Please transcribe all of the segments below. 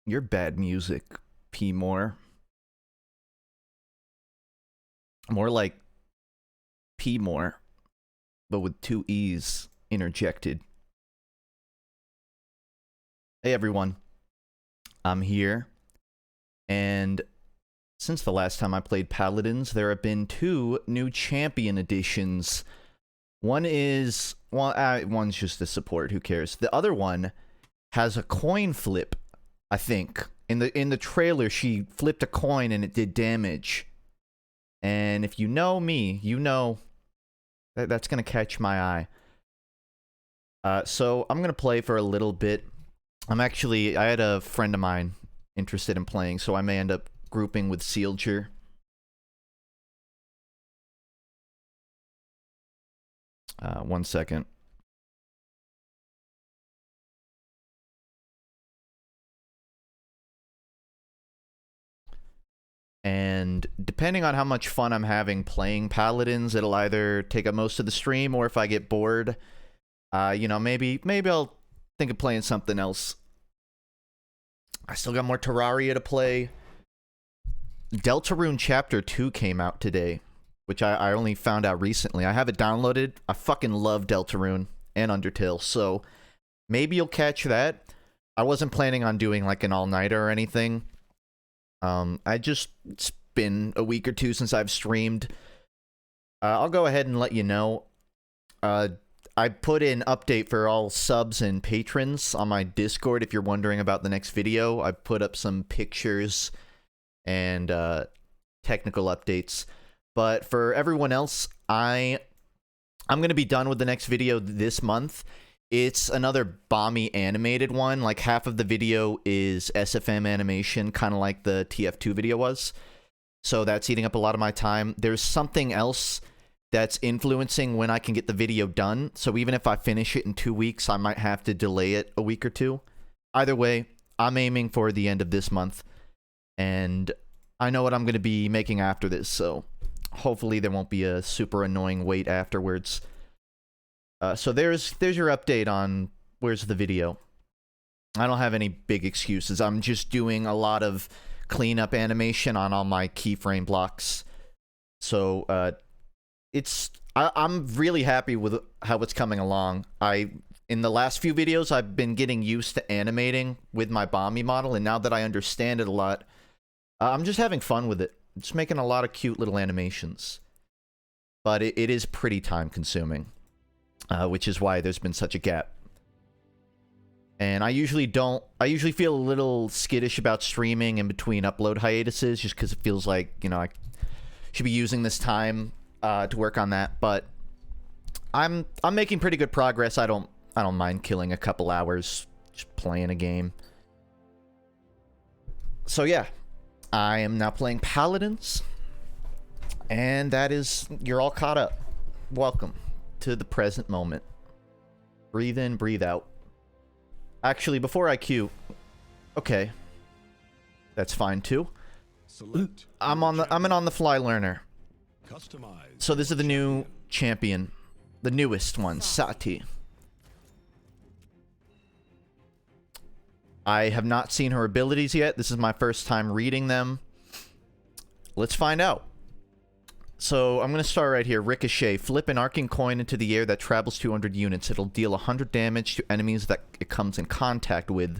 You're bad music, P. More. More like P. More, but with 2 E's interjected. Hey everyone, I'm here, and since the last time I played Paladins, there have been 2 new champion additions. One is, well, one's just a support, who cares? The other one has a coin flip, I think. In the trailer, she flipped a coin and it did damage. And if you know me, you know that's gonna catch my eye. So I'm gonna play for a little bit. I had a friend of mine interested in playing, so I may end up grouping with Sealger. One second. And depending on how much fun I'm having playing Paladins, it'll either take up most of the stream, or if I get bored, you know, maybe I'll think of playing something else. I still got more Terraria to play. Deltarune Chapter 2 came out today, which I only found out recently. I have it downloaded. I fucking love Deltarune and Undertale, so maybe you'll catch that. I wasn't planning on doing like an all-nighter or anything. It's been a week or 2 since I've streamed. I'll go ahead and let you know. I put an update for all subs and patrons on my Discord if you're wondering about the next video. I put up some pictures and technical updates. But for everyone else, I'm going to be done with the next video this month. It's another bomby animated one. Like, half of the video is SFM animation, kind of like the TF2 video was. So that's eating up a lot of my time. There's something else that's influencing when I can get the video done. So even if I finish it in 2 weeks, I might have to delay it a week or 2. Either way, I'm aiming for the end of this month. And I know what I'm going to be making after this, so hopefully there won't be a super annoying wait afterwards. So there's your update on where's the video. I don't have any big excuses. I'm just doing a lot of cleanup animation on all my keyframe blocks. So I'm really happy with how it's coming along. In the last few videos, I've been getting used to animating with my bomby model, and now that I understand it a lot, I'm just having fun with it. Just making a lot of cute little animations. But it is pretty time consuming. Which is why there's been such a gap. And I usually feel a little skittish about streaming in between upload hiatuses, just because it feels like, you know, I should be using this time to work on that. But I'm making pretty good progress. I don't mind killing a couple hours just playing a game. So yeah, I am now playing Paladins, and you're all caught up. Welcome to the present moment. Breathe in, breathe out. Actually, before I queue, okay, that's fine too. I'm an on-the-fly learner. So this is the new champion, the newest one, Saati. I have not seen her abilities yet. This is my first time reading them. Let's find out. So, I'm going to start right here. Ricochet. Flip an arcing coin into the air that travels 200 units. It'll deal 100 damage to enemies that it comes in contact with.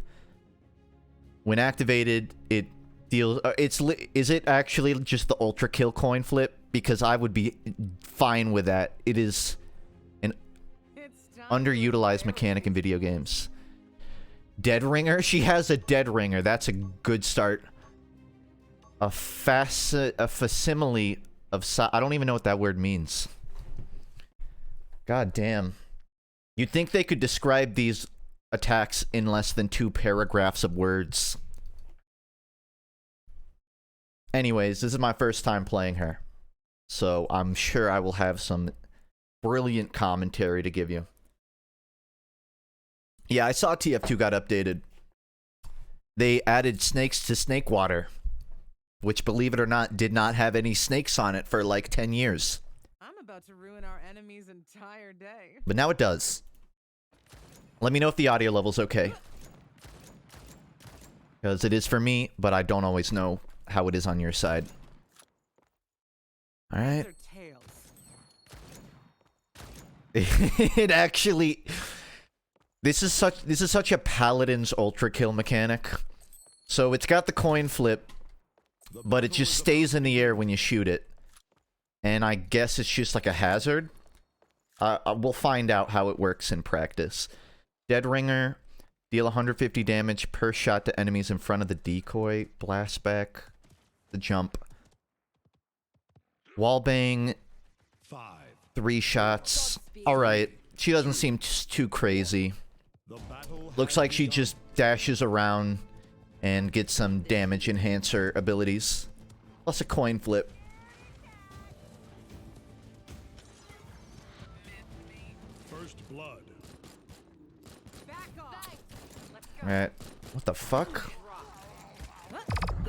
When activated, it deals... is it actually just the ultra kill coin flip? Because I would be fine with that. It is an underutilized mechanic in video games. Dead Ringer? She has a Dead Ringer. That's a good start. A facsimile... I don't even know what that word means. God damn. You'd think they could describe these attacks in less than 2 paragraphs of words. Anyways, this is my first time playing her. So I'm sure I will have some brilliant commentary to give you. Yeah, I saw TF2 got updated. They added snakes to snake water, which, believe it or not, did not have any snakes on it for like 10 years. I'm about to ruin our enemy's entire day. But now it does. Let me know if the audio level's okay. Because it is for me, but I don't always know how it is on your side. Alright. It actually... This is such a Paladins ultra kill mechanic. So it's got the coin flip, but it just stays in the air when you shoot it. And I guess it's just like a hazard. We'll find out how it works in practice. Dead Ringer, deal 150 damage per shot to enemies in front of the decoy. Blast back, the jump. Wallbang, 3 shots. Alright, she doesn't seem too crazy. Looks like she just dashes around and gets some damage enhancer abilities. Plus a coin flip. Alright. What the fuck?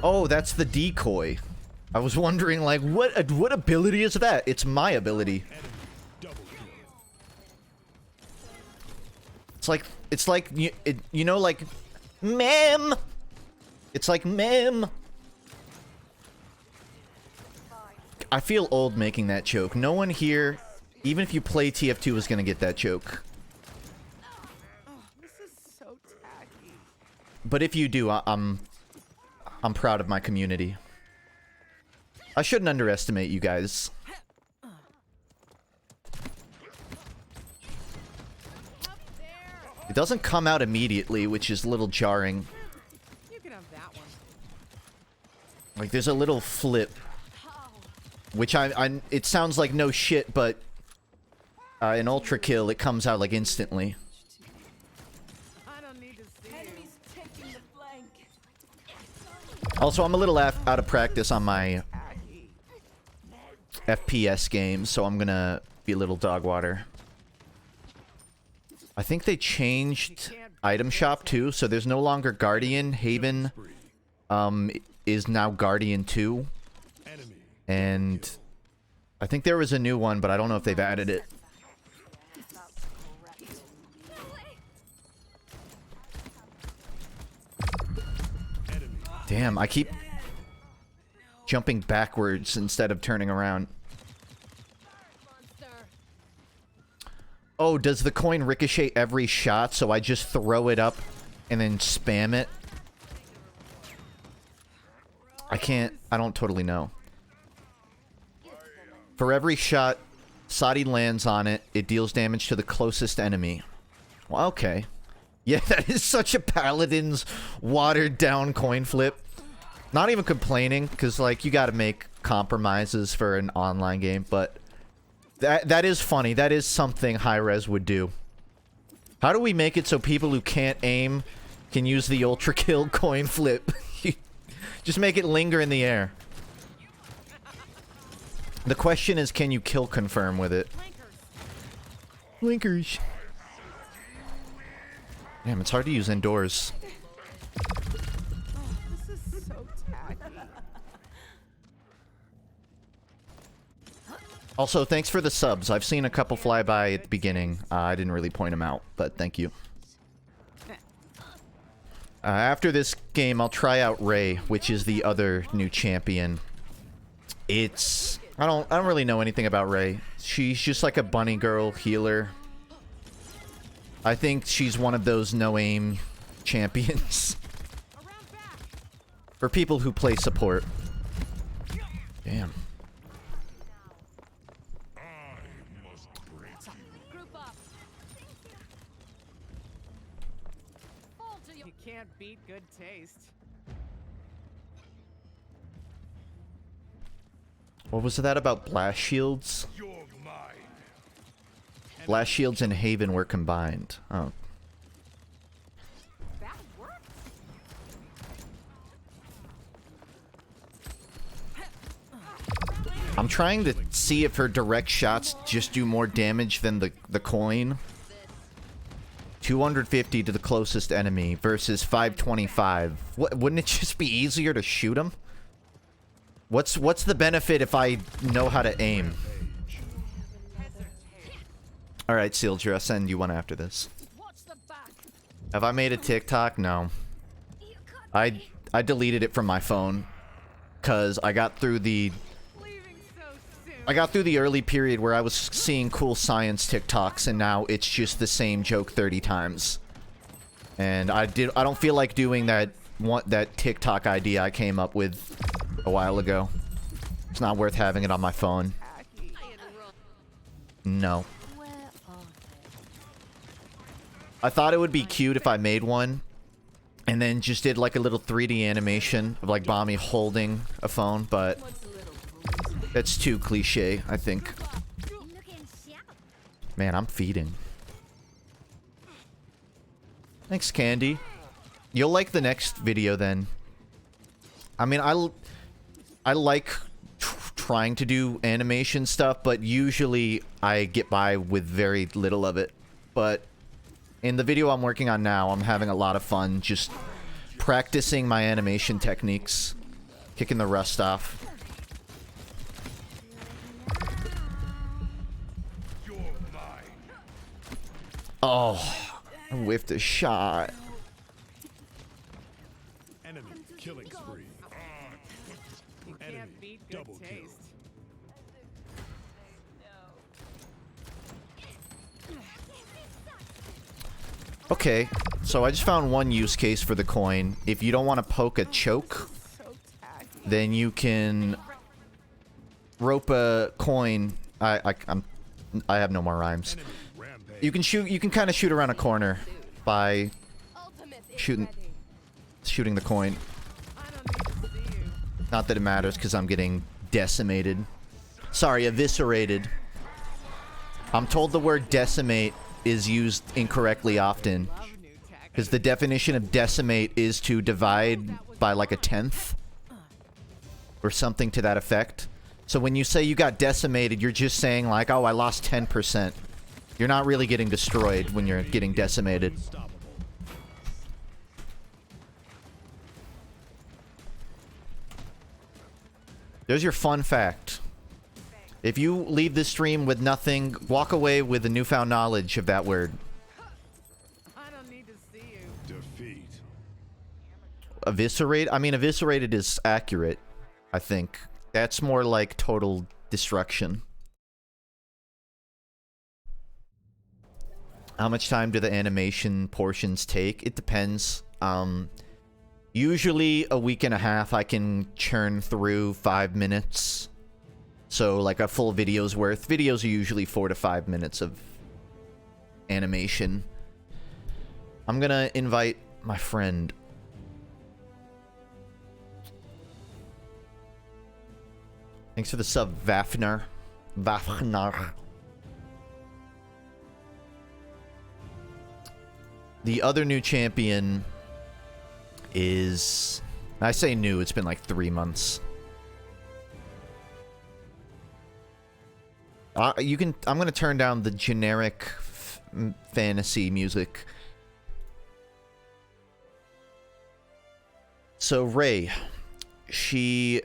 Oh, that's the decoy. I was wondering, like, what ability is that? It's my ability. It's like you know, like, ma'am. It's like, ma'am. I feel old making that joke. No one here, even if you play TF2, is gonna get that joke. But if you do, I'm proud of my community. I shouldn't underestimate you guys. It doesn't come out immediately, which is a little jarring. You can have that one. Like, there's a little flip. Which it sounds like no shit, but in Ultra Kill, it comes out, like, instantly. Also, I'm a little out of practice on my FPS games, so I'm gonna be a little dog water. I think they changed item shop too, so there's no longer Guardian. Haven is now Guardian 2. And I think there was a new one, but I don't know if they've added it. Damn, I keep jumping backwards instead of turning around. Oh, does the coin ricochet every shot, so I just throw it up and then spam it? I don't totally know. For every shot Saati lands on it, it deals damage to the closest enemy. Well, okay. Yeah, that is such a Paladins watered-down coin flip. Not even complaining, because, like, you gotta make compromises for an online game, but that is funny. That is something Hi-Rez would do. How do we make it so people who can't aim can use the Ultra Kill coin flip? Just make it linger in the air. The question is, can you kill confirm with it? Blinkers. Damn, it's hard to use indoors. This is so tacky. Also, thanks for the subs. I've seen a couple fly by at the beginning. I didn't really point them out, but thank you. After this game, I'll try out Rei, which is the other new champion. It's... I don't really know anything about Rei. She's just like a bunny girl healer. I think she's one of those no-aim champions. For people who play support. Damn. You can't beat good taste. What was that about blast shields? Blast shields and Haven were combined. Oh. That worked. I'm trying to see if her direct shots just do more damage than the coin. 250 to the closest enemy versus 525. Wouldn't it just be easier to shoot him? What's the benefit if I know how to aim? Alright, Sealger, I'll send you one after this. Have I made a TikTok? No. I deleted it from my phone because I got through the early period where I was seeing cool science TikToks, and now it's just the same joke 30 times. And I don't feel like doing that TikTok idea I came up with a while ago. It's not worth having it on my phone. No. I thought it would be cute if I made one and then just did like a little 3D animation of like Bommy holding a phone, but that's too cliche, I think. Man, I'm feeding. Thanks, Candy. You'll like the next video then. I mean, I like trying to do animation stuff, but usually I get by with very little of it. But in the video I'm working on now, I'm having a lot of fun just practicing my animation techniques, kicking the rust off. Oh, I whiffed a shot. Enemy killing spree. You can't beat good taste. Okay, so I just found one use case for the coin. If you don't want to poke a choke, then you can rope a coin. I have no more rhymes. You can shoot. You can kind of shoot around a corner by shooting the coin. Not that it matters because I'm getting decimated. Sorry, eviscerated. I'm told the word decimate is used incorrectly often, because the definition of decimate is to divide by like a 1/10 or something to that effect. So when you say you got decimated, you're just saying like, oh, I lost 10%. You're not really getting destroyed when you're getting decimated. There's your fun fact. If you leave this stream with nothing, walk away with a newfound knowledge of that word. I don't need to see you. Defeat. Eviscerate? I mean, eviscerated is accurate, I think. That's more like total destruction. How much time do the animation portions take? It depends. Usually a week and a half I can churn through 5 minutes. So like a full video's worth. Videos are usually 4 to 5 minutes of animation. I'm gonna invite my friend. Thanks for the sub, Vafner. Vafner. The other new champion is... I say new, it's been like 3 months. I'm gonna turn down the generic fantasy music. So Rei, she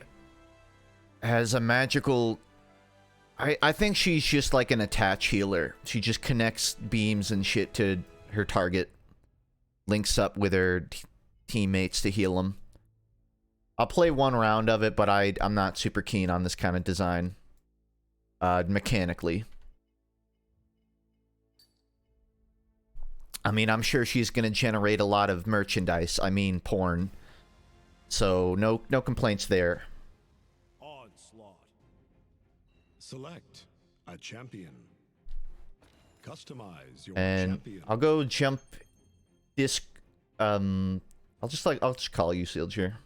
has a magical... I think she's just like an attach healer. She just connects beams and shit to her target. Links up with her teammates to heal them. I'll play one round of it, but I'm not super keen on this kind of design. Mechanically. I mean, I'm sure she's gonna generate a lot of merchandise. I mean, porn. So, no complaints there. Onslaught. Select a champion. Customize your champion. I'll go jump this... I'll just call you Sealed here.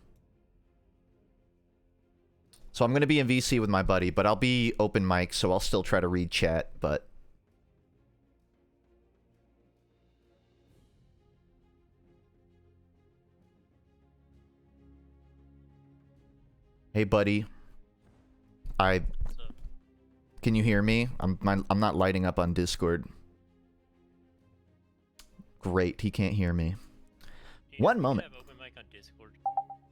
So I'm going to be in VC with my buddy, but I'll be open mic, so I'll still try to read chat, but... Hey, buddy. Can you hear me? I'm not lighting up on Discord. Great, he can't hear me. One moment. Have open mic on Discord,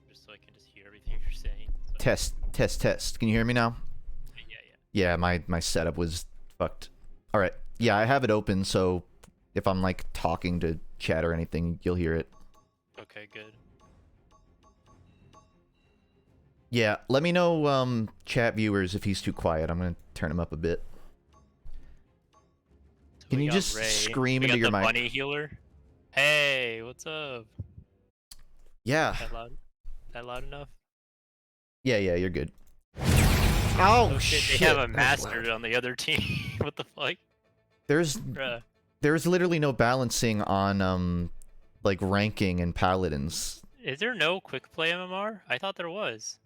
just so I can just hear everything you're saying. So. Test. Can you hear me now? Yeah, my setup was fucked. Alright. Yeah, I have it open, so if I'm, like, talking to chat or anything, you'll hear it. Okay, good. Yeah, let me know, chat viewers, if he's too quiet. I'm gonna turn him up a bit. So Can we you got just Rei. scream We into got your the mic? bunny healer. Hey, what's up? Yeah. That loud? That loud enough? Yeah, you're good. Oh, Oh shit. they have a that was master loud. on the other team. What the fuck? There's Bruh. literally no balancing on, like, ranking in Paladins. Is there no quick play MMR? I thought there was.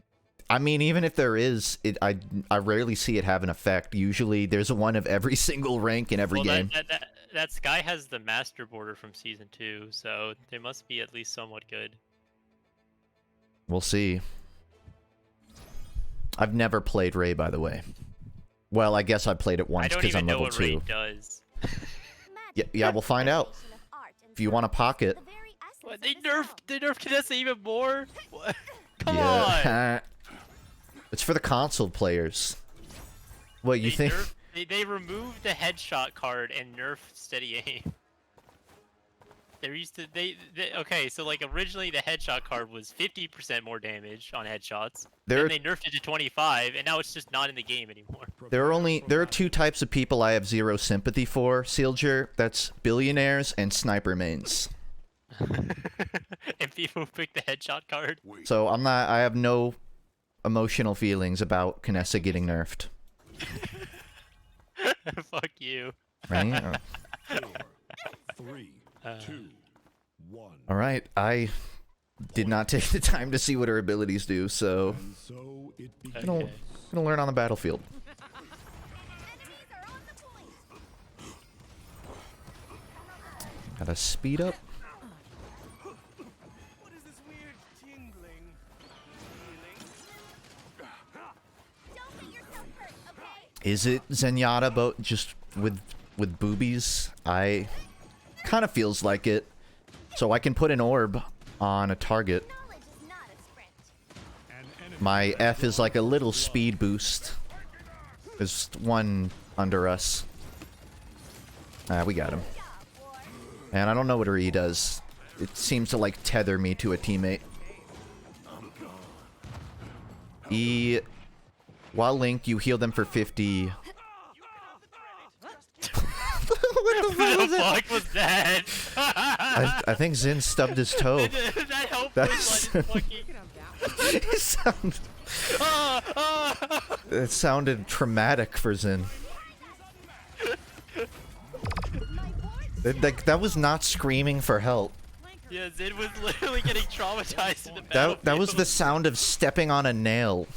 I mean, even if there is, I rarely see it have an effect. Usually, there's one of every single rank in every game. That Sky has the master border from season 2, so they must be at least somewhat good. We'll see. I've never played Rei, by the way. Well, I guess I played it once because I'm level 2. I don't even know what Rei does. Yeah, we'll find out. If you want to pocket. What, they nerfed Kinessa even more? What? Come on! It's for the console players. What, you think? They removed the headshot card and nerfed steady aim. There used to okay, so like originally the headshot card was 50% more damage on headshots. Then they nerfed it to 25, and now it's just not in the game anymore. There are two types of people I have zero sympathy for, Sealger. That's billionaires and sniper mains. And people who pick the headshot card. So I have no emotional feelings about Kinessa getting nerfed. Fuck you. Right? 4, 3, 2, 1. Alright, I did not take the time to see what her abilities do, so And so it I'm gonna learn on the battlefield. Gotta speed up. What is this weird tingling? Don't get yourself hurt, okay? Is it Zenyatta just with boobies? I kind of feels like it. So I can put an orb on a target. Knowledge is not a sprint. My F is like a little speed boost. There's one under us. We got him. And I don't know what her E does. It seems to like tether me to a teammate. E, while linked, you heal them for 50. What the fuck was that? I think Zin stubbed his toe. That helped That's it sounded, it sounded traumatic for Zin. That was not screaming for help. Yeah, Zin was literally getting traumatized in the battlefield. That was the sound of stepping on a nail.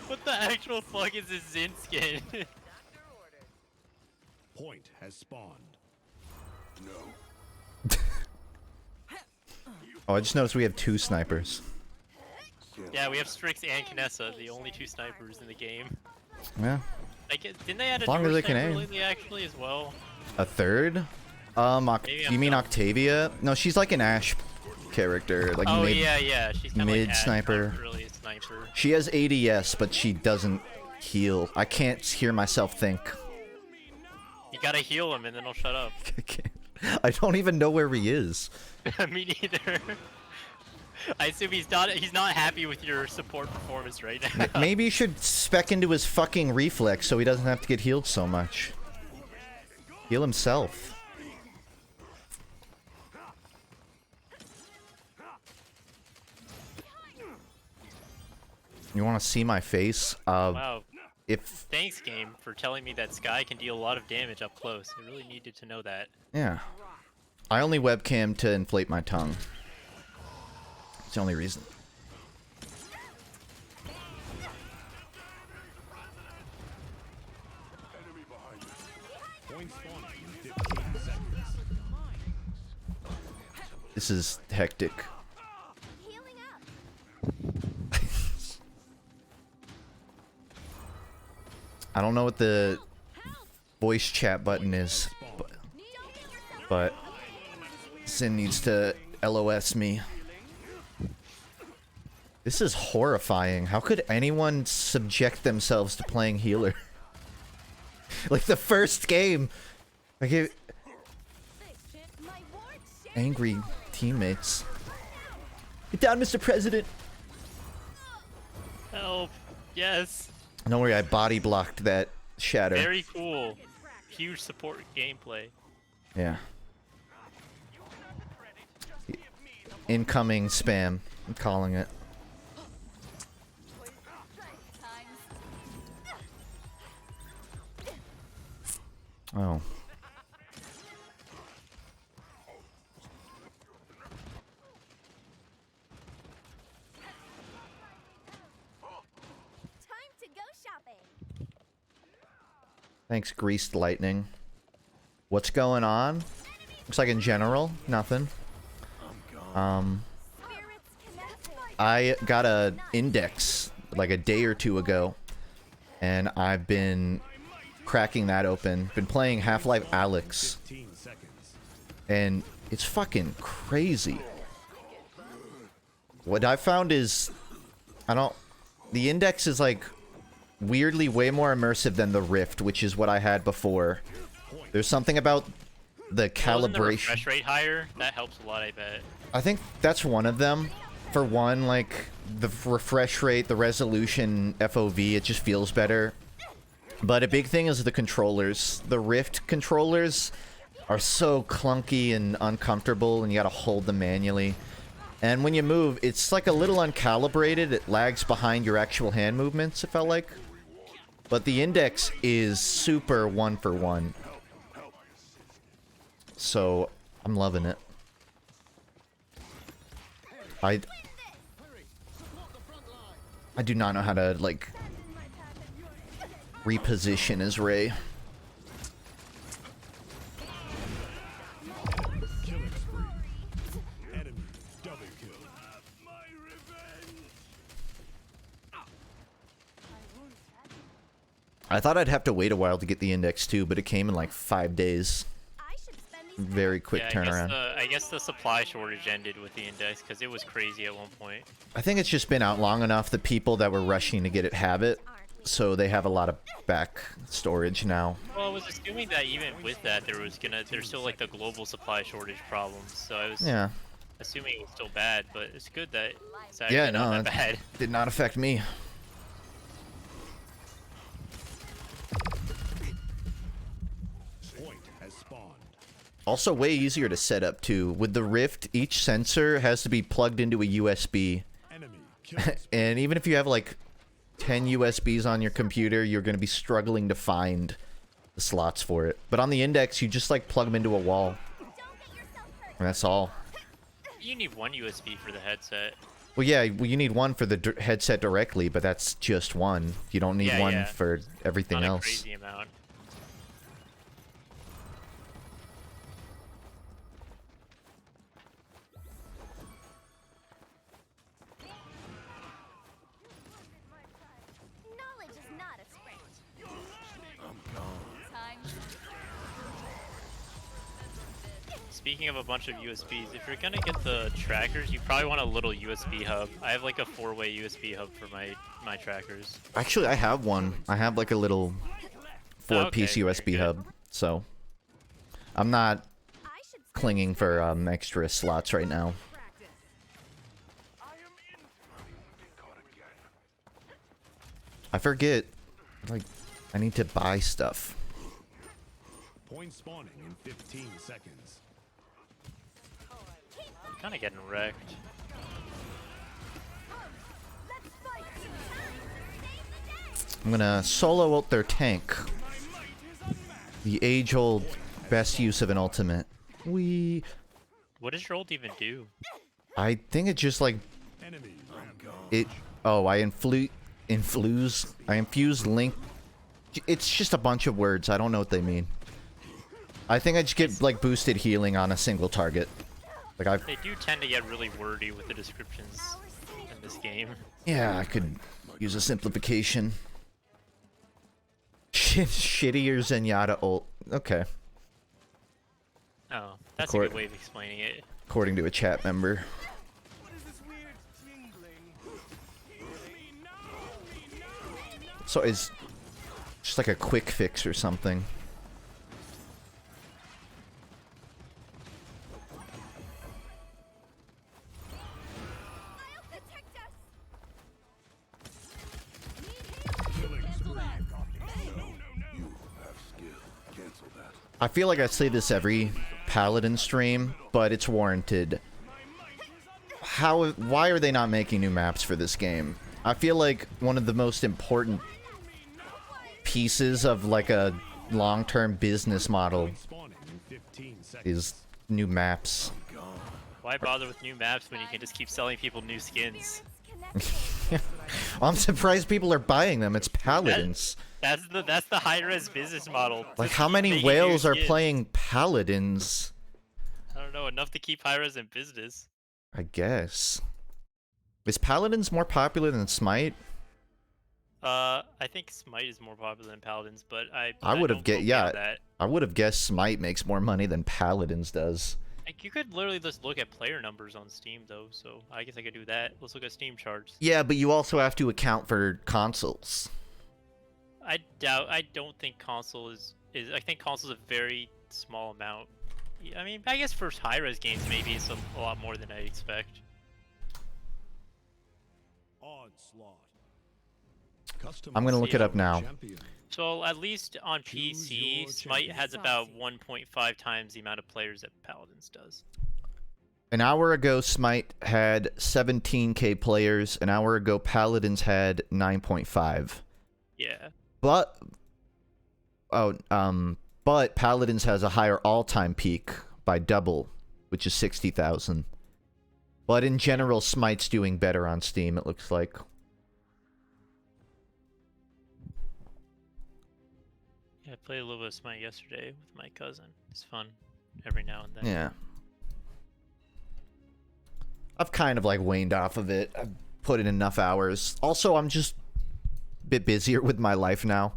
What the actual fuck is this Zin skin? Point has spawned. Oh, I just noticed we have 2 snipers. Yeah, we have Strix and Kinessa, the only 2 snipers in the game. Yeah. Like, didn't they add a As long as newer they can sniper aim. lately, actually, as well? A third? You mean Octavia? No, she's like an Ashe character. Like Oh, mid, yeah, she's kind of mid like Ashe, sniper. not really a sniper. She has ADS, but she doesn't heal. I can't hear myself think. You gotta heal him and then he'll shut up. I don't even know where he is. Me neither. I assume he's not happy with your support performance right now. Maybe you should spec into his fucking reflex so he doesn't have to get healed so much. Heal himself. You want to see my face? Wow. If Thanks, game, for telling me that Sky can deal a lot of damage up close. I really needed to know that. yeah, I only webcam to inflate my tongue. It's the only reason. Point spawning in 15 seconds. This is hectic. Healing up. I don't know what the voice chat button is, but Sin needs to LOS me. This is horrifying. How could anyone subject themselves to playing healer? Like the first game. Like it, My angry teammates. Get down, Mr. President! Help. Yes. Don't worry, I body blocked that shatter. Very cool. Huge support gameplay. Yeah. Incoming spam. I'm calling it. Oh. Time to go shopping. Thanks, Greased Lightning. What's going on? Looks like in general, nothing. Spirits connect. I got a index like a day or two ago, and I've been cracking that open. Been playing Half-Life Alyx, 15 seconds. and it's fucking crazy. What I found is, the index is like weirdly way more immersive than the Rift, which is what I had before. There's something about the Wasn't the calibration. refresh rate higher? That helps a lot, I bet. I think that's one of them. For one, like, the refresh rate, the resolution, FOV, it just feels better. But a big thing is the controllers. The Rift controllers are so clunky and uncomfortable, and you gotta hold them manually. And when you move, it's like a little uncalibrated. It lags behind your actual hand movements, it felt like. But the index is super one-for-one. So, I'm loving it. I do not know how to, like, reposition as Rei. Killing spree. Enemy double kill. I thought I'd have to wait a while to get the index too, but it came in like 5 days. I should spend these Very quick Yeah, turnaround. I guess the supply shortage ended with the index because it was crazy at one point. I think it's just been out long enough. The people that were rushing to get it have it, so they have a lot of back storage now. Well, I was assuming that even with that, there's still like the global supply shortage problems. So I was Yeah. assuming it was still bad, but it's good that it's actually Yeah, not no, that bad. it did not affect me. Point has spawned. Also way easier to set up too. With the Rift, each sensor has to be plugged into a USB. Enemy killing spree. And even if you have like 10 USBs on your computer, you're going to be struggling to find the slots for it. But on the index, you just like plug them into a wall. Don't get yourself hurt. And that's all. You need one USB for the headset. Well, yeah, well, you need one for the headset directly, but that's just one. You don't need Yeah, one yeah. for everything Not a else. crazy amount. Knowledge is not a sprint. Time. Speaking of a bunch of USBs, if you're gonna get the trackers, you probably want a little USB hub. I have like a 4-way USB hub for my trackers. Actually, I have one. I have like a little 4-piece okay, very USB good. hub, so I'm not I should spend clinging for extra slots right now. practice. I forget, like, I need to buy stuff. Point spawning in 15 seconds. Kind of getting wrecked. Let's fight. Save the day. I'm gonna solo ult their tank. The age-old best use of an ultimate. What does your ult even do? I think it just like Enemy rampage. it. Oh, I infuse link. It's just a bunch of words. I don't know what they mean. I think I just get like boosted healing on a single target. Like I, They do tend to get really wordy with the descriptions in this game. yeah, I could use a simplification. Shittier Zenyatta ult. Okay, Oh, that's Accord- a good way of explaining it. according to a chat member. So it's just like a quick fix or something. I feel like I say this every Paladin stream, but it's warranted. Why are they not making new maps for this game? I feel like one of the most important pieces of like a long-term business model Spawning in 15 seconds. is new maps. Why bother with new maps when you can just keep selling people new skins? I'm surprised people are buying them. It's Paladins. That's the high-res business model. Like, Just how keep many making new whales are skins. playing Paladins? I don't know, enough to keep high-res in business. I guess. Is Paladins more popular than Smite? I think Smite is more popular than Paladins, but I would have don't get quote me yeah. on that. I would have guessed Smite makes more money than Paladins does. Like, you could literally just look at player numbers on Steam, though, so I guess I could do that. Let's look at Steam charts. Yeah, but you also have to account for consoles. I don't think console is I think console is a very small amount. I mean, I guess for high-res games, maybe it's a lot more than I expect. Onslaught. Custom I'm gonna look it up now. Champion. So, at least on Choose PC, your Smite champion. has about 1.5 times the amount of players that Paladins does. An hour ago, Smite had 17k players. An hour ago, Paladins had 9.5. Yeah. But but Paladins has a higher all-time peak by double, which is 60,000. But in general, Smite's doing better on Steam, it looks like. Yeah, I played a little bit of Smite yesterday with my cousin. It's fun every now and then. Yeah. I've kind of like waned off of it. I've put in enough hours. Also, I'm just a bit busier with my life now.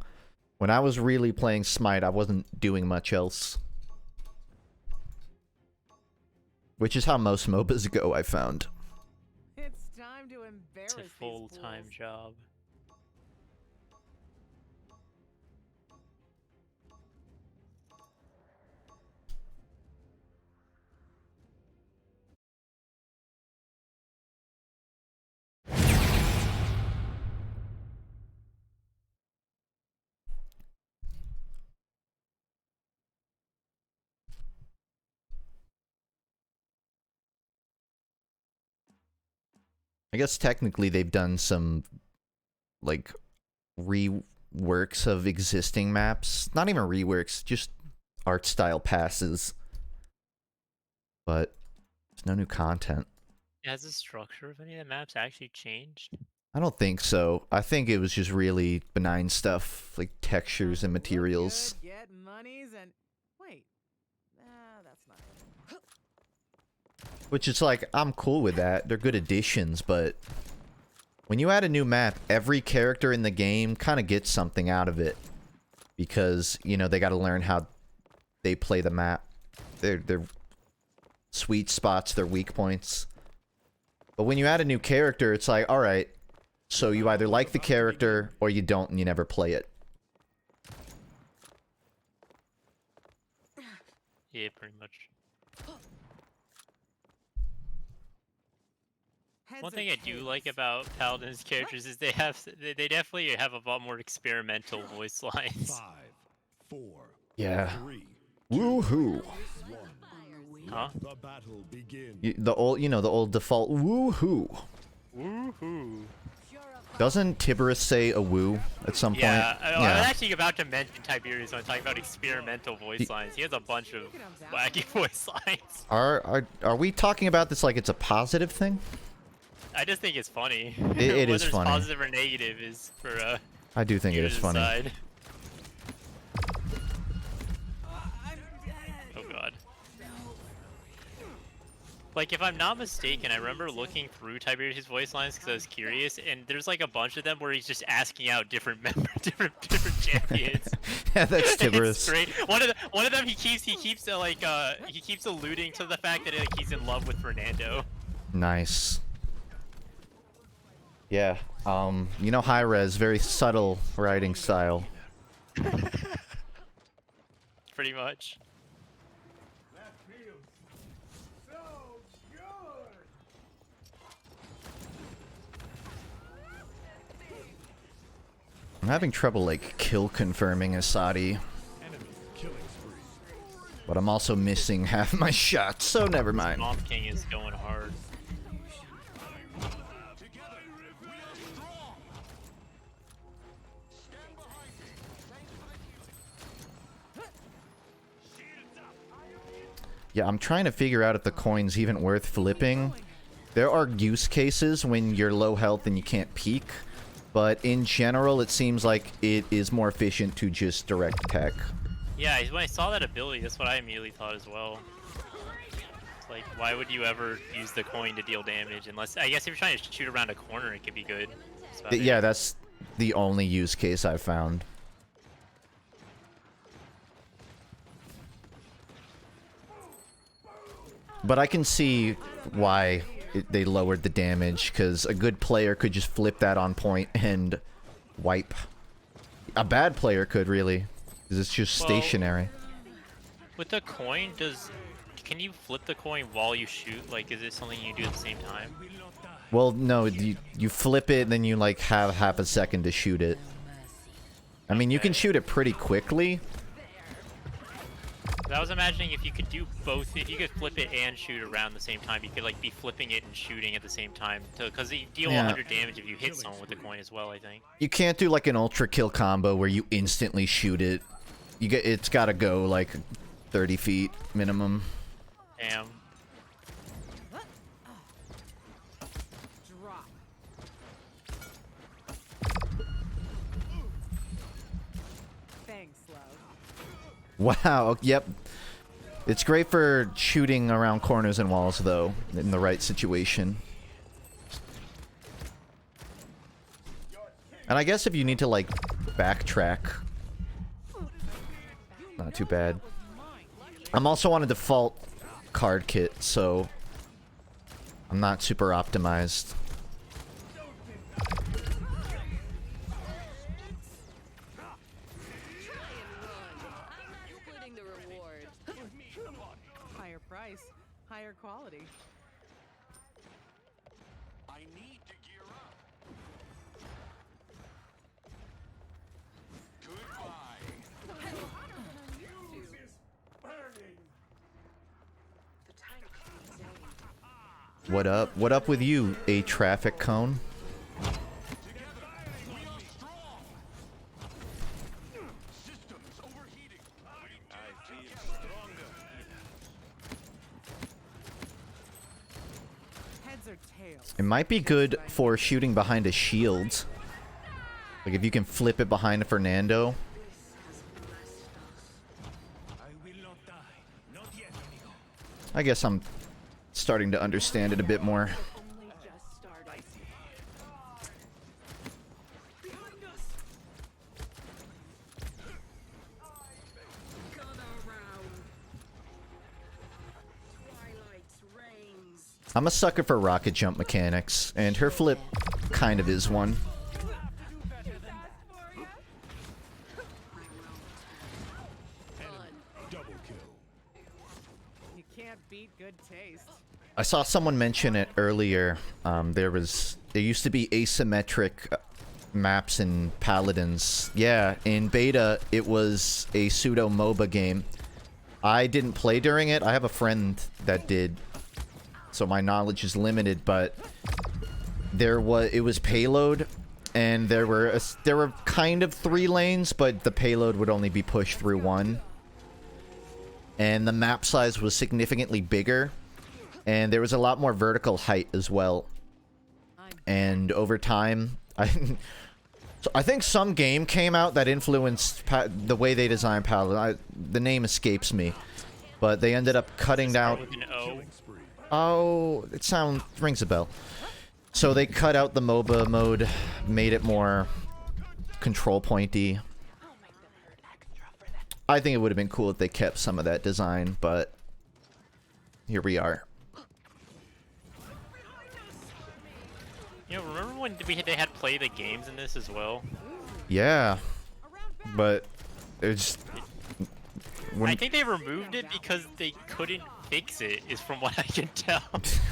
When I was really playing Smite, I wasn't doing much else. Which is how most MOBAs go, I found. It's time to embarrass It's a these full-time fools. job. I guess technically they've done some, like, reworks of existing maps. Not even reworks, just art style passes. But there's no new content. Has the structure of any of the maps actually changed? I don't think so. I think it was just really benign stuff, like textures and Look materials. good, get monies and wait. That's not it. Which is like, I'm cool with that. They're good additions, but when you add a new map, every character in the game kind of gets something out of it. Because, you know, they got to learn how they play the map. Their sweet spots, their weak points. But when you add a new character, it's like, alright, so you either like the character or you don't and you never play it. Yeah, pretty much. One thing I do like about Paladin's characters is they definitely have a lot more experimental voice lines. 5, 4, Yeah. 3, Woohoo. 1. Huh? The battle begins. The old default woohoo. Woohoo! Doesn't Tiberius say a woo at some point? Yeah, I was actually about to mention Tiberius when talking about experimental voice lines. He has a bunch of wacky voice lines. Are we talking about this like it's a positive thing? I just think it's funny. It is Whether funny. it's positive or negative is for I do think you it to is funny. decide. Oh god. Like, if I'm not mistaken, I remember looking through Tiberius' voice lines because I was curious, and there's like a bunch of them where he's just asking out different different champions. Yeah, that's Tiberius. It's great. One of them he keeps alluding to the fact that like, he's in love with Fernando. Nice. Yeah. You know, high res, very subtle writing style. Pretty much. I'm having trouble like kill confirming a Saati. Enemy killing spree. But I'm also missing half my shots, so never mind. Swamp King is going hard. Yeah, I'm trying to figure out if the coin's even worth flipping. There are use cases when you're low health and you can't peek, but in general, it seems like it is more efficient to just direct attack. Yeah, when I saw that ability, that's what I immediately thought as well. It's like, why would you ever use the coin to deal damage? Unless, I guess if you're trying to shoot around a corner, it could be good. That's about it. Yeah, that's the only use case I've found. But I can see why they lowered the damage, because a good player could just flip that on point and wipe. A bad player could, really, because it's just stationary. With the coin, can you flip the coin while you shoot? Like, is it something you do at the same time? Well, no, you flip it, and then you, like, have half a second to shoot it. I mean, you can shoot it pretty quickly. I was imagining if you could do both, if you could flip it and shoot around the same time, you could like be flipping it and shooting at the same time, because you deal 100 damage if you hit someone with the coin as well, I think. You can't do like an ultra kill combo where you instantly shoot it. It's got to go like 30 feet minimum. Damn. Drop. Thanks, love. Wow. Yep. It's great for shooting around corners and walls, though, in the right situation. And I guess if you need to, like, backtrack, not too bad. I'm also on a default card kit, so I'm not super optimized. Higher price, higher quality. I need to gear up. Goodbye. Fuse is burning. What up? What up with you, a traffic cone? Systems overheating. I feel stronger. Heads or tails? It might be good for shooting behind a shield. Like if you can flip it behind a Fernando. I will not die. Not yet, amigo. I guess I'm starting to understand it a bit more. I'm a sucker for rocket jump mechanics, and her flip kind of is one. Double kill. You can't beat good taste. I saw someone mention it earlier. There used to be asymmetric maps in Paladins. Yeah, in beta it was a pseudo MOBA game. I didn't play during it. I have a friend that did, so my knowledge is limited. But it was payload, and there were kind of 3 lanes, but the payload would only be pushed through 1. And the map size was significantly bigger. And there was a lot more vertical height as well. And over time, so I think some game came out that influenced the way they designed Paladin. The name escapes me. But they ended up cutting down... With an O. Oh, rings a bell. So they cut out the MOBA mode, made it more control pointy. I think it would have been cool if they kept some of that design, but here we are. You know, remember when they had play the games in this as well? Yeah, but it's... I think they removed it because they couldn't fix it, is from what I can tell.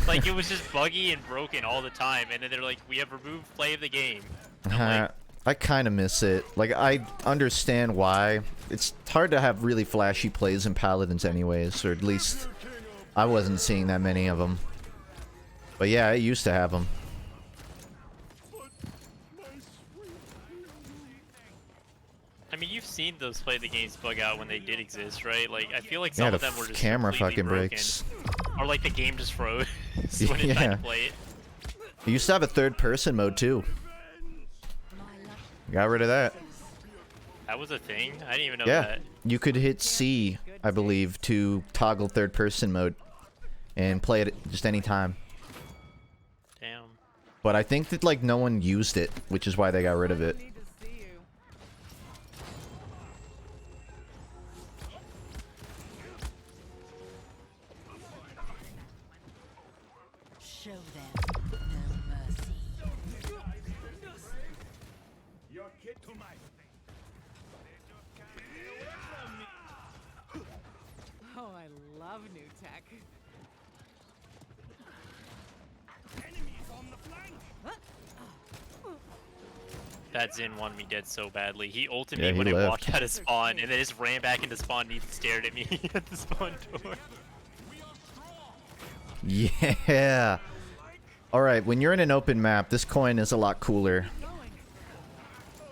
Like, it was just buggy and broken all the time, and then they're like, we have removed play of the game. I'm like, I kind of miss it. Like, I understand why. It's hard to have really flashy plays in Paladins anyways, or at least I wasn't seeing that many of them. But yeah, I used to have them. I mean, you've seen those play the games bug out when they did exist, right? Like, I feel like Yeah, some the of them were just camera completely fucking broken. breaks. Or like the game just froze when it tried Yeah. to play it. It used to have a third-person mode too. Got rid of that. That was a thing? I didn't even know Yeah, that. you could hit C, I believe, to toggle third-person mode and play it just any time. Damn. But I think that like no one used it, which is why they got rid of it. Need to see you. Show them no mercy. Your kid to my Oh, I love new tech. enemies on the flank. That Zin wanted me dead so badly. He ulted Yeah, me he when it left. walked out of spawn, and then just ran back into spawn and he stared at me at the spawn door. Yeah. Alright, when you're in an open map, this coin is a lot cooler.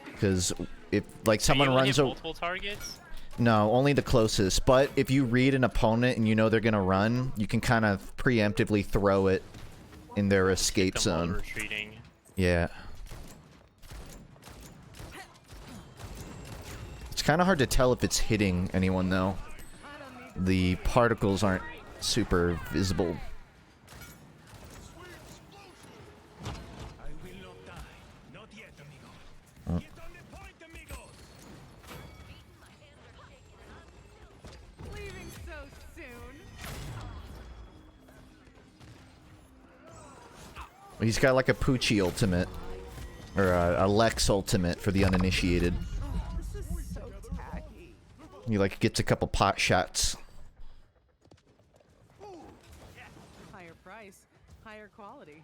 Because if, like, someone Can you only runs hit a... multiple targets? No, only the closest. But if you read an opponent and you know they're gonna run, you can kind of preemptively throw it in their escape Them while zone. retreating. Yeah. It's kind of hard to tell if it's hitting anyone, though. The particles aren't super visible. I will not die. Not yet, amigo. Oh. Get on the point, amigos. Leaving so soon. He's got like a Poochie ultimate. Or a Lex ultimate for the uninitiated. This is so tacky. He like gets a couple pot shots. Higher price, higher quality.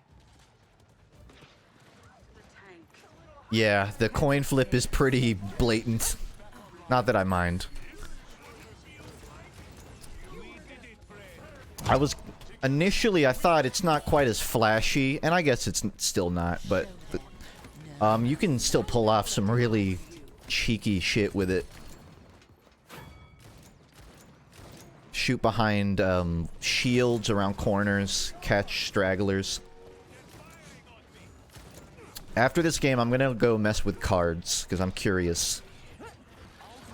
Yeah, the coin flip is pretty blatant. Not that I mind. I was... Initially, I thought it's not quite as flashy, and I guess it's still not, but... you can still pull off some really cheeky shit with it. Shoot behind, shields around corners, catch stragglers. After this game, I'm gonna go mess with cards, because I'm curious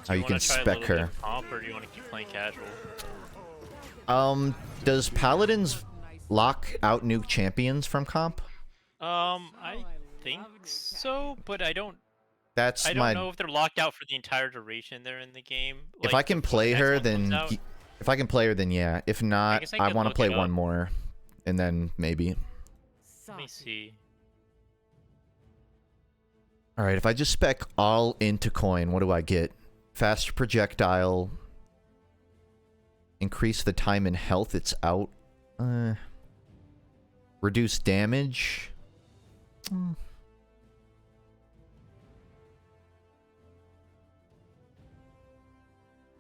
how you wanna can try a spec little bit her. of comp, or do you want to keep playing casual? Does Paladins lock out new champions from comp? I think so, but I don't That's I don't my... know if they're locked out for the entire duration they're in the game. If Like, I can before play the next her, one comes then... out. If I can play her, then yeah. If not, guess I I could want to look play it one up. more. And then maybe. Let me see. Alright, if I just spec all into coin, what do I get? Faster projectile. Increase the time and health it's out. Reduce damage.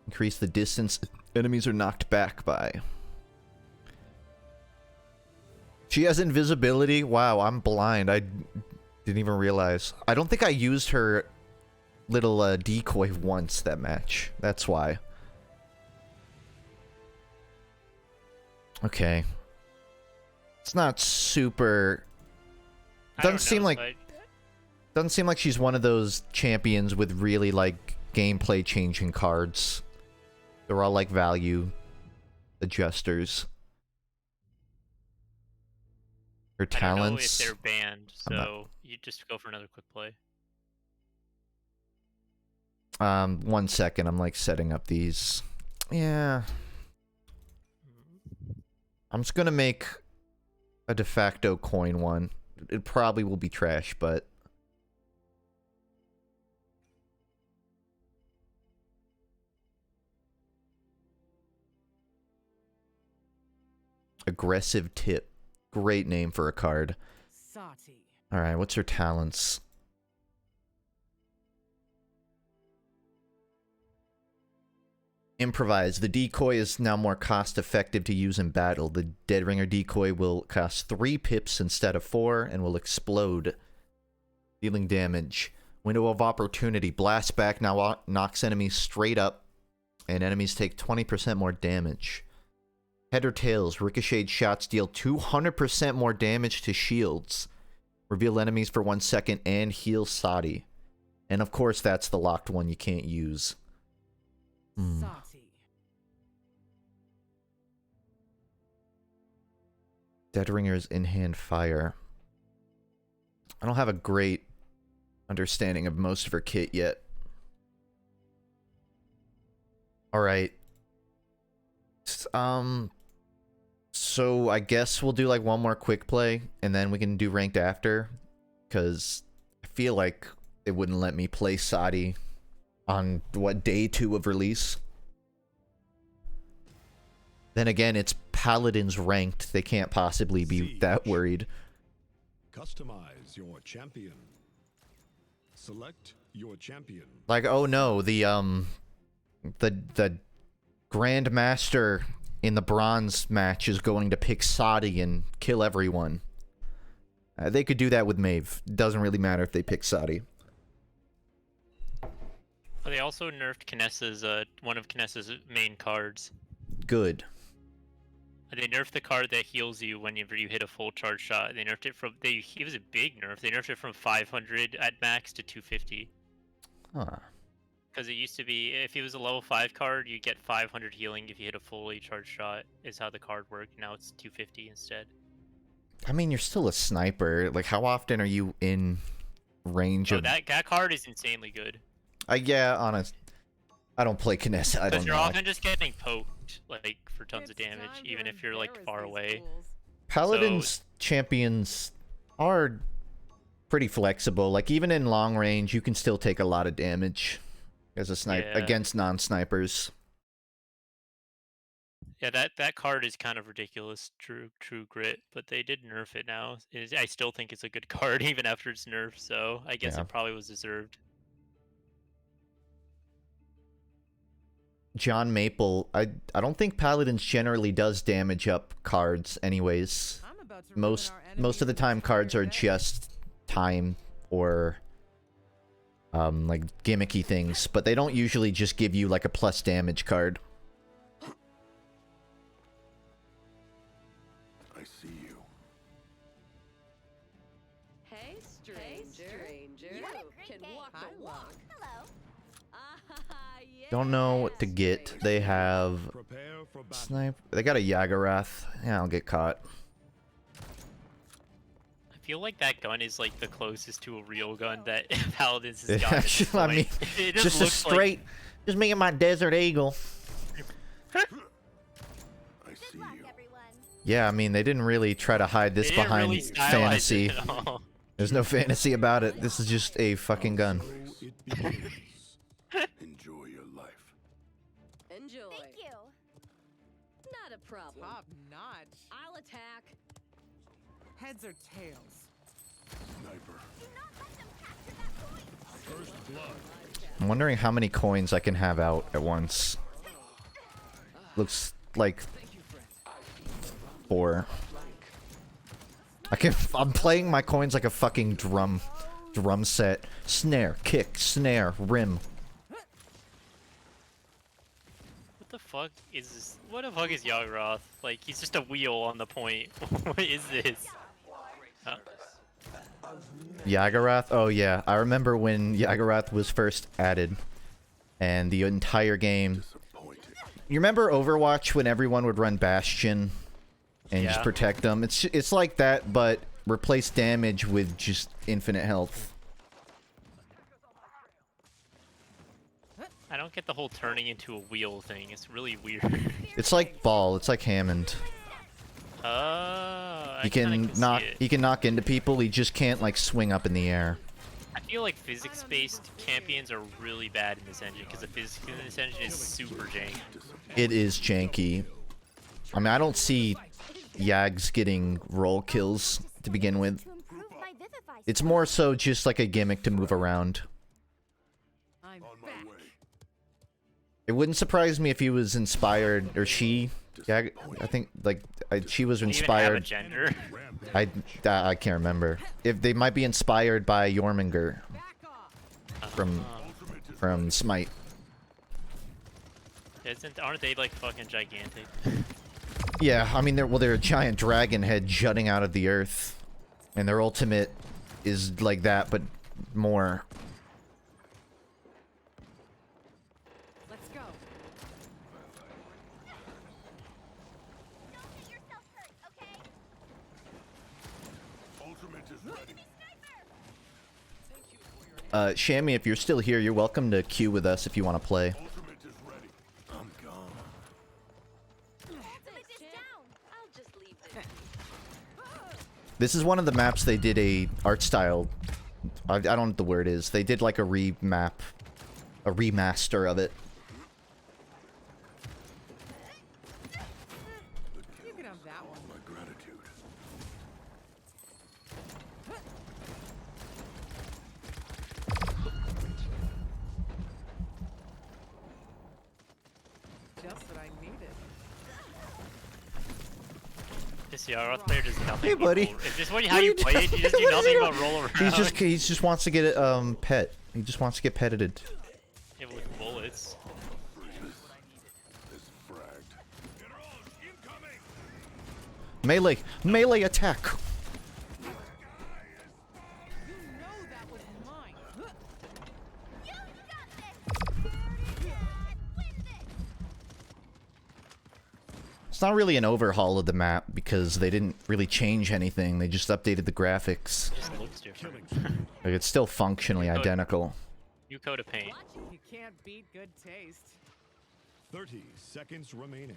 Increase the distance enemies are knocked back by. She has invisibility? Wow, I'm blind. I didn't even realize. I don't think I used her little decoy once that match. That's why. Okay. It's not super... I don't Doesn't seem know, like... so I- Doesn't seem like she's one of those champions with really, like, gameplay changing cards. They're all, like, value adjusters. Her I don't know talents... if they're banned, I'm not- so you just go for another quick play. 1 second, I'm, like, setting up these. Yeah. I'm just gonna make a de facto coin one. It probably will be trash, but... Aggressive Tip. Great name for a card. Saati. Alright, what's her talents? Improvise. The decoy is now more cost effective to use in battle. The Dead Ringer decoy will cost 3 pips instead of 4 and will explode, dealing damage. Window of Opportunity. Blast back now knocks enemies straight up, and enemies take 20% more damage. Head or Tails. Ricocheted shots deal 200% more damage to shields. Reveal enemies for 1 second and heal Saati. And of course, that's the locked one you can't use. Saati. Dead Ringer's in-hand fire. I don't have a great understanding of most of her kit yet. Alright. So I guess we'll do like one more quick play, and then we can do ranked after. Because I feel like it wouldn't let me play Saati on, what, day 2 of release? Then again, it's Paladins ranked. They can't possibly be that worried. Customize your champion. Select your champion. Like, oh no, the Grandmaster in the bronze match is going to pick Saati and kill everyone. They could do that with Maeve. Doesn't really matter if they pick Saati. They also nerfed Kinessa's one of Kinessa's main cards. Good. They nerfed the card that heals you whenever you hit a full charge shot. They nerfed it from it was a big nerf. They nerfed it from 500 at max to 250. Huh. Because it used to be, if it was a level 5 card, you get 500 healing if you hit a fully charged shot, is how the card worked. Now it's 250 instead. I mean, you're still a sniper. Like, how often are you in range of... That card is insanely good. Yeah, honest. I don't play Kinessa. I don't Because know. you're often just getting poked, like, for tons of damage, even if you're, like, far away. Paladins champions are pretty flexible. Like, even in long range, you can still take a lot of damage as a sniper against non-snipers. Yeah, that card is kind of ridiculous, true grit, but they did nerf it now. I still think it's a good card even after it's nerfed, so I guess it probably was deserved. John Maple, I don't think Paladins generally does damage up cards anyways. Most of the time cards are just time or like gimmicky things, but they don't usually just give you like a plus damage card. I see you. Hey, stranger. You had a great Can game. walk the walk. Hello. Don't know what to get. They have Prepare for battle. snipe. They got a Yagarath. Yeah, I'll get caught. I feel like that gun is like the closest to a real gun that Paladins has gotten. Actually, I mean, It just a looks straight, just me and my Desert Eagle. I see Good luck, you. everyone. Yeah, I mean, they didn't really try to hide this They didn't behind really stylize fantasy. it at all. There's no fantasy about it. This is just a fucking gun. So it begins. Enjoy your life. Enjoy. Thank you. Not a problem. Top notch. I'll attack. Heads or tails? Sniper. Do not let them capture that point. First blood. I'm wondering how many coins I can have out at once. Looks like 4. I'm playing my coins like a fucking drum set. Snare, kick, snare, rim. What the fuck is this? What the fuck is Yagarath? Like, he's just a wheel on the point. What is this? Oh. Yagarath? Oh yeah, I remember when Yagarath was first added. And the entire game... Disappointed. You remember Overwatch when everyone would run Bastion? And just Yeah. protect them? It's like that, but replace damage with just infinite health. I don't get the whole turning into a wheel thing. It's really weird. It's like Ball, it's like Hammond. I He kinda can see knock it. he can knock into people, he just can't like swing up in the air. I feel like physics-based champions are really bad in this engine because the physics in this engine is super jank. It is janky. I mean, I don't see Yags getting roll kills to begin with. To improve my Vivify It's more so just like a gimmick to move around. I'm On my back. way. It wouldn't surprise me if he was inspired, or she. Yeah, I think like she was Do you even have a inspired. gender? I can't remember. If they might be inspired by Jormungandr from Smite. Aren't they like fucking gigantic? Yeah, I mean they're a giant dragon head jutting out of the earth, and their ultimate is like that, but more. Let's go. Don't get yourself hurt, okay? Ultimate is ready. Shammy, if you're still here, you're welcome to queue with us if you want to play. Ultimate is ready. I'm gone. Ultimate is down. I'll just leave this. This is one of the maps they did a art style. I don't know what the word is. They did like a remaster of it. You can have that one. My gratitude. Just what I needed. This Yara player does nothing. Hey, but buddy. roll. Is this how you play it? You just do nothing but roll around. He just wants to get it pet. He just wants to get petted. Yeah, with bullets. Is fragged. Melee attack. You know that was mine. You got this. Win this. It's not really an overhaul of the map because they didn't really change anything. They just updated the graphics. It just looks different. Like it's still functionally identical. New coat of paint. You can't beat good taste. 30 seconds remaining.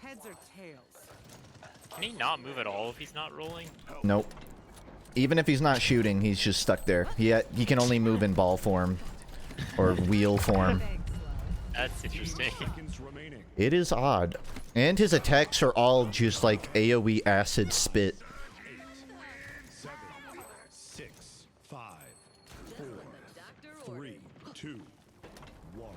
Heads or tails? Can he not move at all if he's not rolling? Nope. Even if he's not shooting, he's just stuck there. He can only move in ball form or wheel form. Thanks, love. That's interesting. Seconds remaining. It is odd. And his attacks are all just like AoE acid spit. 7, 6, 5, 4, Doctor 3, 2, 1.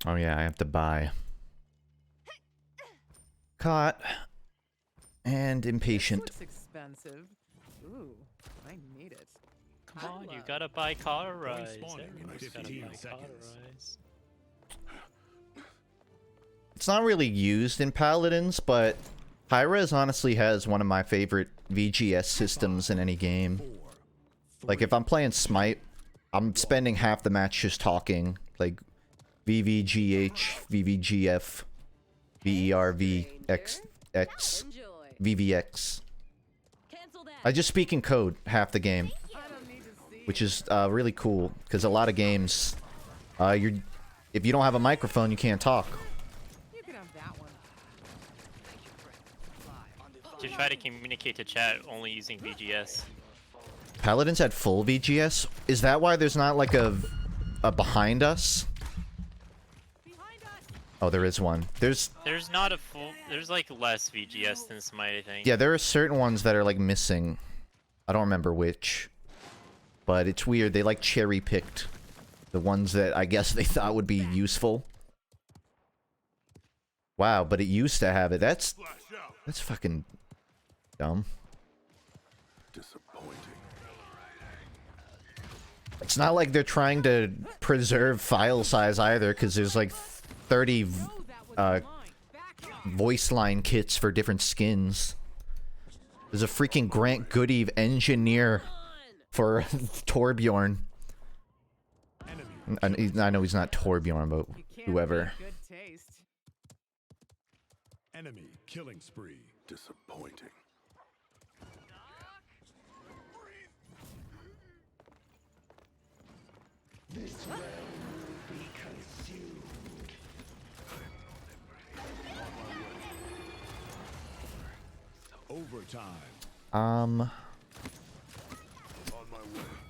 Oh yeah, I have to buy. Caught. And impatient. This looks expensive. Ooh, I need it. Come on, you gotta buy car rise. spawning in Everyone's gotta 15 buy car seconds. rise. It's not really used in Paladins, but Hi-Rez honestly has one of my favorite VGS systems in any game. 4, Like if I'm playing Smite, I'm spending half the match just talking. Like VVGH, VVGF, VERVXX, Enjoy. VVX. Cancel that. I just speak in code half the game, I don't need to see. which is really cool because a lot of games, if you don't have a microphone, you can't talk. You can have that one. To try to communicate to chat only using VGS. Paladins had full VGS. Is that why there's not like a behind us? Behind us. Oh, there is one. There's There's like less VGS than Smite, I think. yeah, there are certain ones that are like missing. I don't remember which, but it's weird. They like cherry picked the ones that I guess they thought would be useful. Wow, but it used to have it. That's fucking dumb. disappointing. It's not like they're trying to preserve file size either, because there's like 30 Oh, that was mine. Back up. voice line kits for different skins. There's a freaking Grant Goodeve engineer for Torbjorn. Enemy. I know he's not Torbjorn, but You can't whoever. beat good taste. Enemy killing spree. Disappointing. Overtime.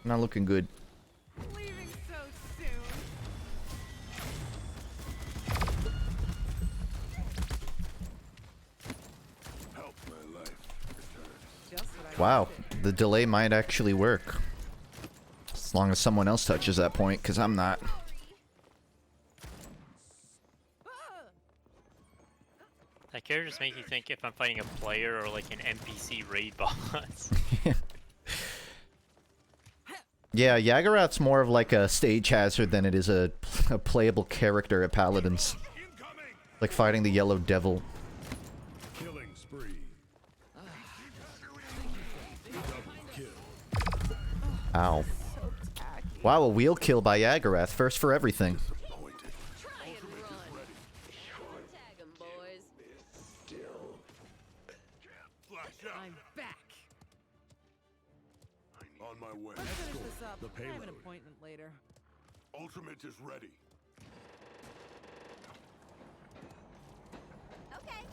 Not looking good. Wow, the delay might actually work. As long as someone else touches that point, because I'm not. That character just makes you think if I'm fighting a player or like an NPC raid boss. Yeah, Yagarath's more of like a stage hazard than it is a playable character at Paladins. Like fighting the Yellow Devil. Killing spree. Ow. Wow, a wheel kill by Yagarath. First for everything. Try and run. Tag 'em, boys. I'm back. On my way. Let's finish this up. The I have an payload. appointment later. Ultimate is ready. Okay.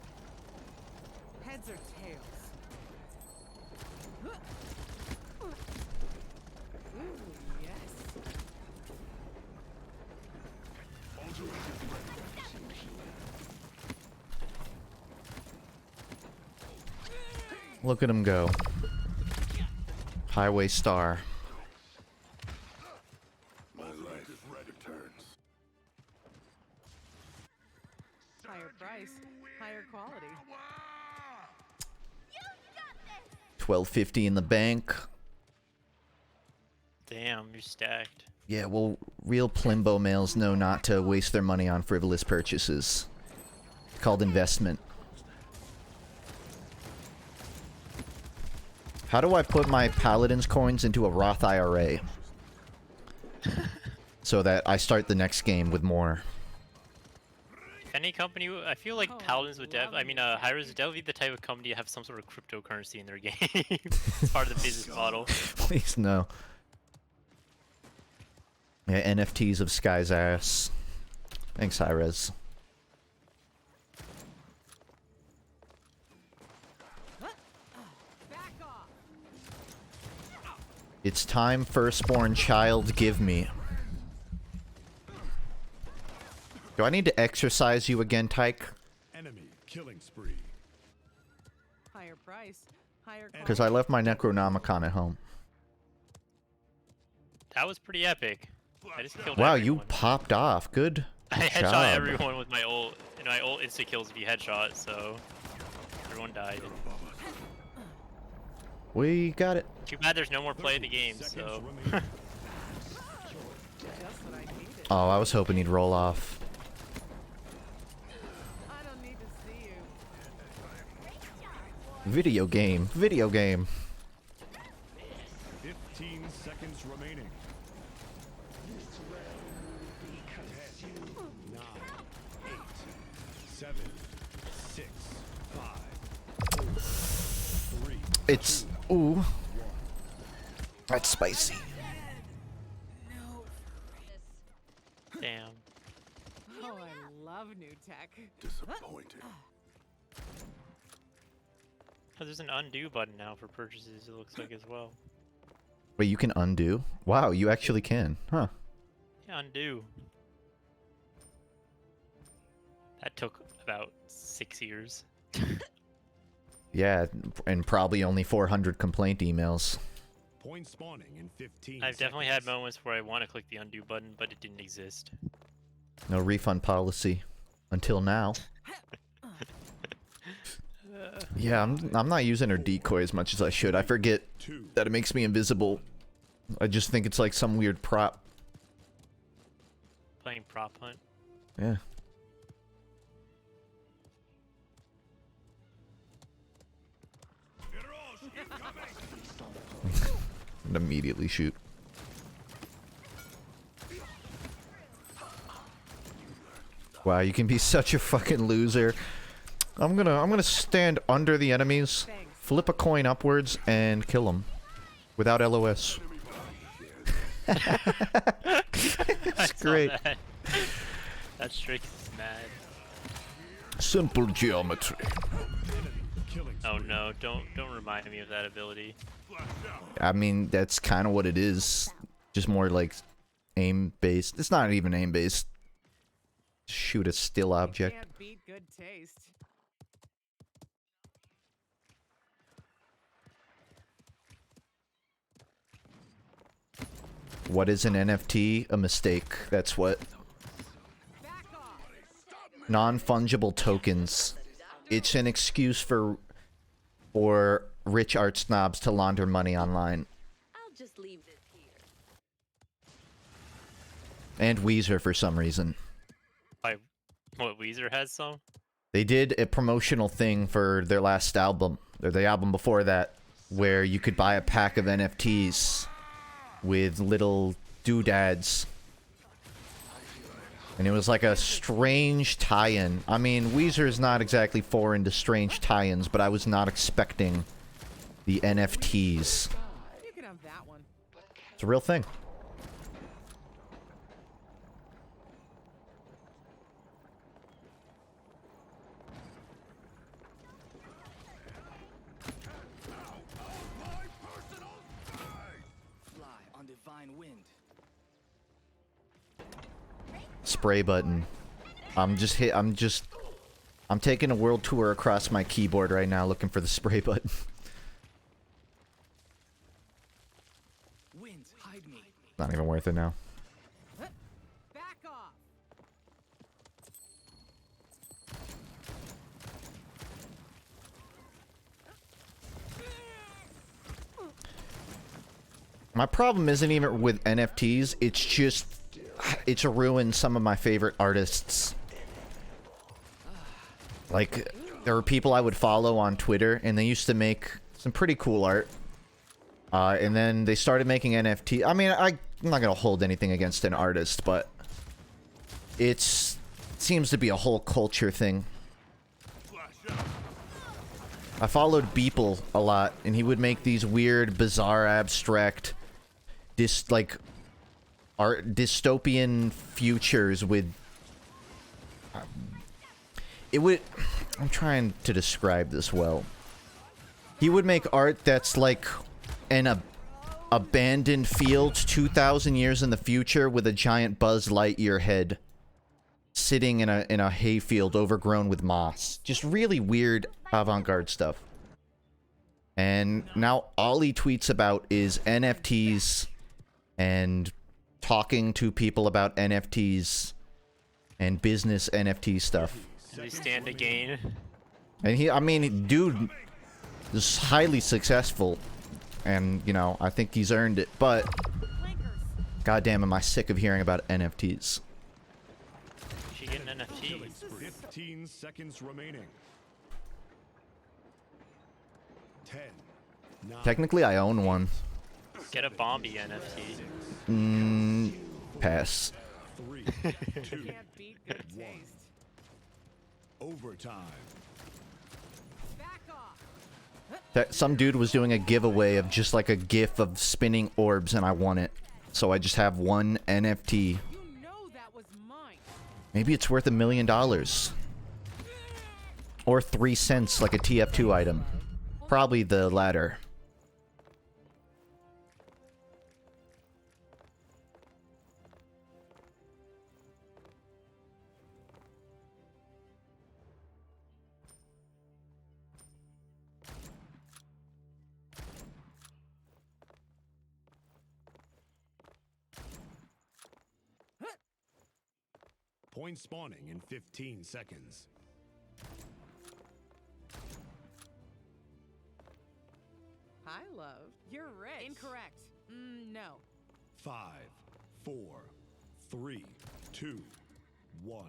Heads or tails? Ooh, yes. Ultimate is ready. Look at him go. Highway Star. My life is ready. Turns. Higher price, higher quality. You got this. 1250 in the bank. Damn, you're stacked. Yeah, well, real Plimbo males know not to waste their money on frivolous purchases. It's called investment. How do I put my Paladins coins into a Roth IRA? So that I start the next game with more. If any company, I feel like Oh, Paladins would lovely. Hyros would definitely be the type of company to have some sort of cryptocurrency in their game. It's part of the business model. Please no. Yeah, NFTs of Sky's ass. Thanks, Hi-Rez. Back off. It's time, firstborn child, give me. Do I need to exercise you again, Tyke? Enemy killing spree. Higher price, higher quality. Because I left my Necronomicon at home. That was pretty epic. I just killed Wow, everyone. you popped off. Good I headshot job. everyone with my ult, and my ult insta kills if you headshot, so everyone died. We got it. Too bad there's no more play in the game, Seconds so. remaining. Just what I needed. Oh, I was hoping he'd roll off. I don't need to see you. Video game. Video game. 15 seconds remaining. 10, 9, 8, 7, 6, 5, 4, 3. It's... Ooh. That's spicy. Damn. Oh, I love new tech. Disappointed. Oh, there's an undo button now for purchases, it looks like, as well. Wait, you can undo? Wow, you actually can. Huh. Yeah, undo. That took about 6 years. Yeah, and probably only 400 complaint emails. Point spawning in 15 I've definitely had seconds. moments where I want to click the undo button, but it didn't exist. No refund policy. Until now. Yeah, I'm not using her decoy as much as I should. I forget 2. that it makes me invisible. I just think it's like some weird prop. Playing prop hunt. Yeah. And immediately shoot. Wow, you can be such a fucking loser. I'm gonna stand under the enemies, flip a coin upwards, and kill them without LOS. I That's saw great. That, that trick is mad. Simple geometry. Killing Oh spree. no, don't remind me of that ability. I mean, that's kind of what it is. Just more like aim-based. It's not even aim-based. Shoot a still object. Can't beat good taste. What is an NFT? A mistake. That's what. Non-fungible tokens. It's an excuse for rich art snobs to launder money online. I'll just leave this here. And Weezer for some reason. What, Weezer has some? They did a promotional thing for their last album, or the album before that, where you could buy a pack of NFTs with little doodads. And it was like a strange tie-in. I mean, Weezer is not exactly foreign to strange tie-ins, but I was not expecting the NFTs. You can have that one. It's a real thing. Spray button. I'm taking a world tour across my keyboard right now looking for the spray button. Not even worth it now. Back off. My problem isn't even with NFTs, it's just it's ruined some of my favorite artists. Like, there were people I would follow on Twitter, and they used to make some pretty cool art. And then they started making NFT. I mean, I'm not gonna hold anything against an artist, but it seems to be a whole culture thing. I followed Beeple a lot, and he would make these weird, bizarre, abstract, dystopian futures with... I'm trying to describe this well. He would make art that's like an abandoned field 2,000 years in the future with a giant Buzz Lightyear head sitting in a hayfield overgrown with moss. Just really weird avant-garde stuff. And now all he tweets about is NFTs and talking to people about NFTs and business NFT stuff. Do they stand to gain? And I mean, dude is highly successful. And, you know, I think he's earned it. But, goddamn, am I sick of hearing about NFTs. She get an NFT. 15 seconds remaining. 10. 9. Technically, I own one. Get a Bombi NFT. Pass. 3, 2, Can't beat good taste. overtime. Back off. Some dude was doing a giveaway of just like a gif of spinning orbs, and I won it. So I just have one NFT. You know that was mine. Maybe it's worth $1 million. Or 3 cents, like a TF2 item. Probably the latter. Point spawning in 15 seconds. Hi, love. You're rich. Incorrect. No. 5, 4, 3, 2, 1.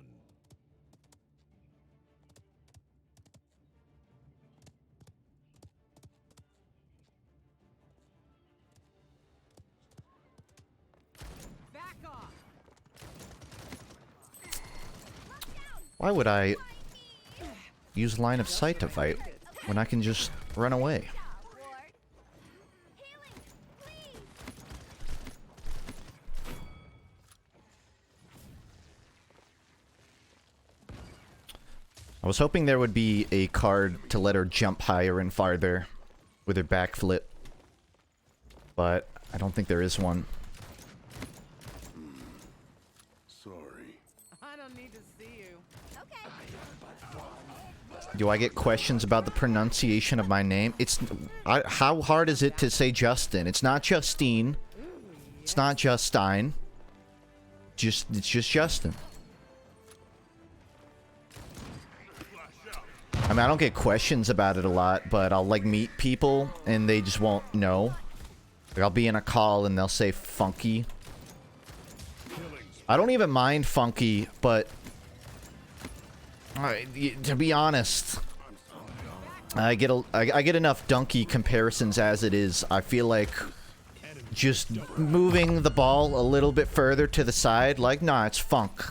Back off. Why would I use line of sight to fight when I can just run away? I was hoping there would be a card to let her jump higher and farther with her backflip, but I don't think there is one. Sorry. I don't need to see you. Okay. Do I get questions about the pronunciation of my name? How hard is it to say Justin? It's not Justine. It's not Justine. It's just Justin. I mean, I don't get questions about it a lot, but I'll like meet people and they just won't know. Like, I'll be in a call and they'll say FUNKe. I don't even mind FUNKe, but to be honest, I get enough donkey comparisons as it is. I feel like just moving the ball a little bit further to the side, like, nah, it's funk.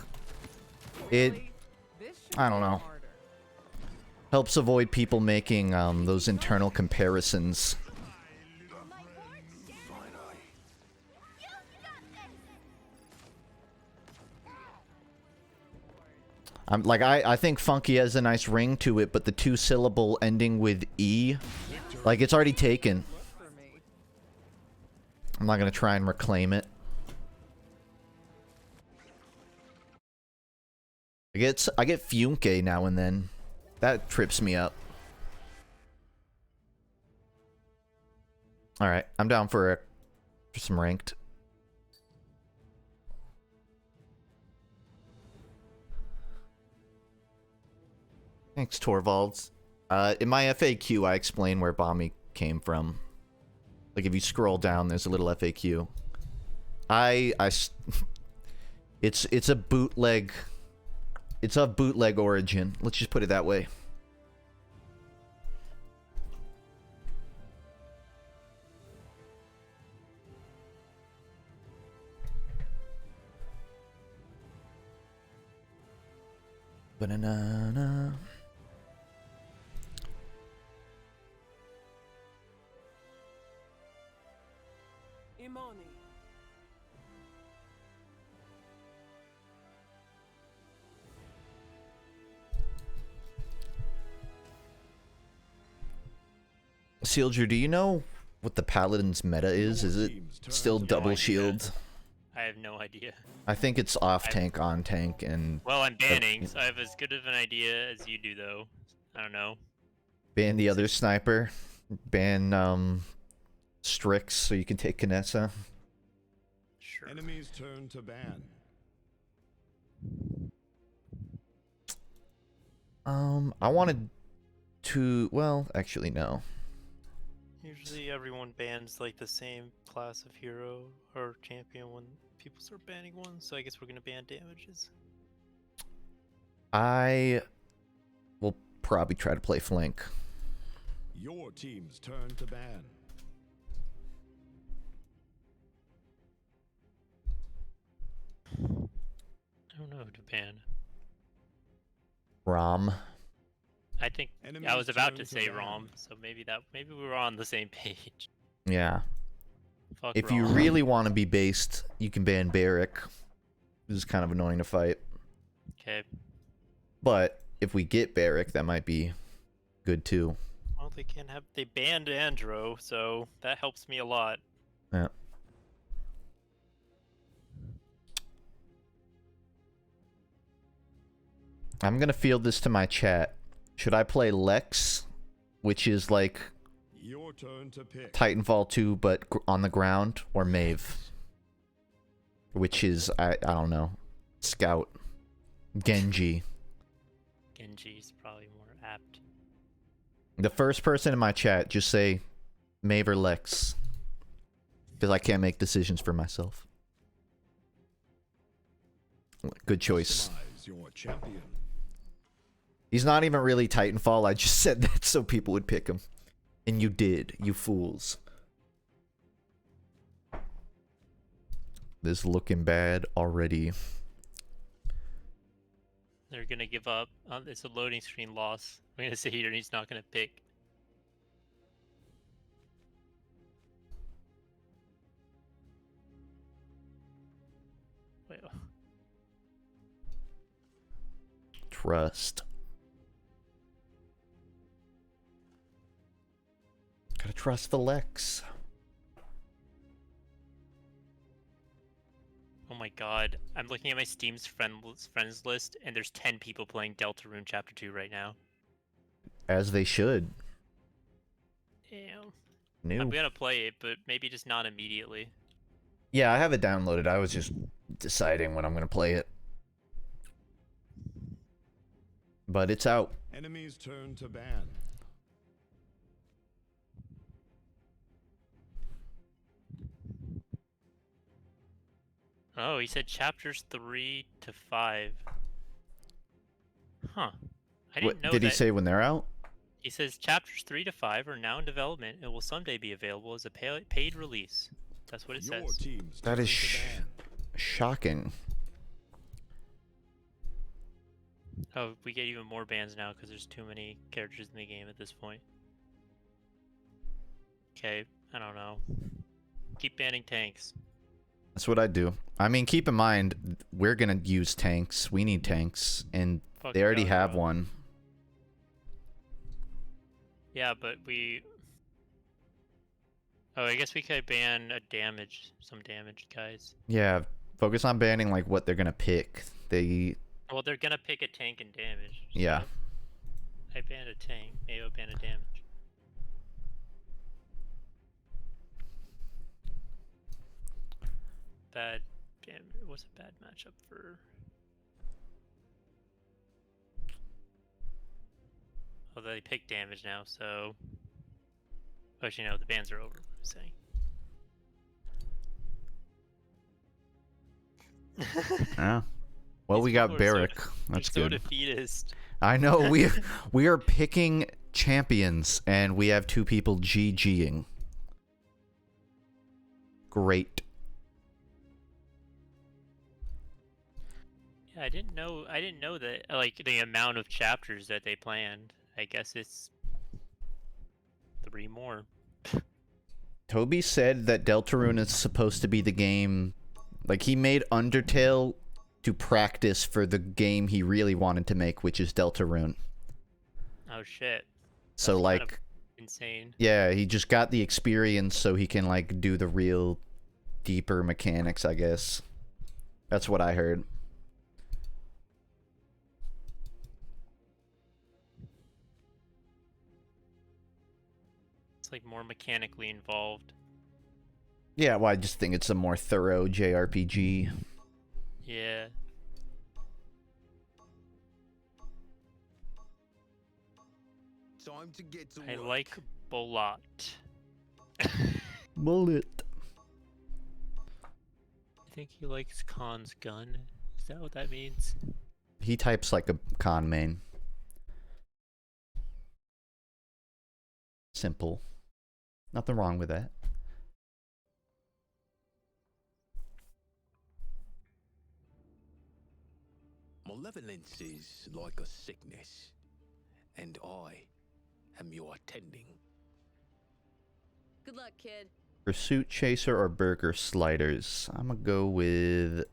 This should I don't be know. harder. Helps avoid people making those internal comparisons. My horse down. You got this. I think FUNKe has a nice ring to it, but the 2-syllable ending with E, like, it's already taken. For me. I'm not gonna try and reclaim it. I get FUNKe now and then. That trips me up. All right, I'm down for some ranked. Thanks, Torvalds. In my FAQ, I explain where Bommy came from. Like, if you scroll down, there's a little FAQ. It's a bootleg. It's of bootleg origin. Let's just put it that way. Banana. Imani. Sealger, do you know what the Paladins meta is? Is it still double idea. shield? I have no idea. I think it's off tank, on tank, and Well, I'm banning, so I have as good of an idea as you do, though. I don't know. ban the other sniper. Ban Strix so you can take Kinessa. Sure. Enemies turn to ban. I wanted to. Well, actually, no. Usually everyone bans like the same class of hero or champion when people start banning one, so I guess we're gonna ban damages. I will probably try to play flank. Your team's turn to ban. I don't know who to ban. Rom. I think I Enemies was about turn to to say ban. Rom, so maybe we were on the same page. Yeah. Fuck If you Rom. really want to be based, you can ban Barrick. This is kind of annoying to fight. Okay. But if we get Barrick, that might be good too. Well, they banned Andro, so that helps me a lot. Yeah. I'm gonna field this to my chat. Should I play Lex, which is like Your turn to pick. Titanfall 2 but on the ground, or Maeve, which is I don't know, Scout, Genji. Genji's probably more apt. The first person in my chat, just say Maeve or Lex, because I can't make decisions for myself. Good choice. Customize your champion. He's not even really Titanfall. I just said that so people would pick him. And you did, you fools. This is looking bad already. They're gonna give up. It's a loading screen loss. I'm gonna sit here and he's not gonna pick. Wait. Trust. Gotta trust the Lex. Oh my god. I'm looking at my Steam's friends list and there's 10 people playing Deltarune Chapter 2 right now. As they should. Damn. New. I'm gonna play it, but maybe just not immediately. Yeah, I have it downloaded. I was just deciding when I'm gonna play it. But it's out. Enemies turn to ban. Oh, he said chapters 3 to 5. Huh. I didn't What know did he that. say when they're out? He says chapters 3 to 5 are now in development and will someday be available as a paid release. That's what it Your says. team's That turn is to ban. shocking. Oh, we get even more bans now because there's too many characters in the game at this point. Okay, I don't know. Keep banning tanks. That's what I do. I mean, keep in mind, we're gonna use tanks. We need tanks, and Fuck they already yeah, have bro. one. Yeah, but we... Oh, I guess we could ban some damaged guys. Yeah, focus on banning like what they're gonna pick. They, Well, they're gonna pick a tank and damage. so yeah. I banned a tank. Maybe I'll ban a damage. Bad. Damn, it was a bad matchup for. Oh, they pick damage now, so. Actually, no, the bans are over. I'm saying. Yeah. Well, These we got people are so Barrack. That's so good. defeatist. I know we are picking champions, and we have 2 people GGing. Great. Yeah, I didn't know that like the amount of chapters that they planned. I guess it's 3 more. Toby said that Deltarune is supposed to be the game. Like, he made Undertale to practice for the game he really wanted to make, which is Deltarune. Oh shit. So, That's like, kind of insane. yeah, he just got the experience so he can, like, do the real deeper mechanics, I guess. That's what I heard. It's like more mechanically involved. Yeah, well, I just think it's a more thorough JRPG. Yeah. Time to get to I work. like Bolot. Bullet. I think he likes Khan's gun. Is that what that means? He types like a con main. Simple. Nothing wrong with that. Malevolence is like a sickness, and I am your attending. Good luck, kid. Pursuit Chaser or Burger Sliders? I'm gonna go with...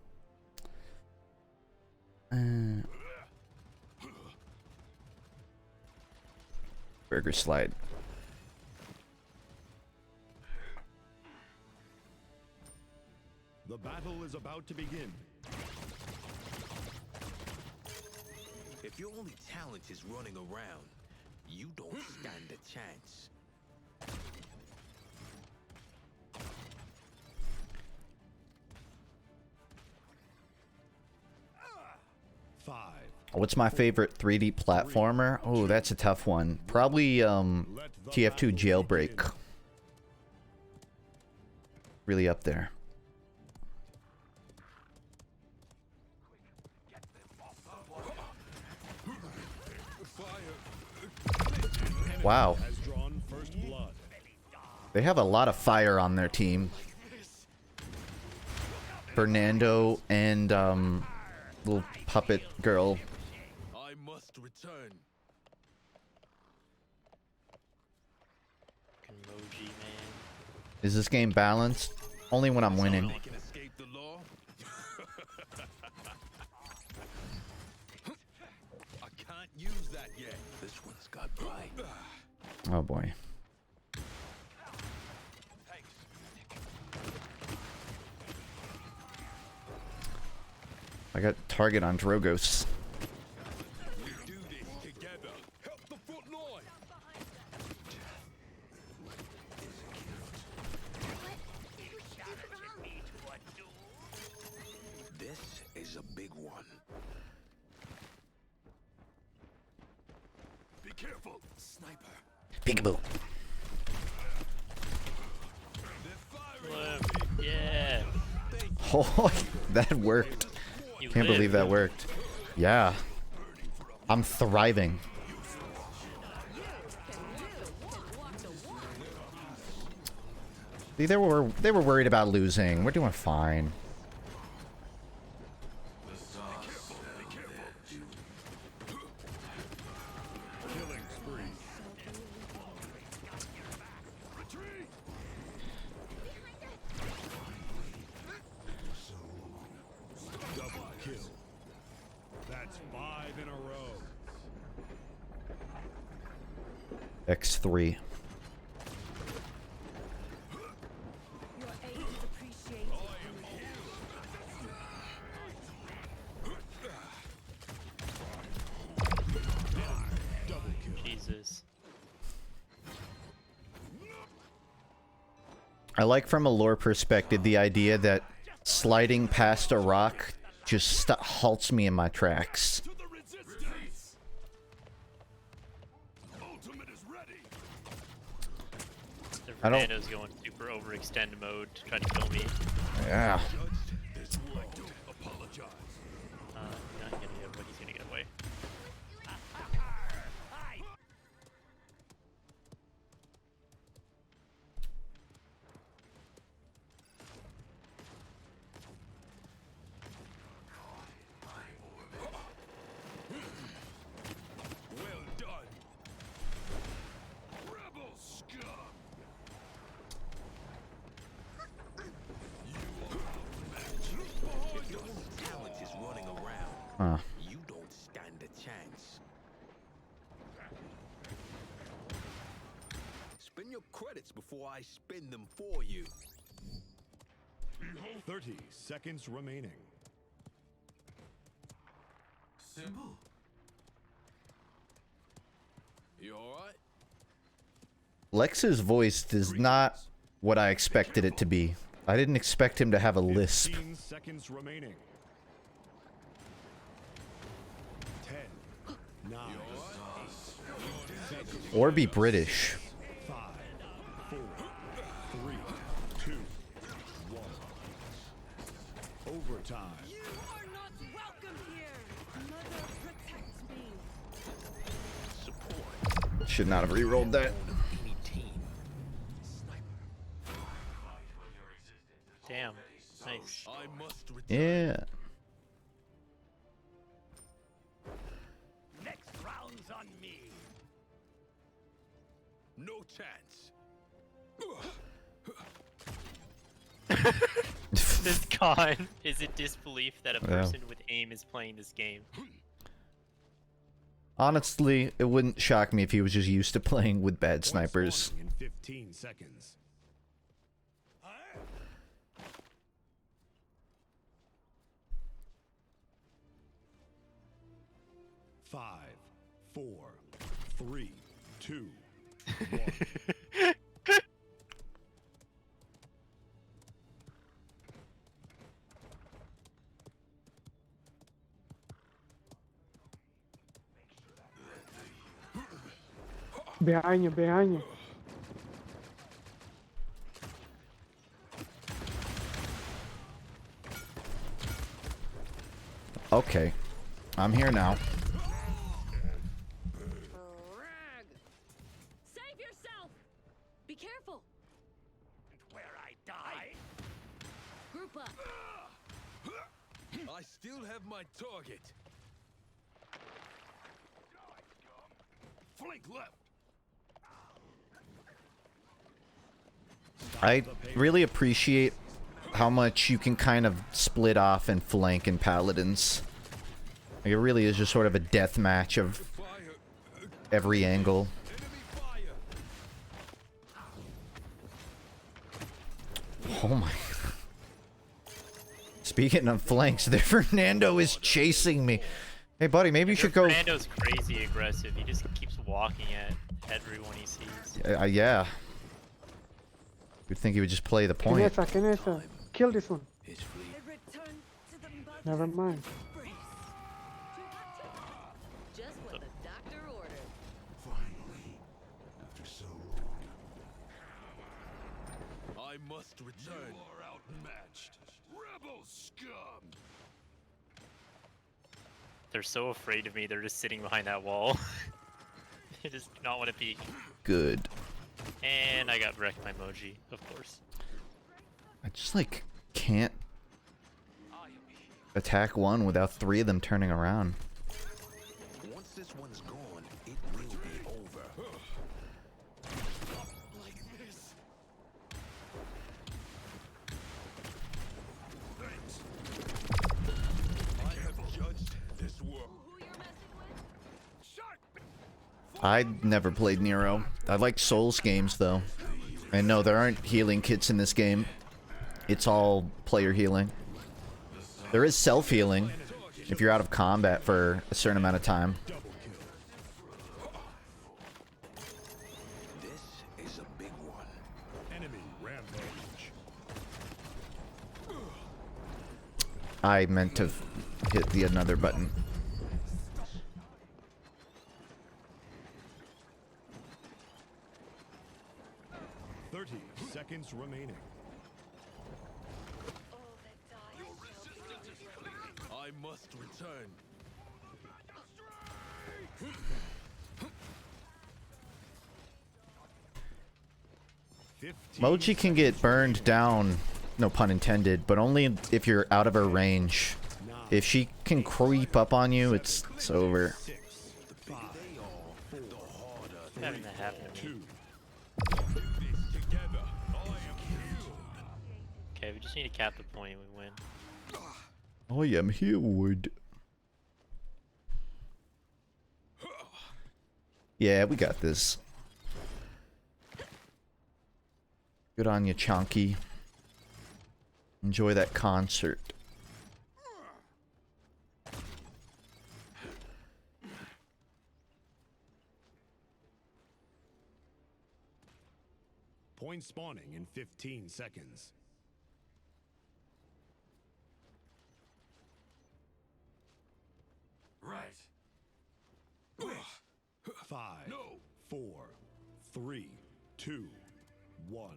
Burger Slide. The battle is about to begin. If your only talent is running around, you don't stand a chance. Five. What's my favorite 3D platformer? Oh, that's a tough one. Probably TF2 Jailbreak. Really up there. Wow. Has drawn first blood. They have a lot of fire on their team. Fernando and little puppet girl. I must return. Emoji man. Is this game balanced? Only when I'm winning. They can escape the law. I can't use that yet. This one's got bright. Oh boy. I got target on Drogos. We do this together. Help the front line. one. Be careful, sniper. Peekaboo. Yeah. Oh, that worked. You Can't believe that worked. Yeah. I'm thriving. See, they were worried about losing. We're doing fine. Killing spree. Retreat. Double kill. That's 5 in a row. X3. Your aid is appreciated. Double kill. Jesus. I like from a lore perspective the idea that sliding past a rock just halts me in my tracks. To the resistance. Ultimate is ready. The I don't- Fernando's going super overextend mode to try to kill me. Yeah. This won't apologize. Not gonna get away. He's gonna get away. Well done. Rebel scum. If your talent is running around, Huh. you don't stand a chance. Spend your credits before I spend them for you. 30 seconds remaining. You alright? Lex's voice is not what I expected it to be. I didn't expect him to have a lisp. 15 seconds remaining. 10, 9, Or be British. 5, 4, 3, 2, 1. Overtime. You are not welcome here. Mother, protect me. Support Should not have re-rolled that. any team. Damn. Nice. I must return. Yeah. Next round's on me. No chance. This con is in disbelief that a Yeah. person with aim is playing this game. Honestly, it wouldn't shock me if he was just used to playing with bad Points snipers. spawning in 15 seconds. 5, 4, 3, 2, 1. Behind you, behind you. Okay. I'm here now. Rag. Save yourself. Be careful. Where I die? Group up. I still have my target. Flank left. I really appreciate how much you can kind of split off and flank in Paladins. Like, it really is just sort of a death match of Fire. every angle. Enemy fire. Oh my. Speaking of flanks, the Fernando is chasing me. Hey buddy, maybe you should go... Fernando's crazy aggressive. He just keeps walking at everyone he sees. yeah. You'd think he would just play the point. Kinesa, Kinesa. Kill this one. His fleet. Return to the mother. Never mind. Embrace. I must return. You are outmatched. Rebel scum! They're so afraid of me, they're just sitting behind that wall. They just do not want to peek. Good. And I got wrecked by Moji, of course. I just like can't attack one without 3 of them turning around. Once this one's gone, it will be over. Like this. Thanks. I have judged this world. Who you're messing with? Shark! I never played Nero. I like Souls games though. And no, there aren't healing kits in this game. It's all player healing. There is self-healing if you're out of combat for a certain amount of time. This is a big one. Enemy rampage. I meant to hit the another button. Seconds remaining. I must return. Mochi can get burned down, no pun intended, but only if you're out of her range. If she can creep up on you, it's over. Having that happen to me. Okay, we just need to cap the point and we win. I am healed. Yeah, we got this. Good on you, Chonky. Enjoy that concert. Point spawning in 15 seconds. Right. 5, 4, 3, 2, 1.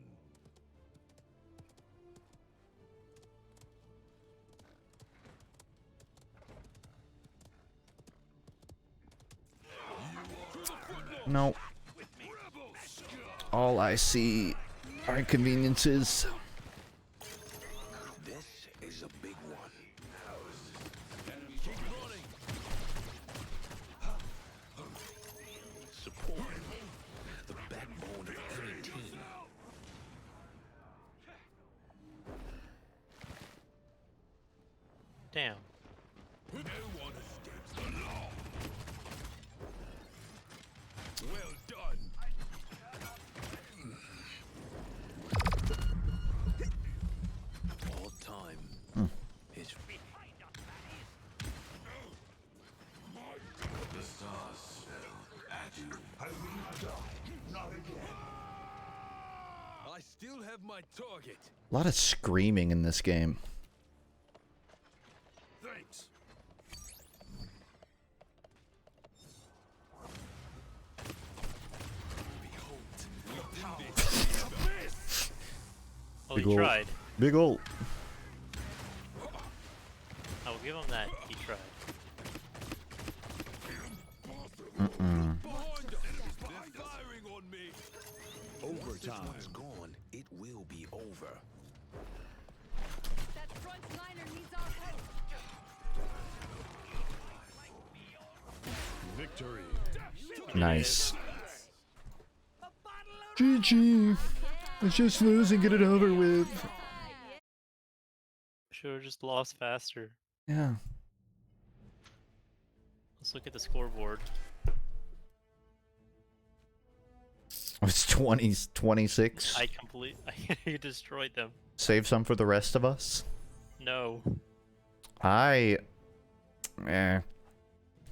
No. All I see are inconveniences. This is a big one. Keep running. Support. The backbone of any team. Damn. No one escapes the law. Well done. All time is The stars fell at you. I will not die. Not again. I still have my target. A lot of screaming in this game. Thanks. Oh, Big he ol'. tried. Big ol'. I will give him that. He tried. Mm-mm. They're firing on me. Once this Overtime. one's gone, it will be over. That front liner needs our help. Victory. Nice. GG. Let's just lose and get it over with. Should have just lost faster. Yeah. Let's look at the scoreboard. It's 26. I destroyed them. Save some for the rest of us. No. I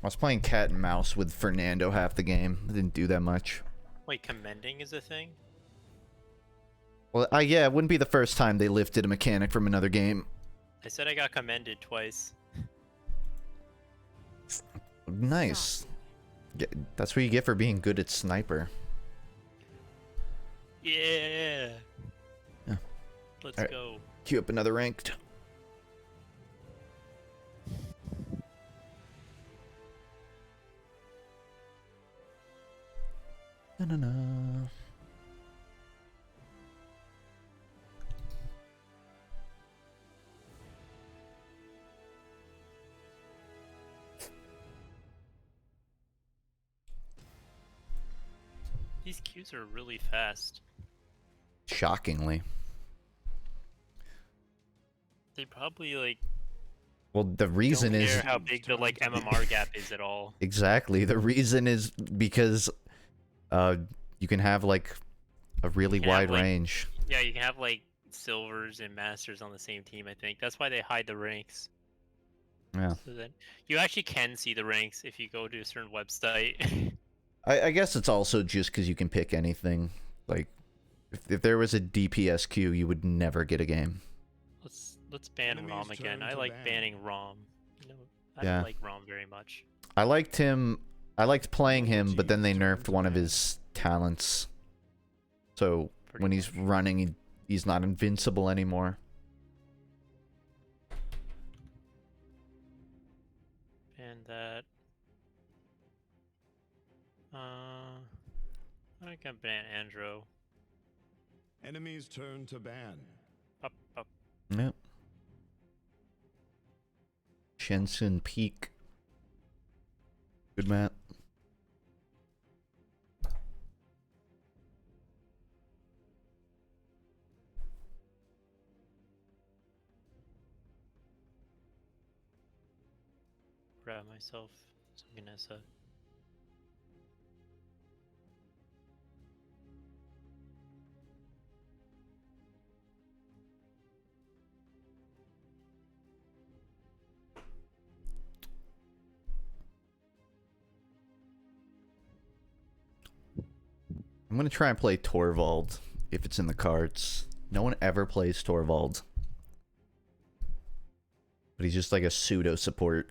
was playing cat and mouse with Fernando half the game. I didn't do that much. Wait, commending is a thing? Well, yeah, it wouldn't be the first time they lifted a mechanic from another game. I said I got commended twice. Nice. That's what you get for being good at sniper. Yeah. Let's Alright. go. Queue up another ranked. Na-na-na. These queues are really fast. Shockingly. They probably like Well, the reason don't is care how big the like MMR gap is at all. exactly. The reason is because you can have like a really You can have, wide like- range. Yeah, you can have like silvers and masters on the same team. I think that's why they hide the ranks. Yeah. So that you actually can see the ranks if you go to a certain website. I guess it's also just because you can pick anything. Like, if there was a DPS queue, you would never get a game. Let's ban Enemies Rom again. turn I to like ban. banning Rom. No, I Yeah. don't like Rom very much. I liked him. I liked playing him, but then they Teams nerfed turn one to of ban. his talents. So Pretty when he's much. running, he's not invincible anymore. And that. I can ban Andro. Enemies turn to ban. Up, up. Yep. Shensun Peak. Good map. Grab myself some Ganessa. I'm gonna try and play Torvald if it's in the cards. No one ever plays Torvald. But he's just like a pseudo support.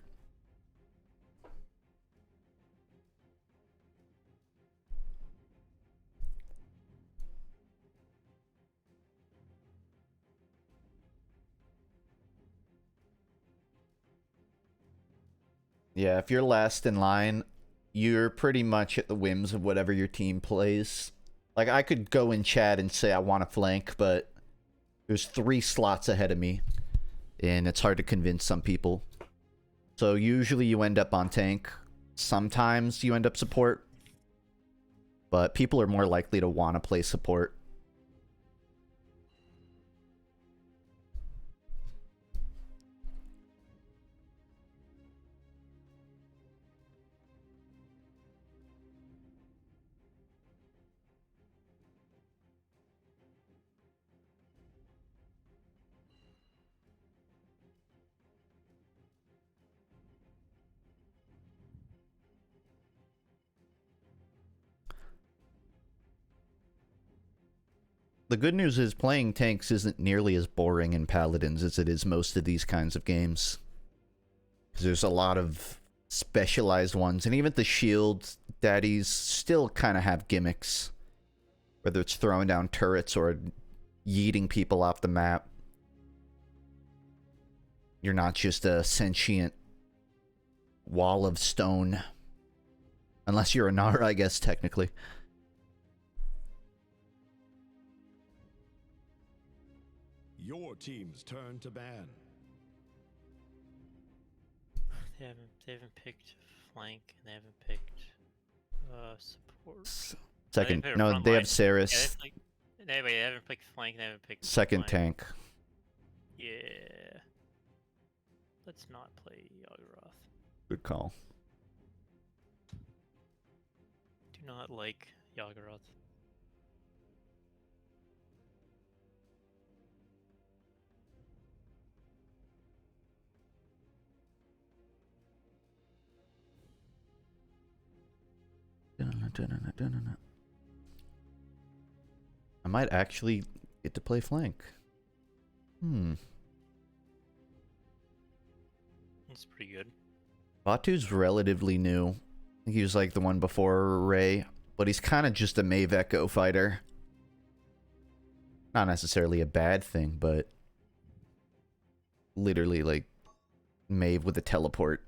Yeah, if you're last in line, you're pretty much at the whims of whatever your team plays. Like, I could go in chat and say I want to flank, but there's 3 slots ahead of me, and it's hard to convince some people. So usually you end up on tank. Sometimes you end up support, but people are more likely to want to play support. The good news is playing tanks isn't nearly as boring in Paladins as it is most of these kinds of games. Because there's a lot of specialized ones, and even the shield daddies still kind of have gimmicks. Whether it's throwing down turrets or yeeting people off the map. You're not just a sentient wall of stone. Unless you're a Nara, I guess, technically. Your team's turn to ban. They haven't picked flank and they haven't picked support. Second, pick a no, front they line. have Saris. They haven't picked flank. They haven't picked Second flank. tank. Yeah. Let's not play Yaggorath. Good call. Do not like Yaggorath. I might actually get to play flank. It's pretty good. Batu's relatively new. I think he was like the one before Rei, but he's kind of just a Mave Echo fighter. Not necessarily a bad thing, but literally like Maeve with a teleport.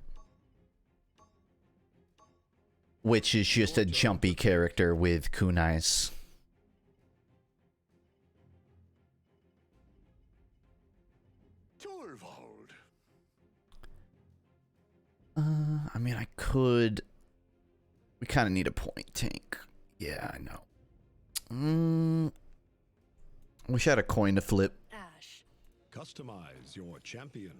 Which is just a jumpy character with kunais. Torvald. I mean, I could... We kind of need a point tank. Yeah, I know. Wish I had a coin to flip. Ash. Customize your champion.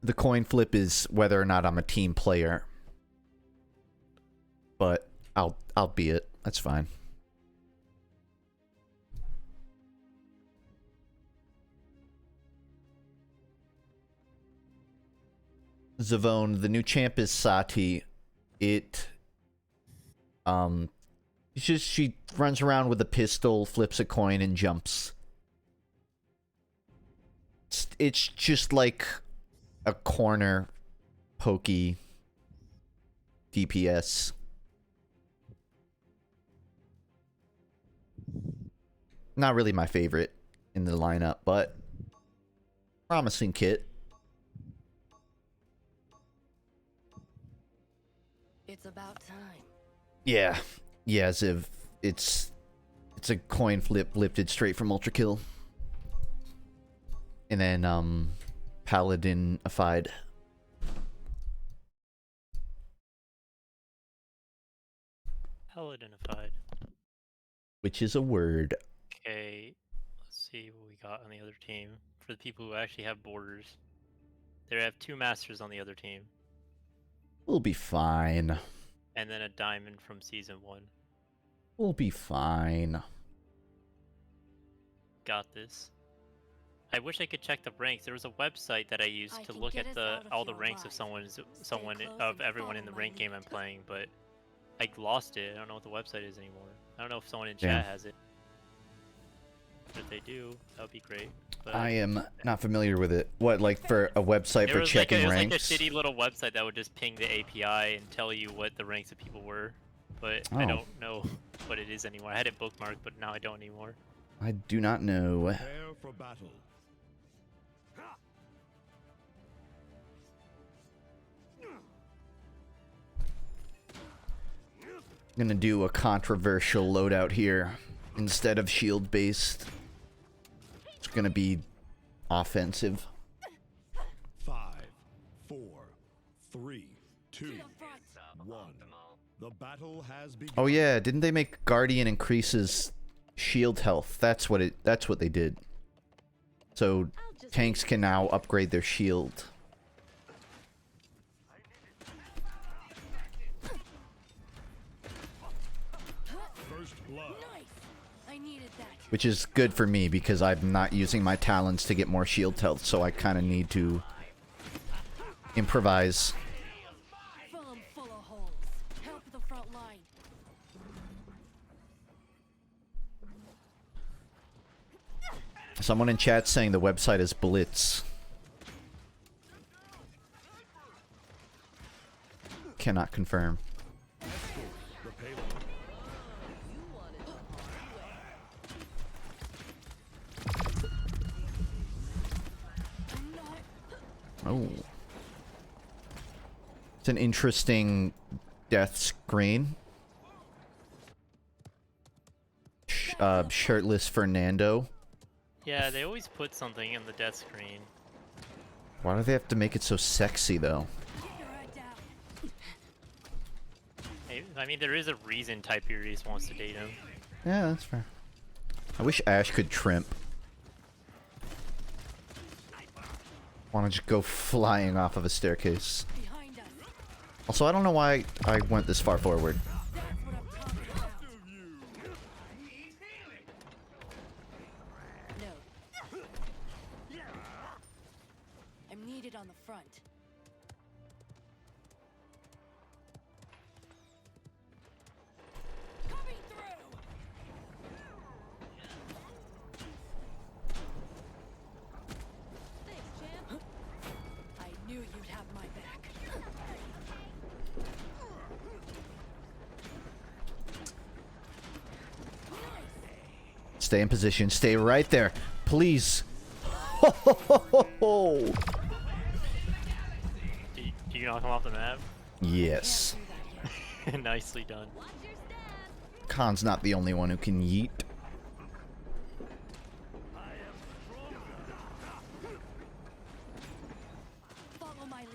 The coin flip is whether or not I'm a team player. But I'll be it. That's fine. Zavone, the new champ is Saati. It's just she runs around with a pistol, flips a coin, and jumps. It's just like a corner pokey DPS. Not really my favorite in the lineup, but promising kit. It's about time. Yeah. Yeah, as if it's a coin flip lifted straight from Ultra Kill. And then Paladinified. Paladinified. Which is a word. Okay, let's see what we got on the other team. For the people who actually have borders. They have 2 masters on the other team. We'll be fine. And then a diamond from season 1. We'll be fine. Got this. I wish I could check the ranks. There was a website that I used I to can look get at us out of all the here ranks of alive. someone close of and everyone in follow the my rank game lead. I'm playing, but I lost it. I don't know what the website is anymore. I don't know if someone in Damn. chat has it. If they do, that would be great. But I am not familiar with it. What, like for a website there for was checking it was ranks? like a shitty little website that would just ping the API and tell you what the ranks of people were. But I Oh. don't know what it is anymore. I had it bookmarked, but now I don't anymore. I do not know. Prepare for battle. Gonna do a controversial loadout here. Instead of shield based, it's gonna be offensive. 5, 4, 3, 2, 1. The battle has begun. Oh yeah, didn't they make Guardian increases shield health? That's what they did. So tanks can now upgrade their shield. First blood. Nice. I needed that. Which is good for me because I'm not using my talents to get more shield health, so I kind of need to improvise. Fill 'em full of holes. Help the front line. Someone in chat saying the website is Blitz. Cannot confirm. The payload. Oh. It's an interesting death screen. Shirtless Fernando. Yeah, they always put something in the death screen. Why do they have to make it so sexy, though? Keep your head down. I mean, there is a reason Tiberius wants to date him. Yeah, that's fair. I wish Ash could trimp. Want to just go flying off of a staircase. Behind us. Also, I don't know why I went this far forward. That's what I'm talking about. No. I'm needed on the front. Coming through. Thanks, champ. I knew you'd have my back. Stay in position. Stay right there. Please. Do you knock him off the map? Yes. Nicely done. Khan's not the only one who can yeet. Follow my lead.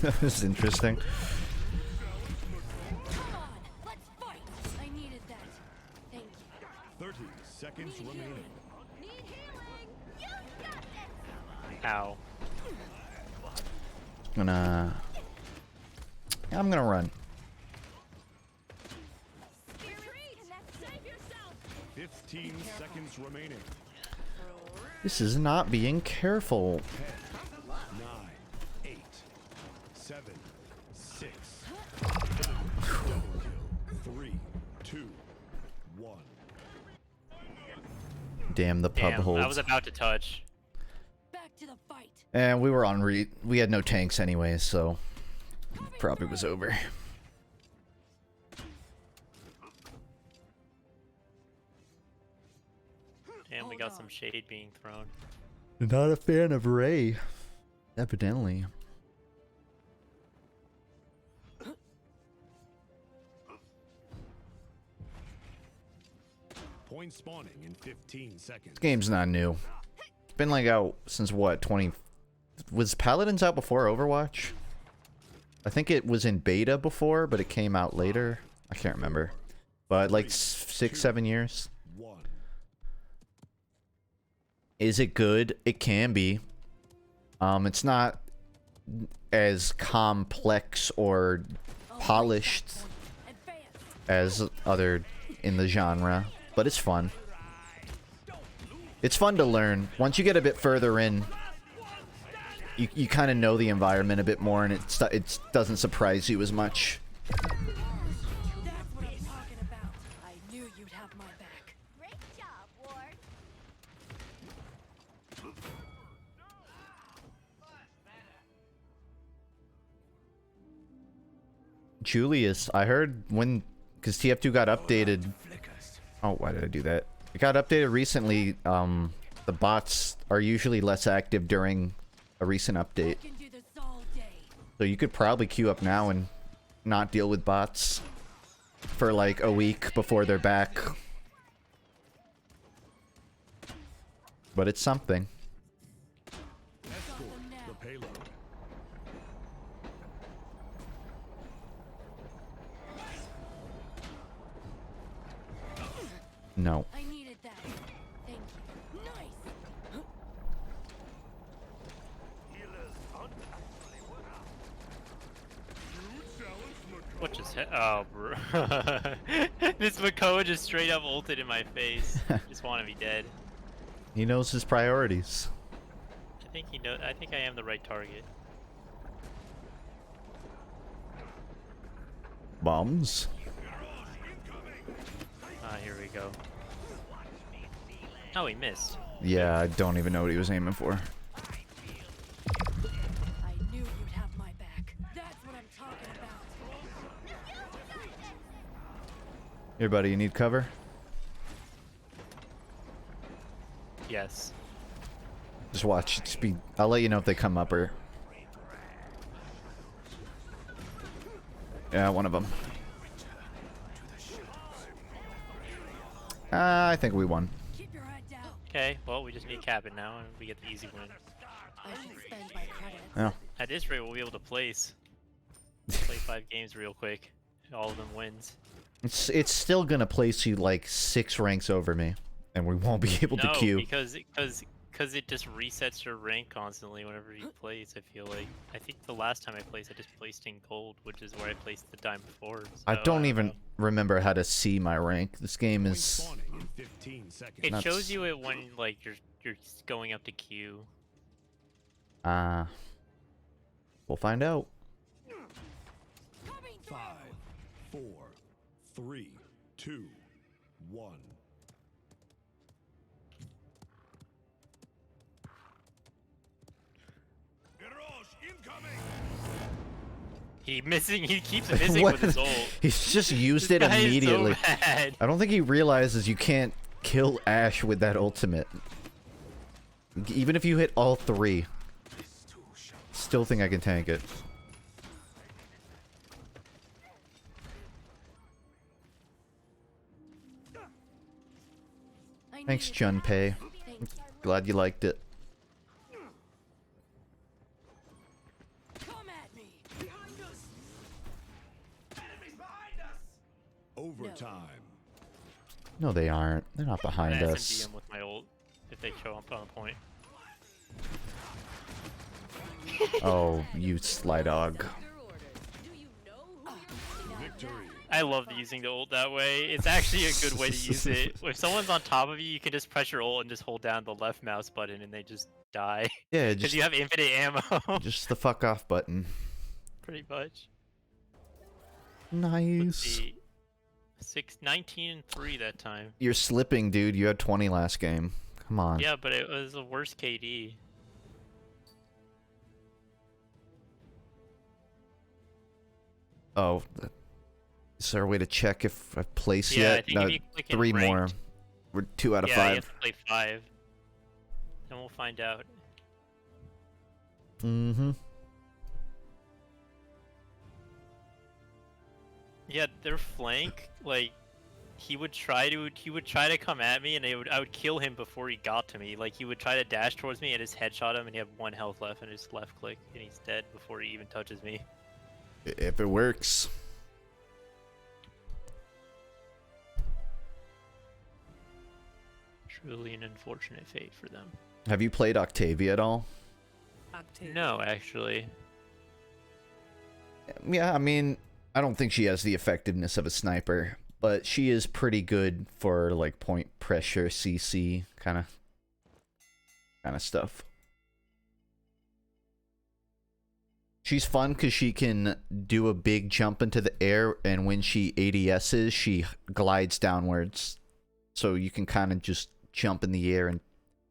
That was interesting. Come on, let's fight. I needed that. Thank you. 30 seconds remaining. Need healing. You got this. Ow. I'm gonna run. Save yourself. 15 seconds remaining. This is not being careful. 9, 8, 7, 6, 5, 3, 2, 1. Damn, the pub Damn, holds. I was about to touch. Back to the fight. And we were on we had no tanks anyway, so probably was over. Damn, we got some shade being thrown. Not a fan of Rei, evidently. Point spawning in 15 seconds. This game's not new. It's been like out since what, 20... Was Paladins out before Overwatch? I think it was in beta before, but it came out later. I can't remember. But like 6, 7 years. 1. Is it good? It can be. It's not as complex or polished as other in the genre, but it's fun. It's fun to learn. Once you get a bit further in, you kind of know the environment a bit more, and it doesn't surprise you as much. That's what I'm talking about. I knew you'd have my back. Great job, Ward. Julius, I heard because TF2 got updated. Oh, why did I do that? It got updated recently. The bots are usually less active during a recent update. I can do this all day. So you could probably queue up now and not deal with bots for like a week before they're back. But it's something. Escort the payload. No. I needed that. Thank you. Nice. What just hit? Oh, bro. This Makoa just straight up ulted in my face. Just want to be dead. He knows his priorities. I think he know. I think I am the right target. Bombs. Ah, here we go. Oh, he missed. Yeah, I don't even know what he was aiming for. I knew you'd have my back. That's what I'm talking about. Here, buddy, you need cover? Yes. Just watch. Just be. I'll let you know if they come up or. Yeah, one of them. I think we won. Keep your head down. Okay. Well, we just need Cabin now, and we get the easy win. I should spend my credits. Yeah. At this rate, we'll be able to place. Play 5 games real quick. All of them wins. It's still gonna place you like 6 ranks over me, and we won't be able to No, queue. because it just resets your rank constantly whenever you place. I feel like. I think the last time I placed, I just placed in gold, which is where I placed the time before. I so don't even know. remember how to see my rank. This game Point is. spawning in 15 seconds. It nuts. shows you it when like you're going up to queue. We'll find out. 5, 4, 3, 2, 1. He keeps missing What? with his ult. He's just used This it guy is so immediately. bad. I don't think he realizes you can't kill Ashe with that ultimate. Even if you hit all 3. Still think I can tank it. I Thanks, needed that. Junpei. Thank you. Glad you liked it. Come at me. Behind us! Enemies behind us! Overtime. No, they aren't. They're not behind I us. SMG him with my ult if they show up on a point. Oh, you sly dog. I love using the ult that way. It's actually a good way to use it. If someone's on top of you, you can just press your ult and just hold down the left mouse button and they just die. Yeah, Because just, you have infinite ammo. just the fuck off button. Pretty much. Nice. See, 19 and 3 that time. You're slipping, dude. You had 20 last game. Come on. Yeah, but it was a worse KD. Oh, is there a way to check if I've placed Yeah, I yet? think No, if you click in 3 more. ranked- We're 2 out of Yeah, 5. you have to play 5. Then we'll find out. Mm-hmm. Yeah, their flank, like he would try to come at me and I would kill him before he got to me. Like he would try to dash towards me and just headshot him and he had 1 health left and just left click and he's dead before he even touches me. If it works. Truly an unfortunate fate for them. Have you played Octavia at all? Octavia. No, actually. Yeah, I mean, I don't think she has the effectiveness of a sniper, but she is pretty good for like point pressure, CC kind of stuff. She's fun because she can do a big jump into the air, and when she ADSs, she glides downwards. So you can kind of just jump in the air and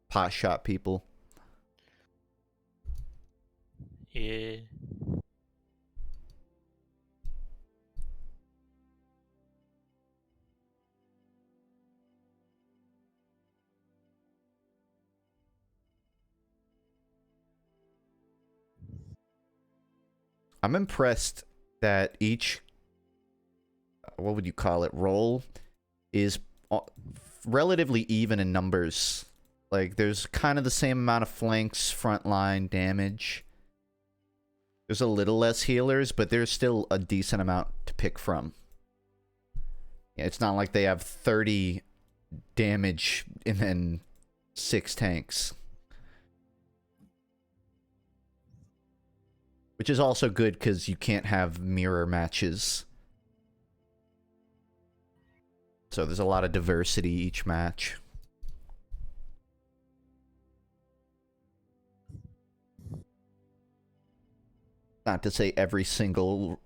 pot shot people. Yeah. I'm impressed that each, what would you call it, role is relatively even in numbers. Like, there's kind of the same amount of flanks, frontline damage. There's a little less healers, but there's still a decent amount to pick from. Yeah, it's not like they have 30 damage and then 6 tanks. Which is also good because you can't have mirror matches. So there's a lot of diversity each match. Not to say every single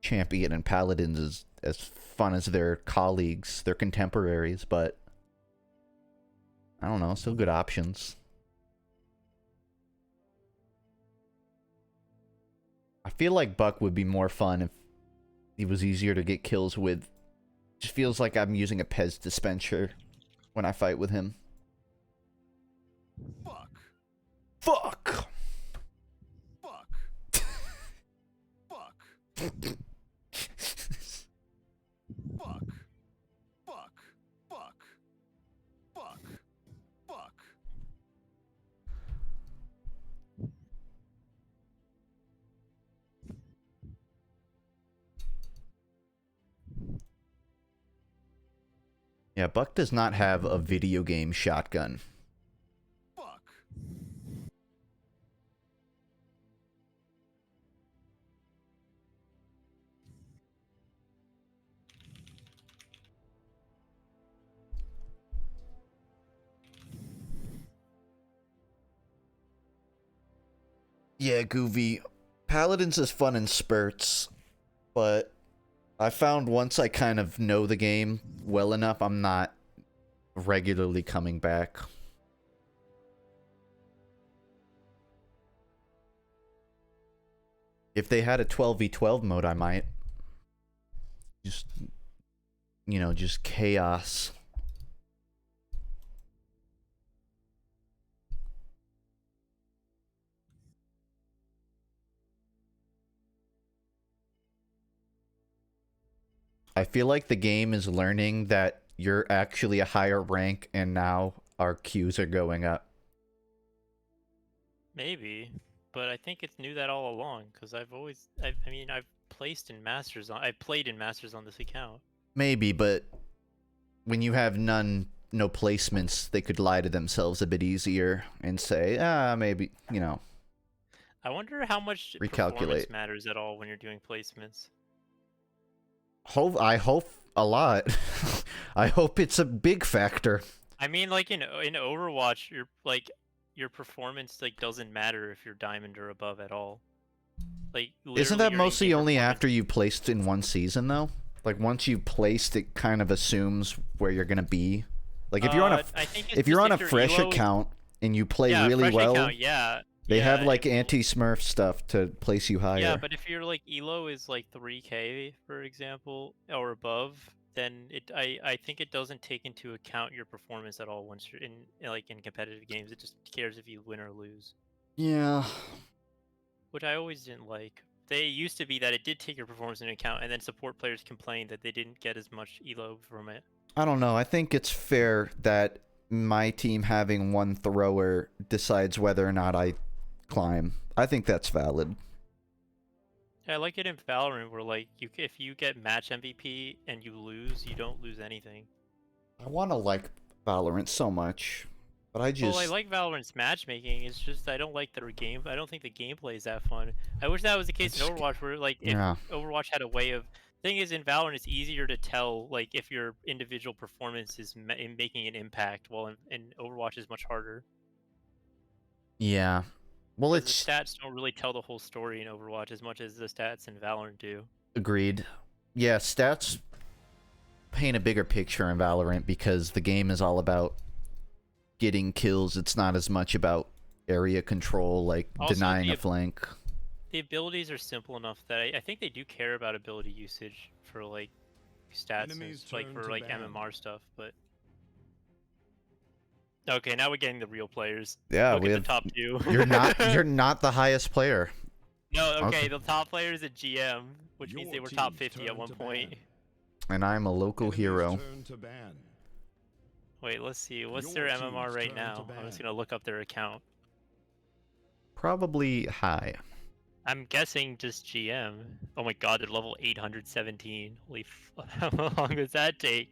champion in Paladins is as fun as their colleagues, their contemporaries, but I don't know, still good options. I feel like Buck would be more fun if he was easier to get kills with. Just feels like I'm using a Pez dispenser when I fight with him. Fuck. Fuck! Fuck. Fuck. Fuck. Fuck. Fuck. Fuck. Fuck. Yeah, Buck does not have a video game shotgun. Fuck. Yeah, Goovy. Paladins is fun in spurts, but I found once I kind of know the game well enough, I'm not regularly coming back. If they had a 12v12 mode, I might. Just, you know, just chaos. I feel like the game is learning that you're actually a higher rank and now our queues are going up. Maybe, but I think it's knew that all along because I mean, I've placed in Masters on, I played in Masters on this account. Maybe, but when you have no placements, they could lie to themselves a bit easier and say, maybe, you know. I wonder how much Recalculate. performance matters at all when you're doing placements. I hope a lot. I hope it's a big factor. I mean, like in Overwatch, your performance like doesn't matter if you're diamond or above at all. Like, Isn't literally that your mostly in-game only performance- after you placed in one season though? Like once you've placed, it kind of assumes where you're gonna be. Like if you're on a I think it's if you're just on a your fresh elo account and you play yeah, really fresh well, account, yeah. they yeah, have like if- anti-smurf stuff to place you higher. Yeah, but if your like elo is like 3K, for example, or above, then I think it doesn't take into account your performance at all once you're in competitive games. It just cares if you win or lose, Yeah. which I always didn't like. They used to be that it did take your performance into account, and then support players complained that they didn't get as much elo from it. I don't know. I think it's fair that my team having one thrower decides whether or not I climb. I think that's valid. I like it in Valorant where like if you get match MVP and you lose, you don't lose anything. I want to like Valorant so much, but I just... Well, I like Valorant's matchmaking. It's just I don't like their game. I don't think the gameplay is that fun. I wish that was the case in Overwatch, where like if Yeah. Overwatch had a way of. Thing is, in Valorant, it's easier to tell like if your individual performance is making an impact, while in Overwatch is much harder. Yeah. Well, 'Cause it's... the stats don't really tell the whole story in Overwatch as much as the stats in Valorant do. Agreed. Yeah, stats paint a bigger picture in Valorant because the game is all about getting kills. It's not as much about area control, like Also, denying the a flank. The abilities are simple enough that I think they do care about ability usage for like stats Enemies and like turn for to like ban. MMR stuff, but okay, now we're getting the real players. Yeah, Look we at have... the top two. You're not the highest player. No, okay, Okay. the top player is a GM, which means Your they were top team 50 at turned one to point. ban. And I'm a local Enemies hero. turn to ban. Wait, let's see. What's Your their team's MMR right turned now? to I'm just ban. gonna look up their account. Probably high. I'm guessing just GM. Oh my god, they're level 817. Holy how long does that take?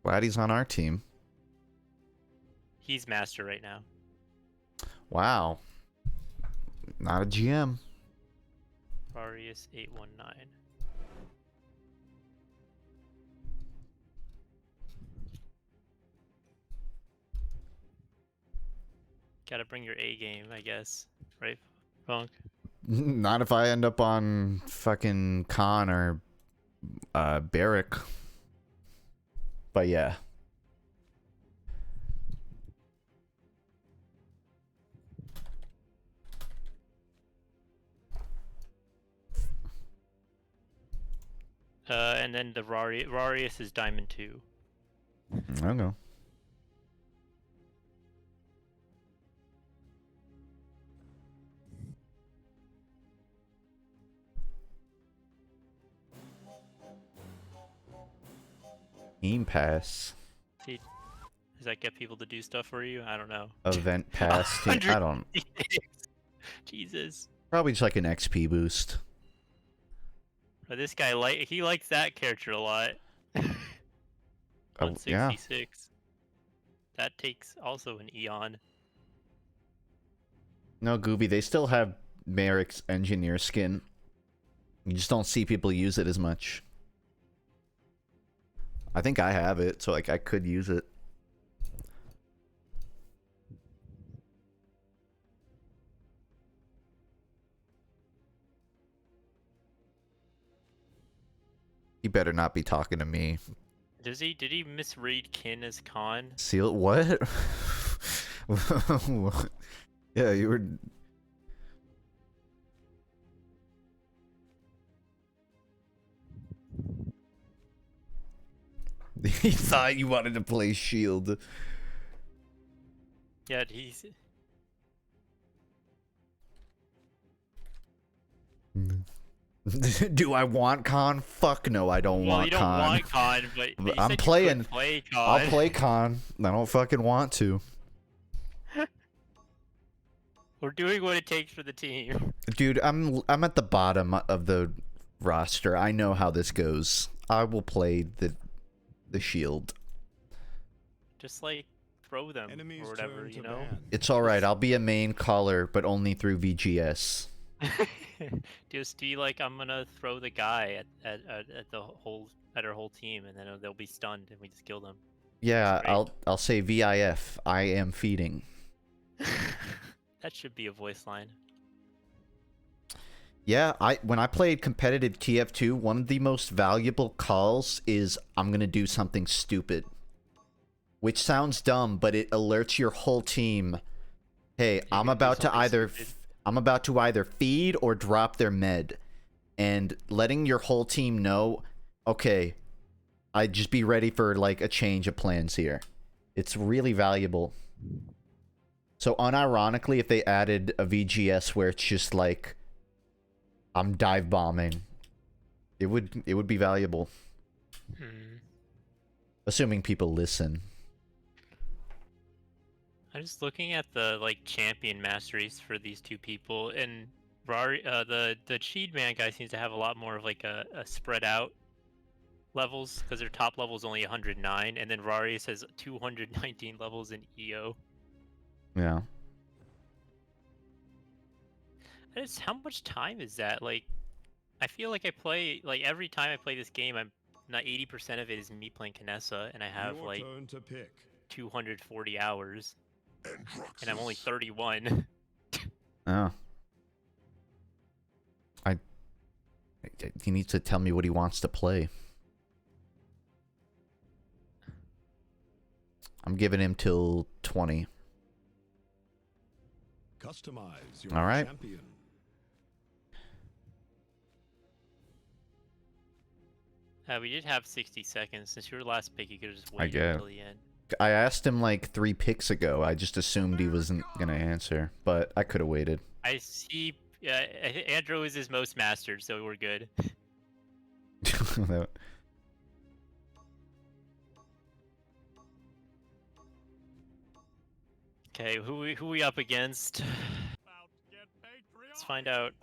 Glad he's on our team. He's master right now. Wow. Not a GM. Rarius 819. Gotta bring your A game, I guess. Right, Funk? Not if I end up on fucking Khan or Barrack. But yeah. And then the Rarius is Diamond 2. I don't know. Team pass. See, does that get people to do stuff for you? I don't know. Event pass. Team, I don't... Jesus. Probably just like an XP boost. But this guy he likes that character a lot. Oh, yeah. 166. That takes also an Eon. No, Gooby, they still have Merrick's engineer skin. You just don't see people use it as much. I think I have it, so like I could use it. He better not be talking to me. Did he misread Kin as Khan? Seal what? Yeah, you were... He thought you wanted to play Shield. Yeah, he's. Do I want Khan? Fuck no, I don't Well, want you don't Khan. want Khan, but you I'm said you playing. could play Khan. I'll play Khan. I don't fucking want to. We're doing what it takes for the team. Dude, I'm at the bottom of the roster. I know how this goes. I will play the Shield. Just like throw them Enemies or whatever, turn you to know. ban. It's all right. I'll be a main caller, but only through VGS. Just be like, I'm gonna throw the guy at our whole team, and then they'll be stunned, and we just kill them. Yeah, Great. I'll say VIF. I am feeding. That should be a voice line. Yeah, when I played competitive TF2, one of the most valuable calls is I'm gonna do something stupid. Which sounds dumb, but it alerts your whole team. Hey, You're I'm gonna do about to something either stupid. I'm about to either feed or drop their med. And letting your whole team know, okay, I'd just be ready for like a change of plans here. It's really valuable. So unironically, if they added a VGS where it's just like I'm dive bombing, it would be valuable. Hmm. Assuming people listen. I'm just looking at the like champion masteries for these two people, and Rari, the Cheed Man guy seems to have a lot more of like a spread out levels, because their top level is only 109, and then Rarius has 219 levels in EO. Yeah. How much time is that? Like, I feel like I play, like, every time I play this game, I'm not 80% of it is me playing Kinessa, and I have Your like turn to pick. 240 hours, and I'm only 31. Oh. He needs to tell me what he wants to play. I'm giving him till 20. Customize your All right. champion. We did have 60 seconds. Since your last pick, you could have just I waited get it. until the end. I asked him like 3 picks ago. I just assumed he wasn't gonna answer, but I could have waited. I see. Andrew is his most mastered, so we're good. Okay, who we up against? Let's find out.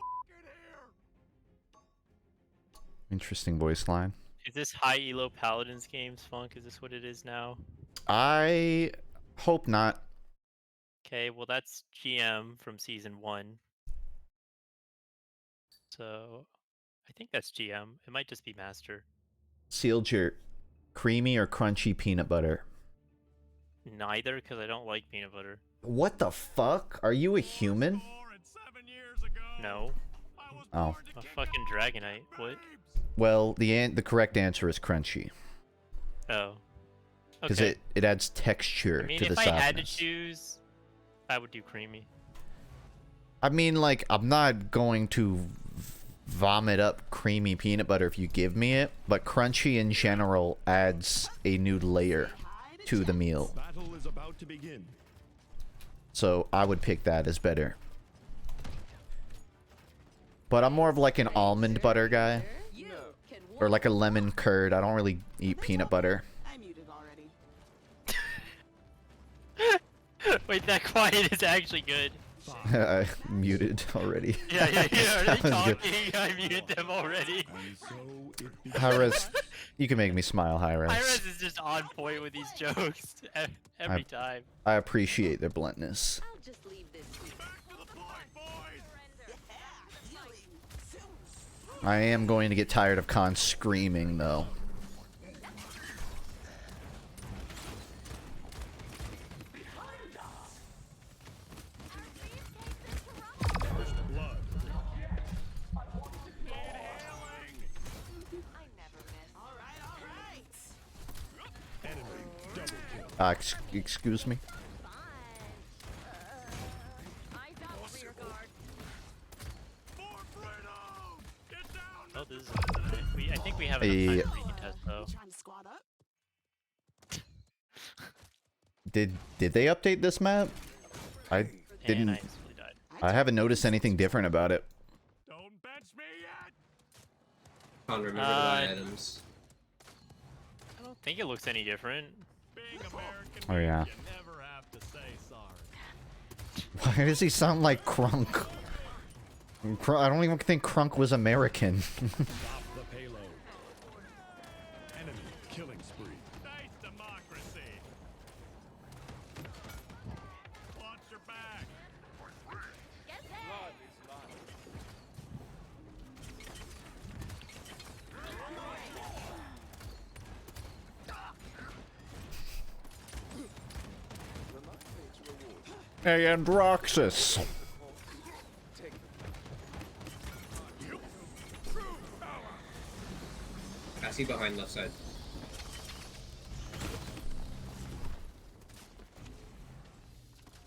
Interesting voice line. Is this high elo Paladins games, Funk? Is this what it is now? I hope not. Okay, well that's GM from season 1. So I think that's GM. It might just be master. Sealed your creamy or crunchy peanut butter. Neither, because I don't like peanut butter. What the fuck? Are you a human? No. Oh. A fucking Dragonite. What? Well, the correct answer is crunchy. Oh. Because Okay. it adds texture I mean, to the if I softness. had to choose, I would do creamy. I mean, like, I'm not going to vomit up creamy peanut butter if you give me it, but crunchy in general adds a new layer to the meal. Battle is about to begin. So I would pick that as better. But I'm more of like an almond butter guy. Or like a lemon curd. I don't really eat peanut butter. I muted already. Wait, that quiet is actually good. I muted already. Yeah, you're That already was good. talking. I muted them already. And so it begins. Hi-Res, you can make me smile, Hi-Res. Iris is just on point with these jokes every time. I appreciate their bluntness. I'll just leave this to you. I am going to get tired of Khan screaming, though. Blood. I never miss. All right. Enemy double kill. Excuse me? Fine. Eyes out, rear guard. Oh, this is. I think we have Hey. enough time to retest though. Trying to squat up? Did they update this map? I And didn't. I instantly died. I haven't noticed anything different about it. Don't bench me yet. Can't remember the line items. I don't think it looks any different. Being American, Oh yeah. you never have to say sorry. Why does he sound like Crunk? I don't even think Crunk was American. Stop the payload. Enemy killing spree. Nice democracy. Watch your back. Get there. Hey, Androxus. I see behind left side.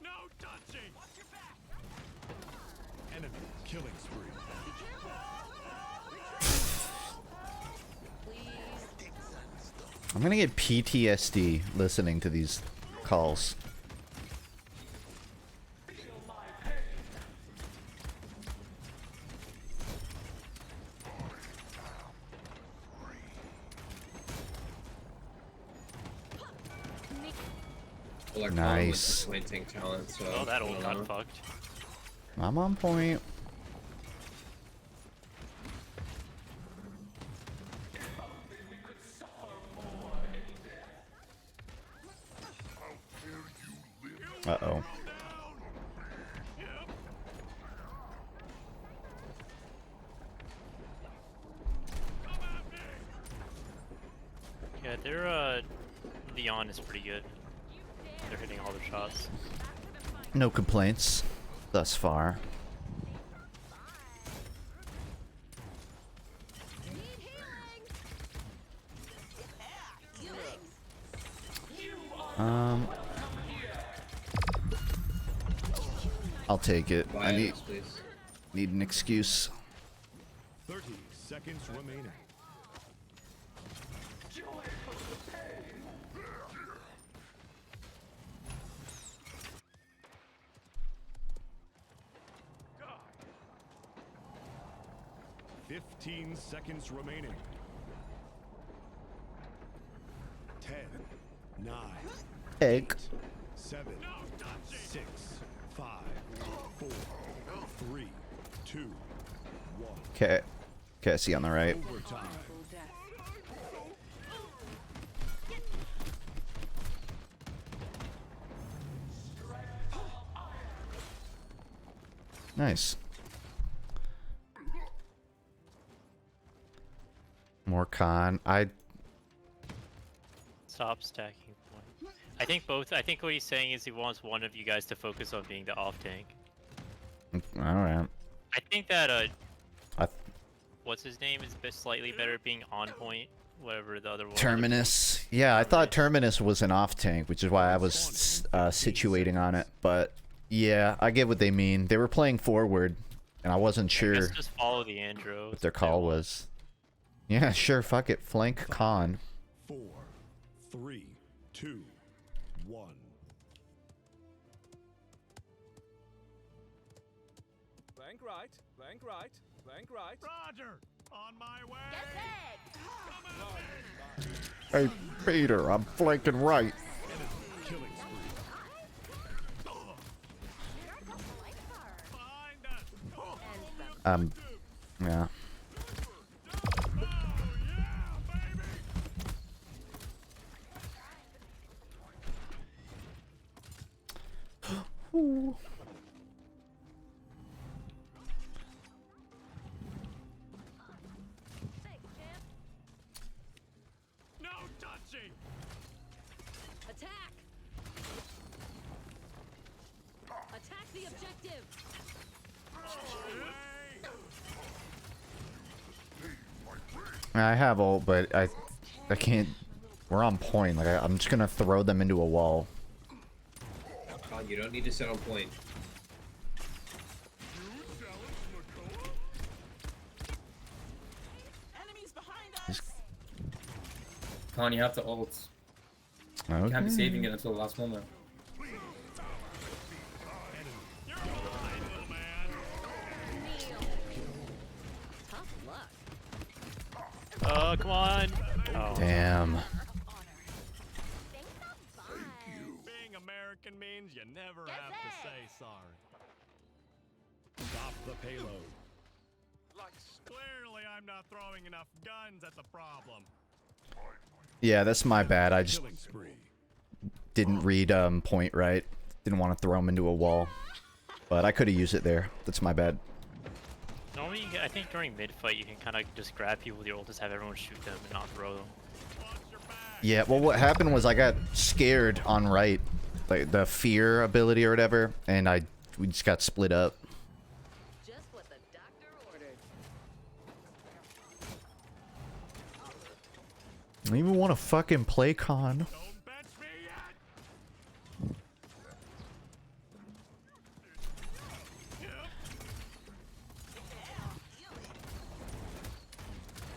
No touching. Watch your back. Enemy killing spree. I'm gonna get PTSD listening to these calls. Well, our Nice. Colin was pointing talent, so Oh, that I old don't know. got fucked. I'm on point. Uh-oh. Yeah, Leon is pretty good. They're hitting all their shots. No complaints thus far. Need healing. I'll take it. I need Violence, please. an excuse. 30 seconds remaining. God. 15 seconds remaining. 10, 9, Egg. 7, 6, 5, 4, 3, 2, 1. Okay. Cassie on the right. Overtime. Nice. More con. Stop stacking point. I think what he's saying is he wants one of you guys to focus on being the off tank. Alright. I think that I- what's his name is slightly better at being on point. Whatever the other one. Terminus. Yeah, I thought Terminus was an off tank, which is why I was situating on it. But yeah, I get what they mean. They were playing forward, and I wasn't I sure guess just follow the Andro. what their call was. Yeah, sure. Fuck it. Flank con. 4, 3, 2, 1. Flank right, flank right, flank right. Roger! On my way! Get egg. Come out! Hey, Peter, I'm flanking right. Killing spree. Find us! Yeah. Oh, yeah, baby! Ooh. Thanks, champ. No touching! Attack! Attack the objective! I have ult, but I can't. We're on point. Like I'm just gonna throw them into a wall. Colin, you don't need to sit on point. Enemies behind us. Con, you have to ult. You Okay. can't be saving it until the last moment. Oh, come on. Oh. Damn. Being American means you never have to say sorry. Stop the payload. Clearly, I'm not throwing enough guns at the problem. Yeah, that's my bad. I just Killing spree. didn't read point right. Didn't want to throw him into a wall. But I could have used it there. That's my bad. Normally, I think during mid-fight, you can kind of just grab people with your ult, just have everyone shoot them and not throw them. Yeah, well, what happened was I got scared on right. Like, the fear ability or whatever. And we just got split up. Just what the doctor ordered. I don't even want to fucking play con. Don't bench me yet.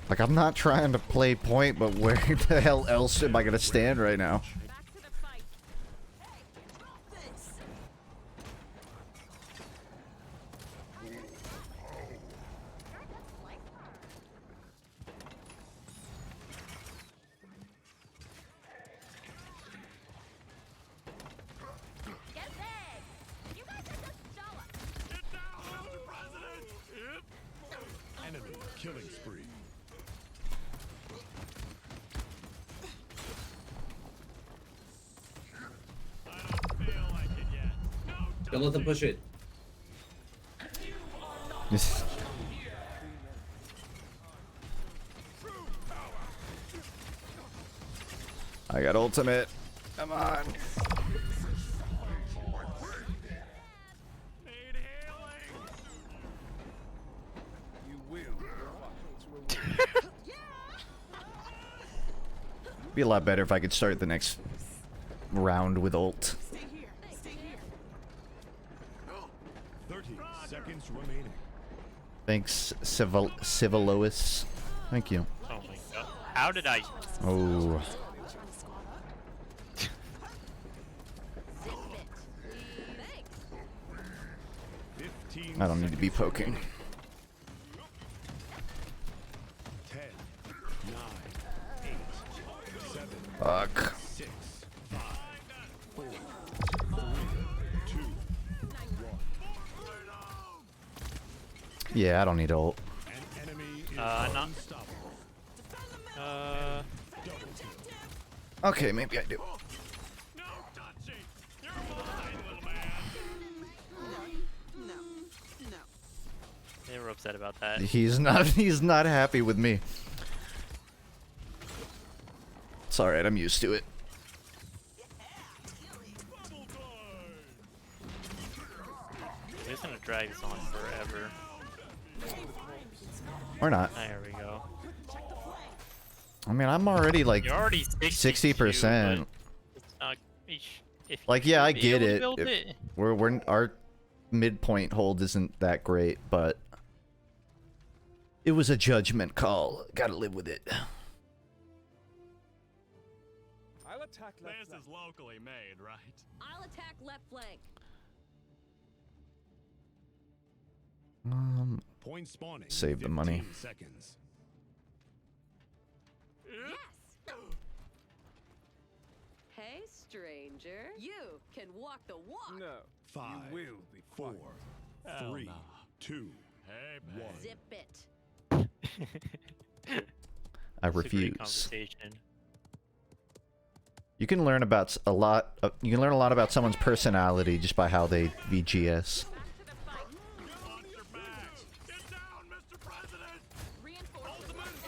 Like, I'm not trying to play point, but where the hell else am I gonna stand right now? Back to the fight. Hey, drop this. Get big! You guys are just jealous! Get down, Mr. President. Enemy killing spree. I don't feel like it yet. No, Don't let them push it. This- I got ultimate. Come on. need healing. You will. Be a lot better if I could start the next round with ult. Stay here. Stay here. 30 seconds remaining. Thanks, Civilois. Thank you. Oh my god. How did I... Oh. Zip it. Thanks. 15 I don't need to be poking. 10, 9, 8, 7, Fuck. 6, 5, 4, 3, 2, 1. Yeah, I don't need ult. An enemy is not- unstoppable. Okay, maybe I do. No touching! You're mine, little man! No. No. They were upset about that. He's not happy with me. It's alright, I'm used to it. Double time! They're just gonna drag this on forever. Or not. There we go. I mean, I'm already like You're already 60%. 60%. It's not, if Like, you yeah, I be get able to it. build If- it. our midpoint hold isn't that great, but it was a judgment call. Gotta live with it. I'll attack left This flank. is locally made, right? I'll attack left flank. Point spawning. Save the money. 15 seconds. Yes. Hey, stranger. You can walk the walk. No. 5, You will be 4, Hell 3, no. 2, Hey, One. Zip it. I It's a great refuse. conversation. You can learn about a lot. You can learn a lot about someone's personality just by how they VGS. Back to the fight. Watch your back! Get down, Mr. President! Reinforcements.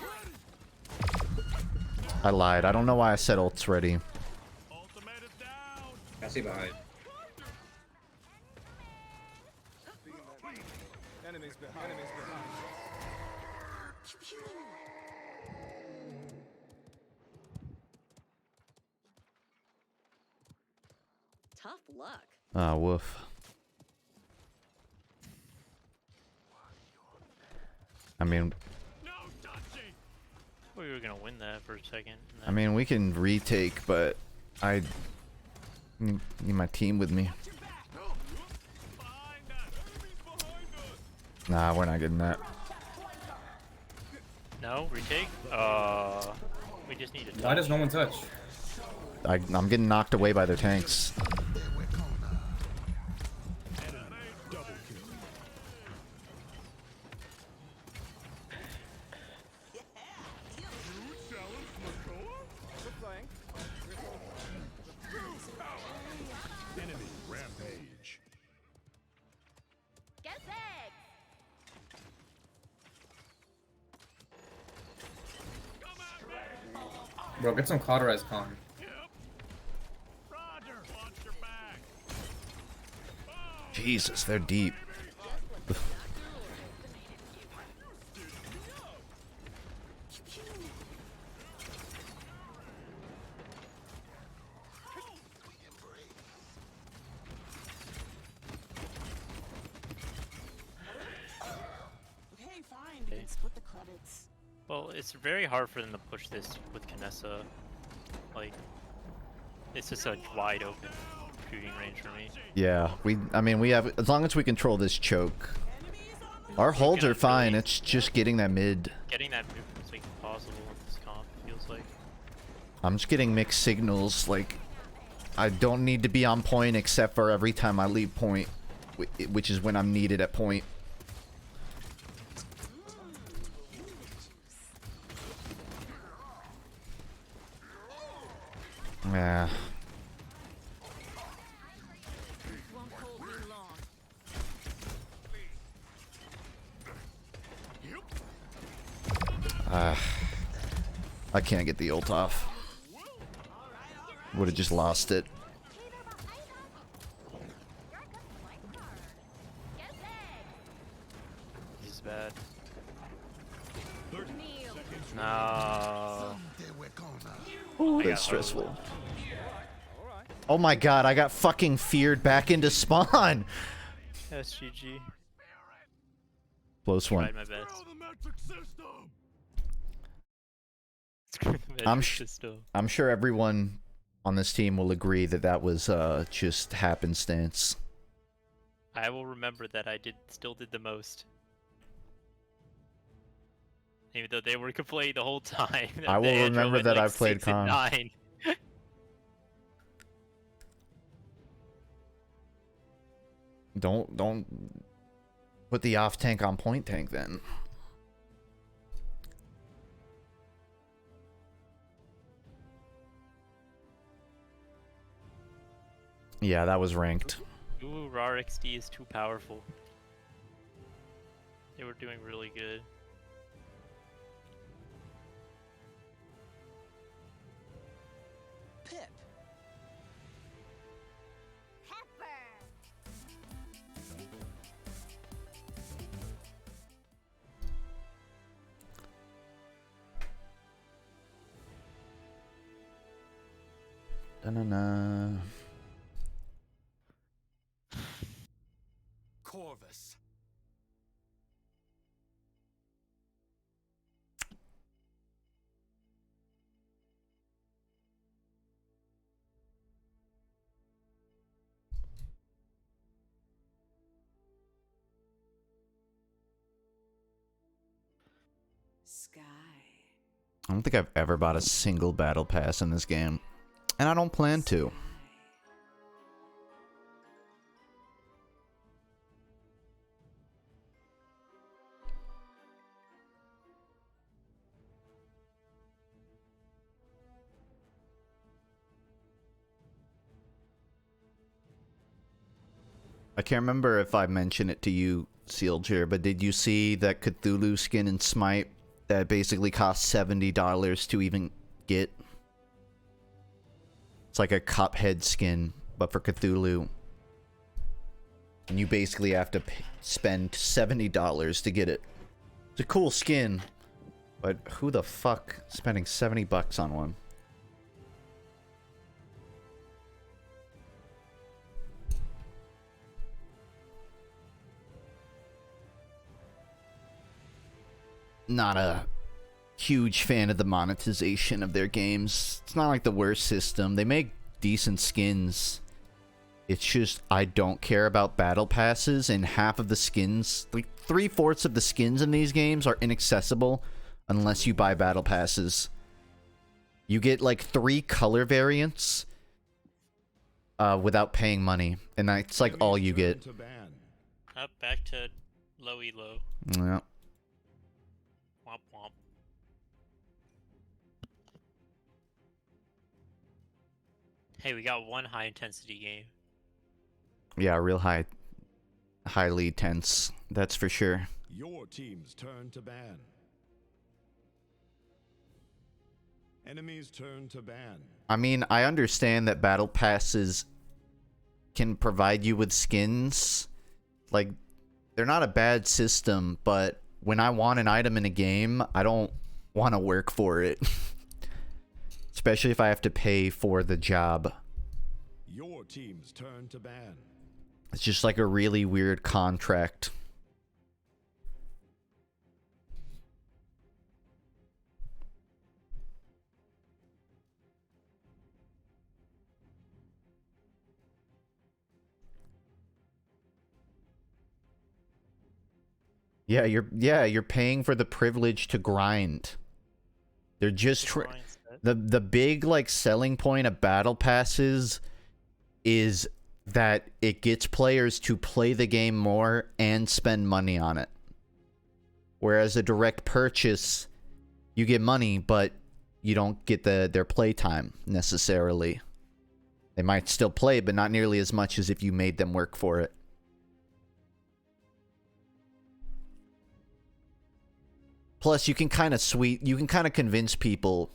I lied. I don't know why I said ult's ready. Ultimate is down! Cassie behind. Enemies behind. Enemies behind. Tough luck. Ah, woof. I mean, No touching! We were gonna win that for a second. and I then- mean, we can retake, but I need my team with me. Behind us! Enemies behind us! Nah, we're not getting that. No? Retake? We just need to Why does no one touch? I'm getting knocked away by their tanks. Good flank. Enemy rampage. Get back! Bro, get some cauterized con. Roger. Watch your back. Jesus, they're deep. Okay, fine. We can split the credits. Well, it's very hard for them to push this with Kinessa. Like, it's just a wide open shooting range for me. Yeah, I mean, we have, as long as we control this choke. Our holds are fine, it's just getting that mid. Getting that move is like impossible with this comp, feels like. I'm just getting mixed signals, like, I don't need to be on point except for every time I leave point, which is when I'm needed at point. Yeah. Won't hold me long. I can't get the ult off. Would have just lost it. This is bad. No. Ooh, that's stressful. Oh my god, I got fucking feared back into spawn! SGG. Close one. Tried my best. Throw the metric system. Screw the I'm metric system. I'm sure everyone on this team will agree that that was just happenstance. I will remember that I still did the most. Even though they were complaining the whole time. I will they remember drove that at, I like, played 6 and con. 9. Don't put the off tank on point tank then. Yeah, that was ranked. Ooh, RAR XD is too powerful. They were doing really good. Pip. Pepper! Da-na-na. Corvus. Sky. I don't think I've ever bought a single battle pass in this game. And I don't plan to. I can't remember if I mentioned it to you, Sealger, but did you see that Cthulhu skin in Smite that basically costs $70 to even get? It's like a Cuphead skin, but for Cthulhu. And you basically have to spend $70 to get it. It's a cool skin, but who the fuck is spending 70 bucks on one? Not a huge fan of the monetization of their games. It's not like the worst system. They make decent skins. It's just I don't care about battle passes, and half of the skins, like 3/4 of the skins in these games are inaccessible unless you buy battle passes. You get like 3 color variants without paying money, and that's like all you get. Up back to low elo. Yeah. Womp womp. Hey, we got one high intensity game. Yeah, real highly tense. That's for sure. Your team's turn to ban. Enemy's turn to ban. I mean, I understand that battle passes can provide you with skins. Like, they're not a bad system, but when I want an item in a game, I don't want to work for it. Especially if I have to pay for the job. Your team's turn to ban. It's just like a really weird contract. Yeah, you're paying for the privilege to grind. They're just the big like selling point of battle passes is that it gets players to play the game more and spend money on it. Whereas a direct purchase, you get money, but you don't get their play time necessarily. They might still play, but not nearly as much as if you made them work for it. Plus, you can kind of convince people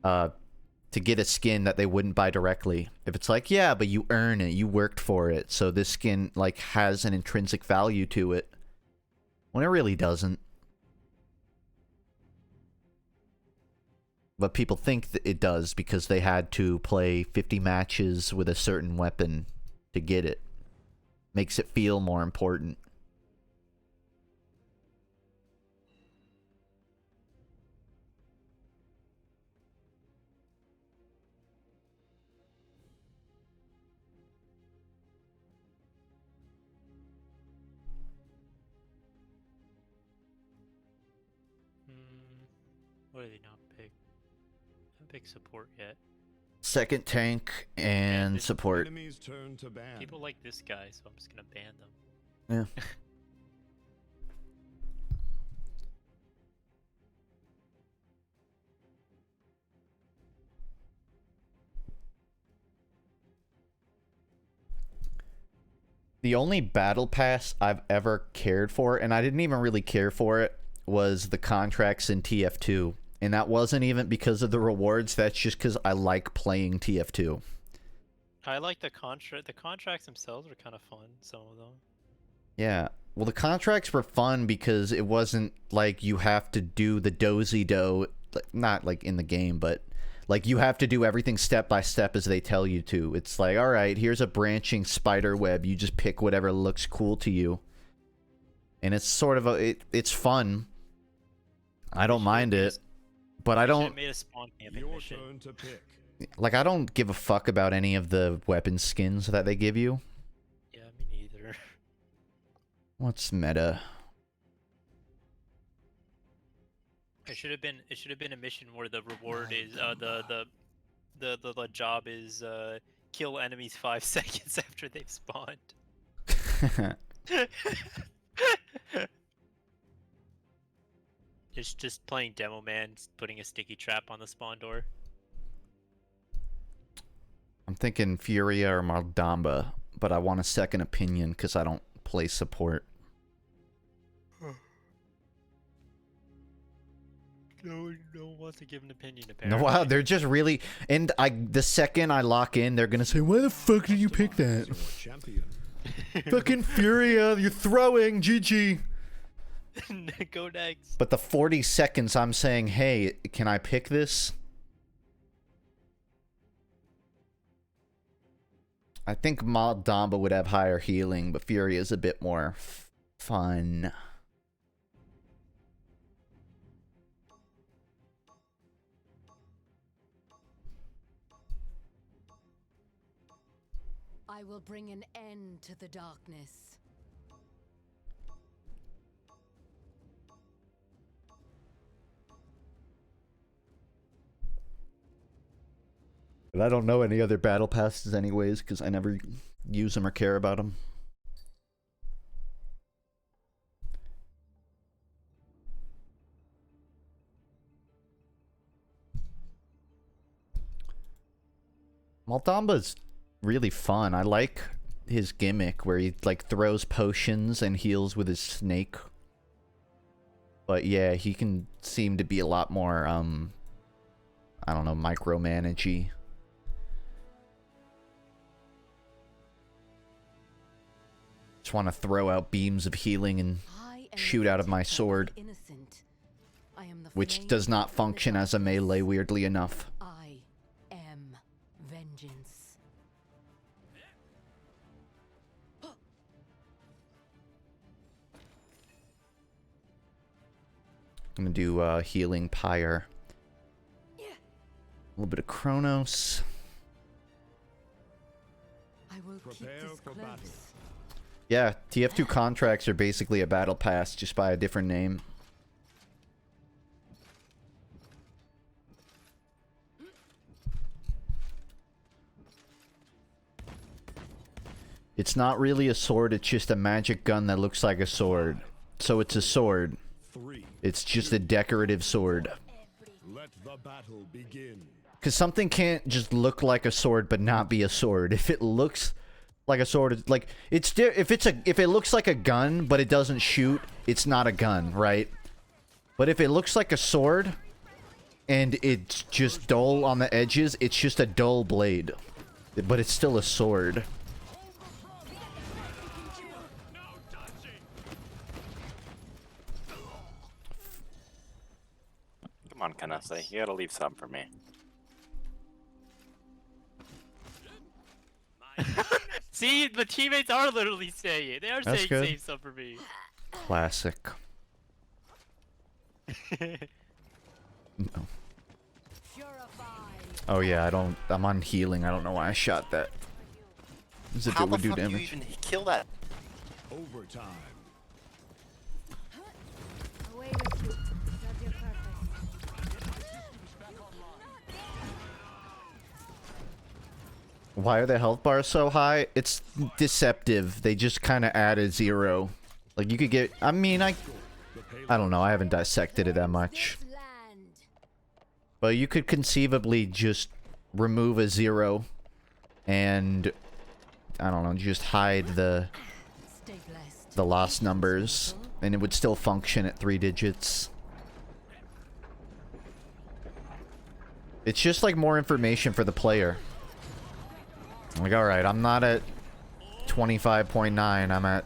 to get a skin that they wouldn't buy directly. If it's like, yeah, but you earn it, you worked for it, so this skin like has an intrinsic value to it. When it really doesn't. But people think that it does because they had to play 50 matches with a certain weapon to get it. Makes it feel more important. What did they not pick? Haven't picked support yet. Second tank and support. Enemy's turn to ban. People like this guy, so I'm just gonna ban them. Yeah. The only battle pass I've ever cared for, and I didn't even really care for it, was the contracts in TF2. And that wasn't even because of the rewards, that's just because I like playing TF2. I like the contract. The contracts themselves were kind of fun, some of them. Yeah. Well, the contracts were fun because it wasn't like you have to do the dozy-do, not like in the game, but like you have to do everything step by step as they tell you to. It's like, all right, here's a branching spider web. You just pick whatever looks cool to you. And it's sort of it's fun. I don't mind it, but I don't. Made a spawn camping mission. Your turn to pick. Like, I don't give a fuck about any of the weapon skins that they give you. Yeah, me neither. What's meta? It should have been a mission where the reward is the job is kill enemies 5 seconds after they've spawned. Just playing demo man, putting a sticky trap on the spawn door. I'm thinking Furia or Maldamba, but I want a second opinion because I don't play support. No one wants to give an opinion, No, apparently. wow, they're just really... And the second I lock in, they're gonna say, why the fuck did you pick that? Champion. Fucking Furia, you're throwing, GG. Go next. But the 40 seconds I'm saying, hey, can I pick this? I think Maldamba would have higher healing, but Furia is a bit more fun. I will bring an end to the darkness. But I don't know any other battle passes anyways, because I never use them or care about them. Maldamba's really fun. I like his gimmick where he like throws potions and heals with his snake. But yeah, he can seem to be a lot more I don't know, micromanagey. Just want to throw out beams of healing and shoot out of my sword, which does not function as a melee, weirdly enough. I am vengeance. I'm gonna do healing pyre. A little bit of Chronos. I will keep this close. Yeah, TF2 contracts are basically a battle pass, just by a different name. It's not really a sword, it's just a magic gun that looks like a sword. So it's a sword. It's just a decorative sword. Let the battle begin. Because something can't just look like a sword but not be a sword. If it looks like a sword, like if it looks like a gun but it doesn't shoot, it's not a gun, right? But if it looks like a sword and it's just dull on the edges, it's just a dull blade. But it's still a sword. Come on, Kanase. You gotta leave some for me. See, the teammates are literally saying it. They are That's saying good. save some for me. Classic. No. Oh yeah, I'm on healing. I don't know why I shot that. As if How it would the do fuck damage. you even kill that? Overtime. Away with you. Serve your purpose. Why are the health bars so high? It's deceptive. They just kind of add a 0. Like you could get. I mean, I don't know. I haven't dissected it that much. But you could conceivably just remove a 0 and I don't know, just hide the lost numbers, and it would still function at 3 digits. It's just like more information for the player. Like, alright, I'm not at 25.9, I'm at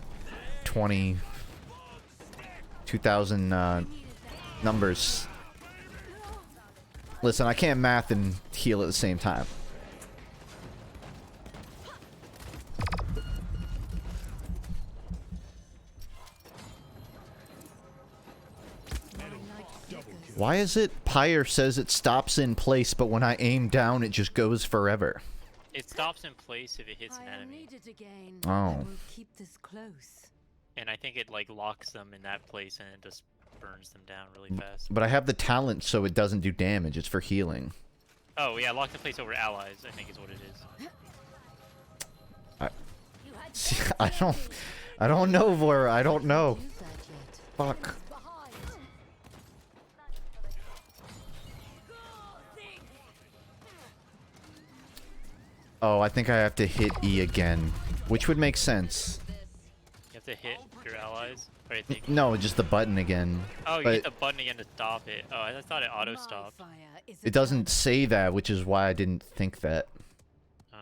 2,000 numbers. Listen, I can't math and heal at the same time. Why is it Pyre says it stops in place, but when I aim down, it just goes forever? It stops in place if it hits an enemy. Oh. Keep this close. And I think it like locks them in that place and it just burns them down really fast. But I have the talent so it doesn't do damage. It's for healing. Oh yeah, lock the place over allies, I think is what it is. See, I don't know, Vora. I don't know. Fuck. Oh, I think I have to hit E again, which would make sense. You have to hit your allies? Or I think... No, just the button again. Oh, you But hit the button again to stop it. Oh, I thought it auto-stopped. it doesn't say that, which is why I didn't think that. Oh.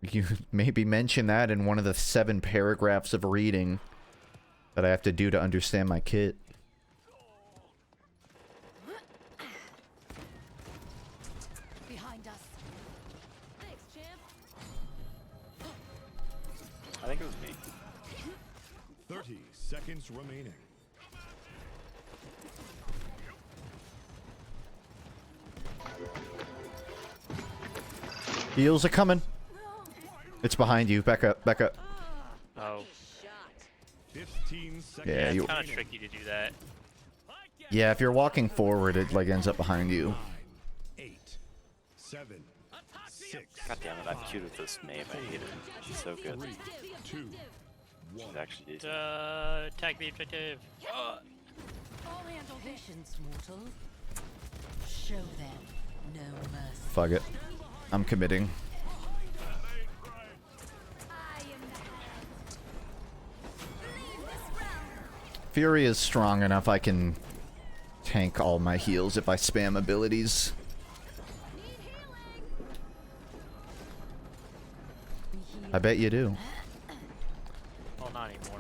You maybe mention that in one of the 7 paragraphs of reading that I have to do to understand my kit. Behind us. Thanks, champ. I think it was me. 30 seconds remaining. Heals are coming. It's behind you. Back up. Back up. Oh. 15 seconds. Yeah, you. It's kind of tricky to do that. Yeah, if you're walking forward, it like ends up behind you. 8, 7, 6, God damn it, I'm cute with this name. I hate it. She's so good. 3, 2, 1. She's actually decent. Attack the objective. I'll handle patience, mortal. Show them no mercy. Fuck it. I'm committing. Fury is strong enough I can tank all my heals if I spam abilities. I bet you do. Well, not anymore.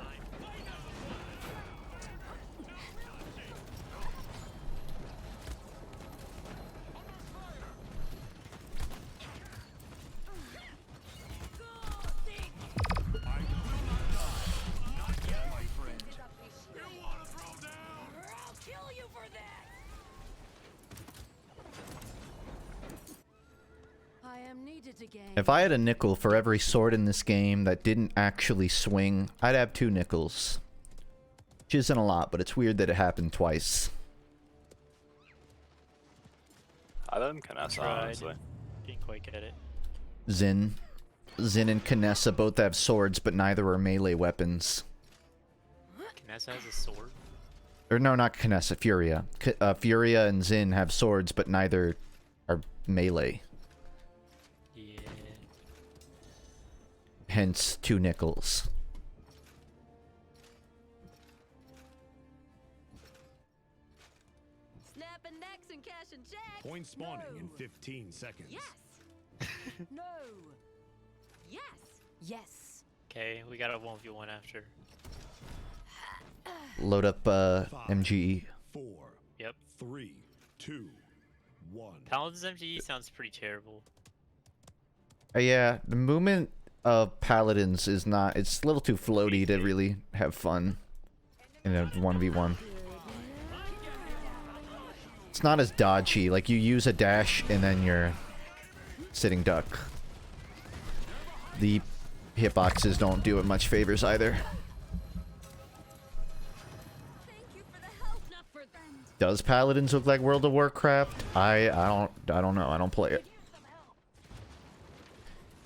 If I had a nickel for every sword in this game that didn't actually swing, I'd have 2 nickels. Which isn't a lot, but it's weird that it happened twice. I didn't Canessa, honestly. Didn't quite get it. Zin and Kinessa both have swords, but neither are melee weapons. Kinessa has a sword? Or no, not Kinessa, Furia. Furia and Zin have swords, but neither are melee. Yeah. Hence 2 nickels. Snapping necks and cashing checks. Point spawning in 15 seconds. Yes. No. Yes. Yes. Okay, we got a 1v1 after. Load up MGE. 4, Yep. 3, 2, 1. Paladins MGE sounds pretty terrible. Yeah, the movement of Paladins is not... It's a little too floaty to really have fun in a 1v1. It's not as dodgy. Like, you use a dash and then you're sitting duck. The hitboxes don't do it much favors either. Does Paladins look like World of Warcraft? I don't know. I don't play it.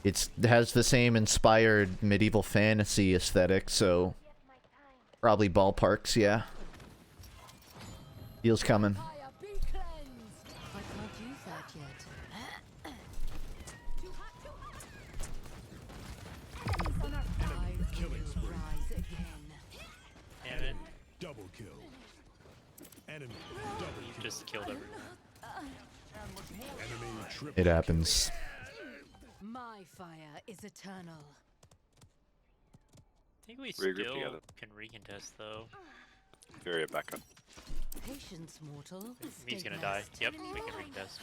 It has the same inspired medieval fantasy aesthetic, so probably ballparks, yeah. Heal's coming. Killing spree. Damn it. Double kill. Enemy double You kill. just killed everyone. Enemy triple It happens. My fire is eternal. I think we Regroup still together. can recontest though. Fury back up. Patience, mortal. He's Stay gonna die. blessed. Yep, we can recontest.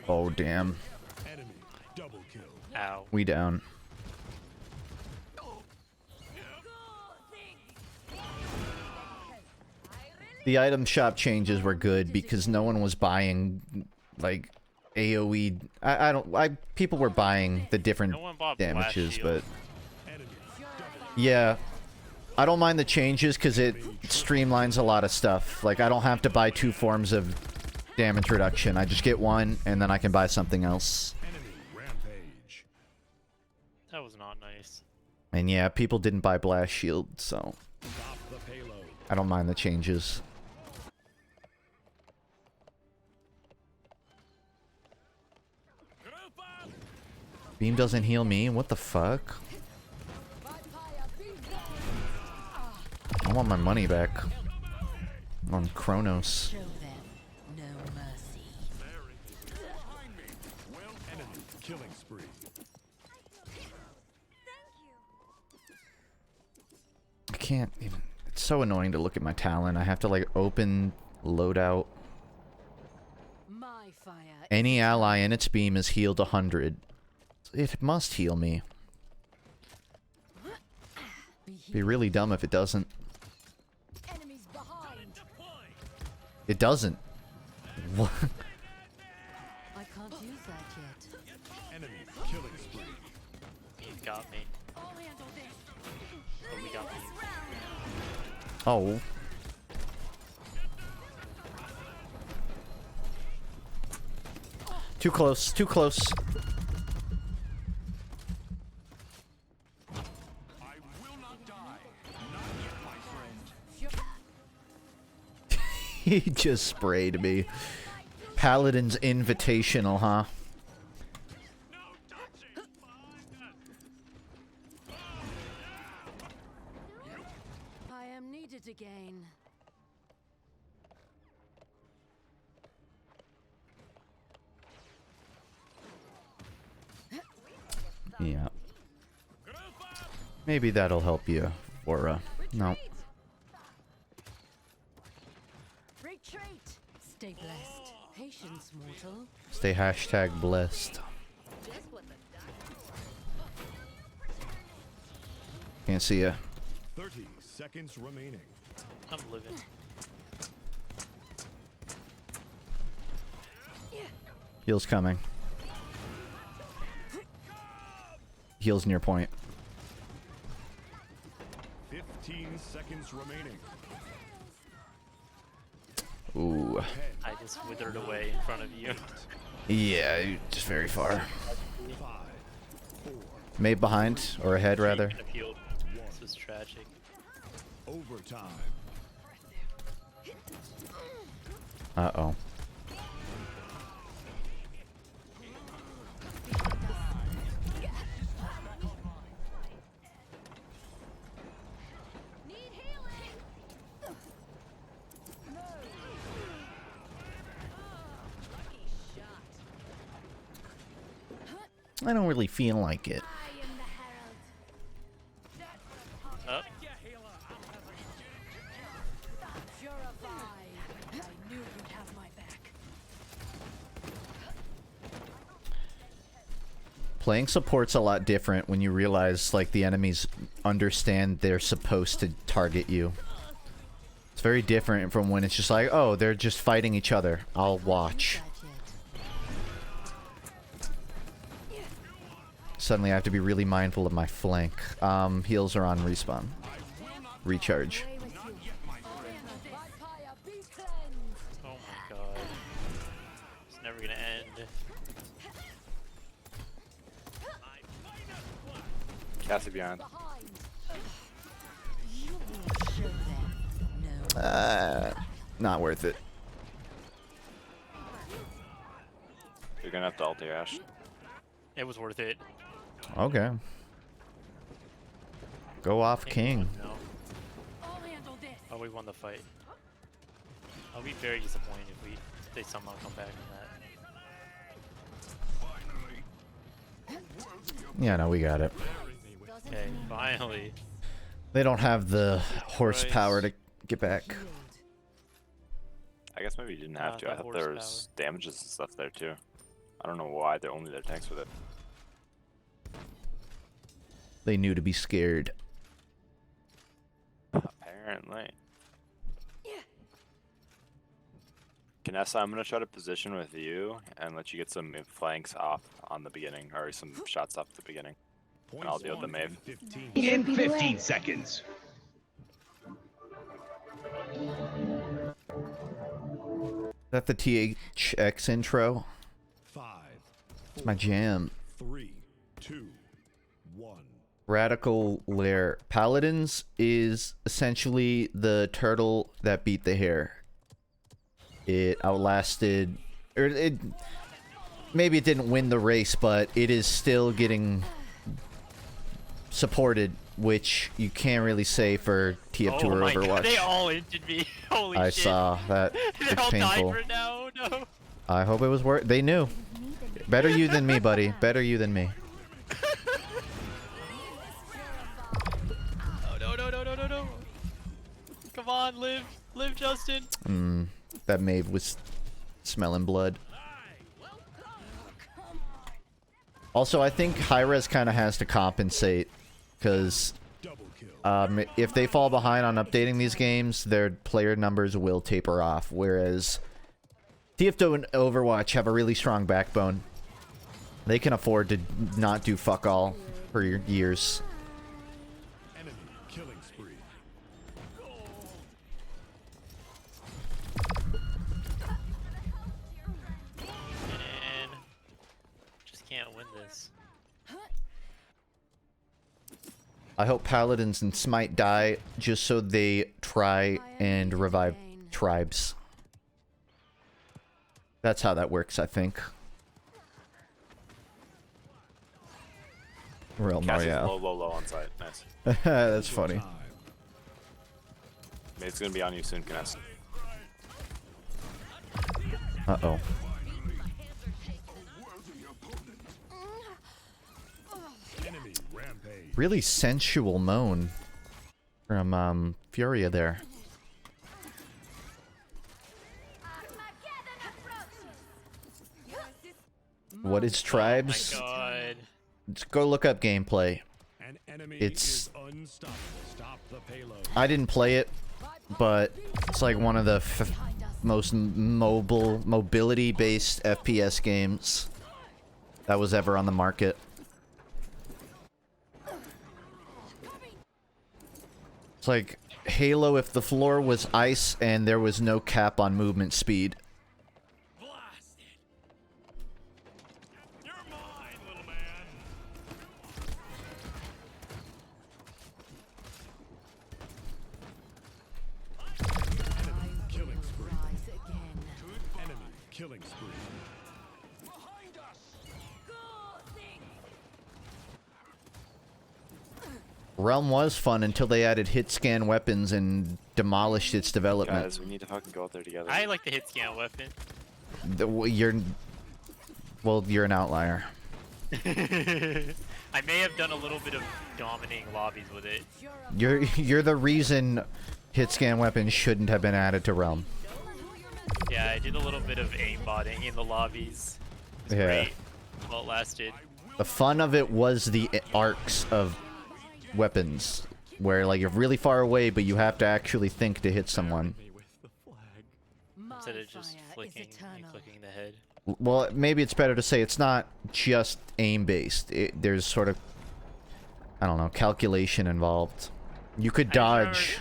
Oh, damn. Enemy double kill. Ow. We down. The item shop changes were good because no one was buying, like, AoE. People were buying the different No one bought damages, Blast but... Shield. Enemy Yeah. I don't mind the changes because it streamlines a lot of stuff. Like, I don't have to buy 2 forms of damage reduction. I just get one, and then I can buy something else. enemy rampage. That was not nice. And yeah, people didn't buy Blast Shield, so Stop the payload. I don't mind the changes. Beam doesn't heal me? What the fuck? I want my money back. On Kronos. Show them no mercy. Enemy killing spree. I can't even... It's so annoying to look at my talent. I have to, like, open loadout. My fire. Any ally in its beam is healed 100. It must heal me. Be really dumb if it doesn't. Enemies behind. It doesn't. What? I can't use that yet. Enemy killing spree. He got me. I'll handle this. Oh, we got me. Oh. Too close, too close. I will not die. Not yet, my friend. He just sprayed me. Paladins Invitational, huh? No touching. I am needed again. Yeah. Maybe that'll help you, Aura. No. Retreat. Stay blessed. Patience, mortal. Stay hashtag blessed. Can't see ya. 30 seconds remaining. I'm living. Heal's coming. Heal's near point. 15 seconds remaining. Ooh. I just withered away in front of you. Yeah, just very far. 5, 4, Maybe behind, or ahead rather. Couldn't have healed. This is tragic. overtime. Uh-oh. I don't really feel like it. Oh. Playing support's a lot different when you realize, like, the enemies understand they're supposed to target you. It's very different from when it's just like, oh, they're just fighting each other. I'll watch. Suddenly I have to be really mindful of my flank. Heals are on respawn. Recharge. Oh my god. It's never gonna end. Cassie behind. Not worth it. You're gonna have to ult your Ash. It was worth it. Okay. Go off, King. No. Oh, we won the fight. I'll be very disappointed if they somehow come back from that. Yeah, no, we got it. Okay, finally. They don't have the horsepower to get back. I guess maybe you didn't have to. I the thought there was damages and stuff there too. I don't know why they're only their tanks with it. They knew to be scared. Apparently. Kanessa, I'm gonna try to position with you and let you get some flanks off on the beginning, or some shots off at the beginning. And I'll deal with the Maeve. In 15 seconds. Is that the THX intro? 5, It's my jam. 3, 2, 1. Radical Lair. Paladins is essentially the turtle that beat the hare. It outlasted, or it, maybe it didn't win the race, but it is still getting supported, which you can't really say for TF2 or my Overwatch. God, they all injured me. Holy I shit. saw that. They It's all painful. died for now. No. I hope it was worth. They knew. Better you than me, buddy. Better you than me. Oh, no. Come on, live, Justin. That Maeve was smelling blood. Also, I think Hi-Rez kind of has to compensate, because if they fall behind on updating these games, their player numbers will taper off, whereas TF2 and Overwatch have a really strong backbone. They can afford to not do fuck all for years. Enemy killing spree. Nice. I hope Paladins and Smite die just so they try and revive tribes. That's how that works, I think. Real Cassie's Mario. low on site. Nice. That's funny. Maybe it's gonna be on you soon, Kness. Uh-oh. Enemy rampage. Really sensual moan from Furia there. What is tribes? Oh my god. Just go look up gameplay. An enemy It's- is unstoppable. Stop the payload. I didn't play it, but it's like one of the most mobility-based FPS games that was ever on the market. It's like Halo if the floor was ice and there was no cap on movement speed. Blasted. You're mine, little man. Enemy killing spree. Enemy killing spree. Realm was fun until they added hit scan weapons and demolished its development. Guys, we need to fucking go out there together. I like the hit scan weapon. You're an outlier. I may have done a little bit of dominating lobbies with it. You're the reason hit scan weapons shouldn't have been added to Realm. Yeah, I did a little bit of aimbotting in the lobbies. It was Yeah. great while it lasted. The fun of it was the arcs of weapons, where like you're really far away, but you have to actually think to hit someone. Instead of just flicking and clicking the head. Well, maybe it's better to say it's not just aim-based. There's sort of, I don't know, calculation involved. You could dodge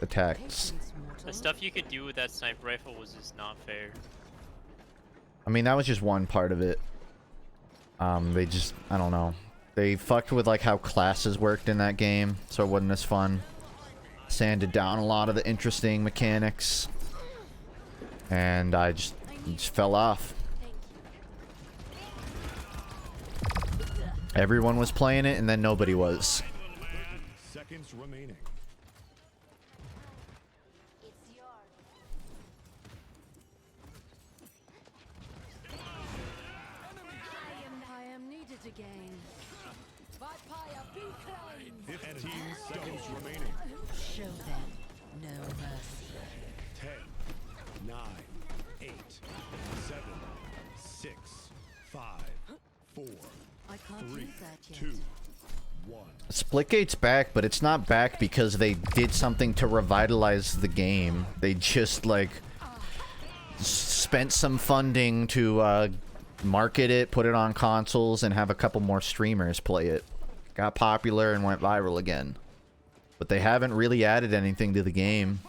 attacks. The stuff you could do with that sniper rifle was just not fair. I mean, that was just one part of it. They just, I don't know. They fucked with like how classes worked in that game, so it wasn't as fun. Sanded down a lot of the interesting mechanics. And I just fell off. Everyone was playing it, and then nobody was. Seconds remaining. I am needed again. 15 seconds remaining. Show them no mercy. 10, 9, 8, 7, 6, 5, 4, I can't 3, use that yet. 2, 1. Splitgate's back, but it's not back because they did something to revitalize the game. They just, like, spent some funding to market it, put it on consoles, and have a couple more streamers play it. Got popular and went viral again. But they haven't really added anything to the game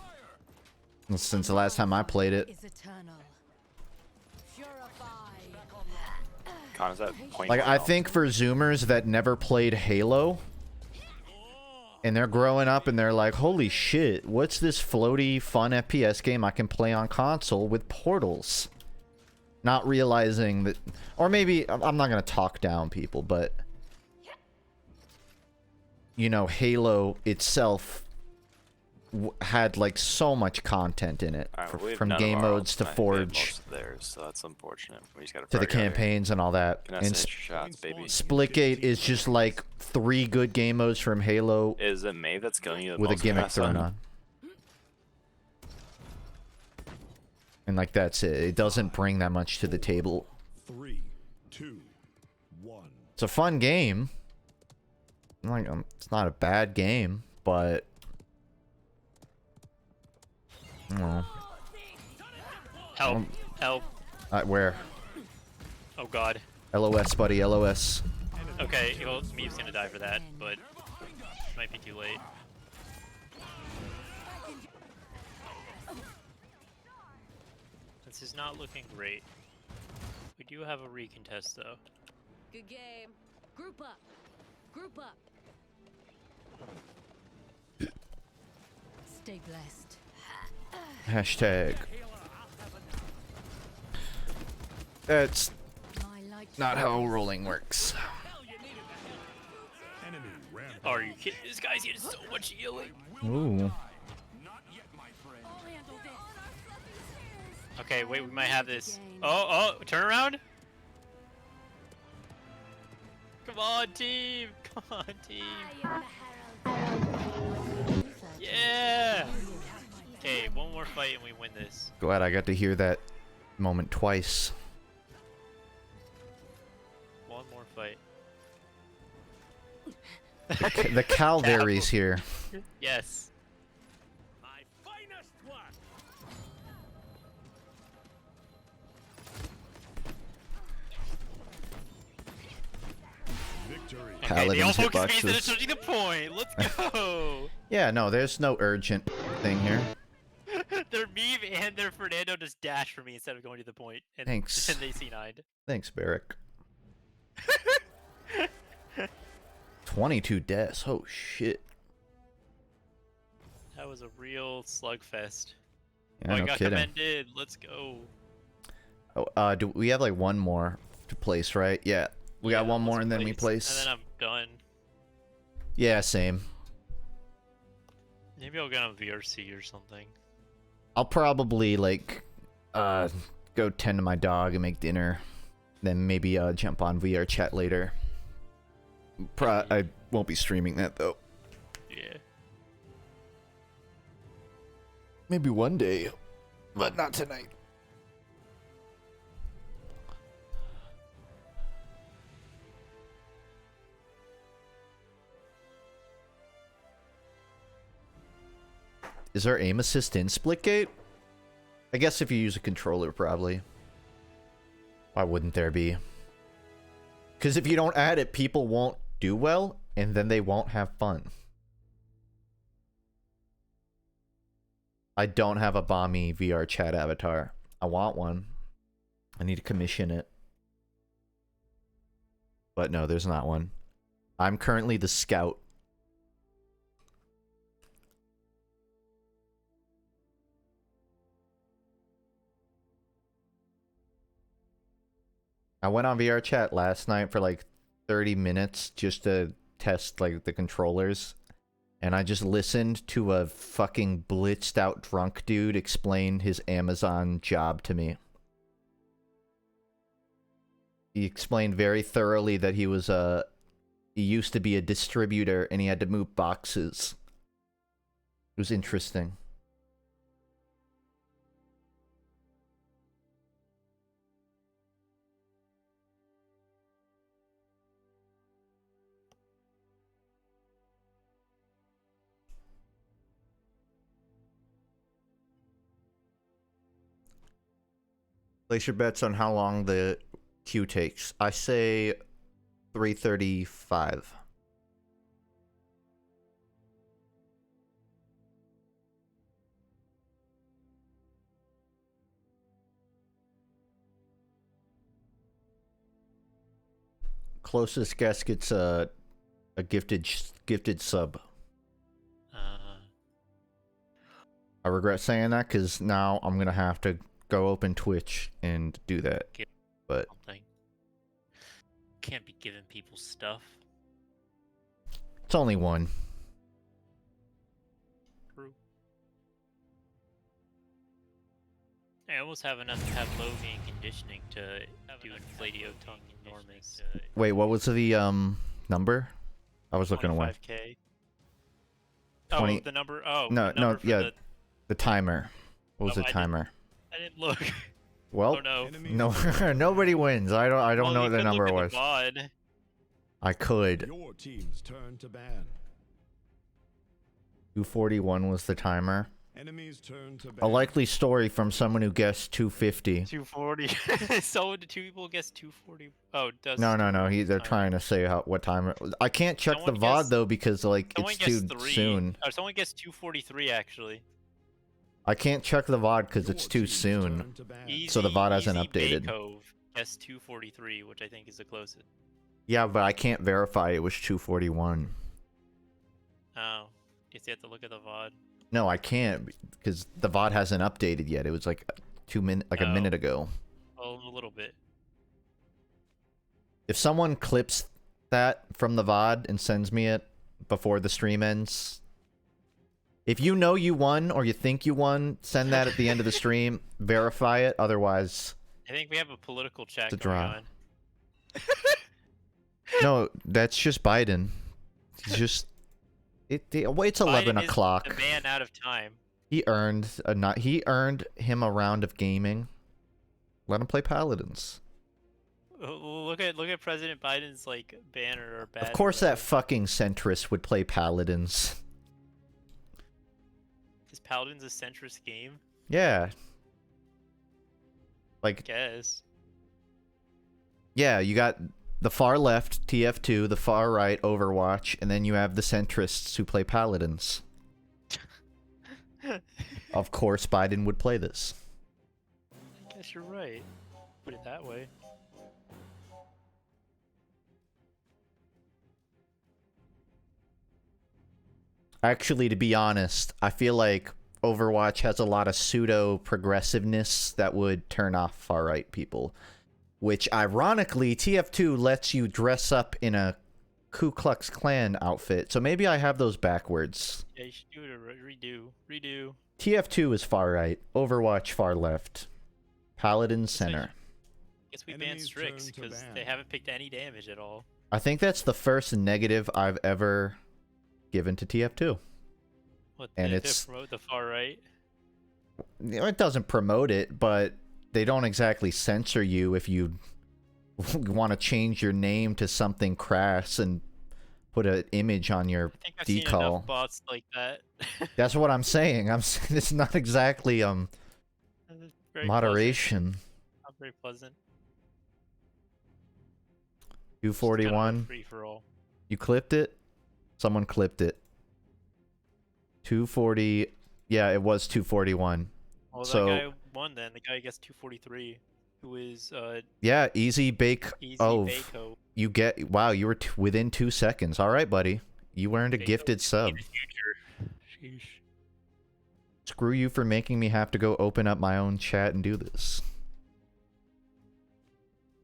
since the last time I played it. Con, is that point Like, I out? think for Zoomers that never played Halo, and they're growing up and they're like, holy shit, what's this floaty, fun FPS game I can play on console with portals? Not realizing that, or maybe, I'm not going to talk down people, but, you know, Halo itself had, like, so much content in it, Alright, well, we have from none of game our modes own to tonight. We have Forge, most of theirs, so that's unfortunate. We just gotta to the frag out here. campaigns and all that. Can I And snitch your shots, baby? Splitgate is just like 3 good game modes from Halo Is it Maeve that's killing you the with a most, gimmick Vanessa? thrown on. And like that's it. It doesn't bring that much to the table. 3, 2, 1. It's a fun game. Like it's not a bad game, but I don't know. Help. Help. Where? Oh god. LOS, buddy. LOS. Okay, well, Meeve's gonna die for that, but might be too late. This is not looking great. We do have a recontest though. Good game. Group up. Group up. Stay blessed. Hashtag. That's My light not how rolling works. Enemy ramp. Are you kidding? This guy's getting so much healing. Ooh. I'll handle this. Okay, wait, we might have this. Oh, turn around. Come on, team. Come on, team. Yeah. Okay, one more fight and we win this. Glad I got to hear that moment twice. One more fight. The Calvary's here. Yes. My finest work. Victory. Okay, they all Paladins focus me instead of hitboxes. charging the point. Let's go. Yeah, no, there's no urgent thing here. Their meme and their Fernando just dash for me instead of going to the point. And, Thanks. And they C9'd. Thanks, Barrick. 22 deaths. Oh shit. That was a real slugfest. Yeah, I no got kidding. commended. Let's go. Oh, do we have like one more to place, right? Yeah, we got one more let's and then we And place. then I'm done. Yeah, same. Maybe I'll get on VRC or something. I'll probably like go tend to my dog and make dinner, then maybe jump on VR chat later. I won't be streaming that though. Yeah. Maybe one day, but not tonight. Is there aim assist in Splitgate? I guess if you use a controller, probably. Why wouldn't there be? Because if you don't add it, people won't do well, and then they won't have fun. I don't have a Bommy VR chat avatar. I want one. I need to commission it. But no, there's not one. I'm currently the scout. I went on VR chat last night for like 30 minutes just to test like the controllers. And I just listened to a fucking blitzed out drunk dude explain his Amazon job to me. He explained very thoroughly that he was he used to be a distributor and he had to move boxes. It was interesting. Place your bets on how long the queue takes. I say 3:35. Closest guess gets a gifted sub. I regret saying that because now I'm gonna have to go open Twitch and do that. But Something. Can't be giving people stuff. it's only one. True. I almost have enough to have low gain conditioning to do inflatio tongue enormous. Wait, what was the number? I was looking away. 25K. 20 Oh, the number. Oh, No, the no, number for yeah, the timer. What was Oh, the I timer? I didn't look. Well, Oh no. no, nobody wins. I don't Well, know you what the could number look at was. the VOD. I could. Your team's turn to ban. 241 was the timer. Enemy's turn to ban. A likely story from someone who guessed 250. 240. So did two people guess 240? Oh, does No, they're trying to say what time it was. I can't check Someone the VOD guessed- though because like Someone it's too guessed 3. soon. Oh, someone guessed 243 actually. I can't check the VOD because it's too soon. So the VOD hasn't Easy updated. Baycove guessed 243, which I think is the closest. Yeah, but I can't verify it was 241. Oh, you have to look at the VOD. No, I can't because the VOD hasn't updated yet. It was like a minute ago. Oh, a little bit. If someone clips that from the VOD and sends me it before the stream ends, if you know you won or you think you won, send that at the end of the stream. Verify it. Otherwise, I think we have a political chat it's a going draw. on. No, that's just Biden. He's just it's 11 Biden is o'clock. the man out of time. He earned him a round of gaming. Let him play Paladins. Look at President Biden's like banner or badge. Of course, that fucking centrist would play Paladins. Is Paladins a centrist game? Yeah. I Like, guess. yeah, you got the far left, TF2, the far right, Overwatch, and then you have the centrists who play Paladins. Of course, Biden would play this. I guess you're right. Put it that way. Actually, to be honest, I feel like Overwatch has a lot of pseudo-progressiveness that would turn off far-right people. Which, ironically, TF2 lets you dress up in a Ku Klux Klan outfit, so maybe I have those backwards. Yeah, you should do it a redo. TF2 is far-right, Overwatch far-left, Paladin center. Guess we banned Strix because they haven't picked any damage at all. I think that's the first negative I've ever given to TF2. What, And they it's promote the far right? You know, it doesn't promote it, but they don't exactly censor you if you want to change your name to something crass and put an image on your I think I've seen decal. enough bots like that. That's what I'm saying. I'm saying it's not exactly Very moderation. Pleasant. Not very pleasant. 241. Free for all. You clipped it? Someone clipped it. 240. Yeah, it was 241. Well, so that guy won then. The guy gets 243. Who is yeah, easy bake. Easy oh, Bako. You get wow. You were within 2 seconds. All right, buddy. You earned a Bako gifted sub. in the future. Sheesh. Screw you for making me have to go open up my own chat and do this.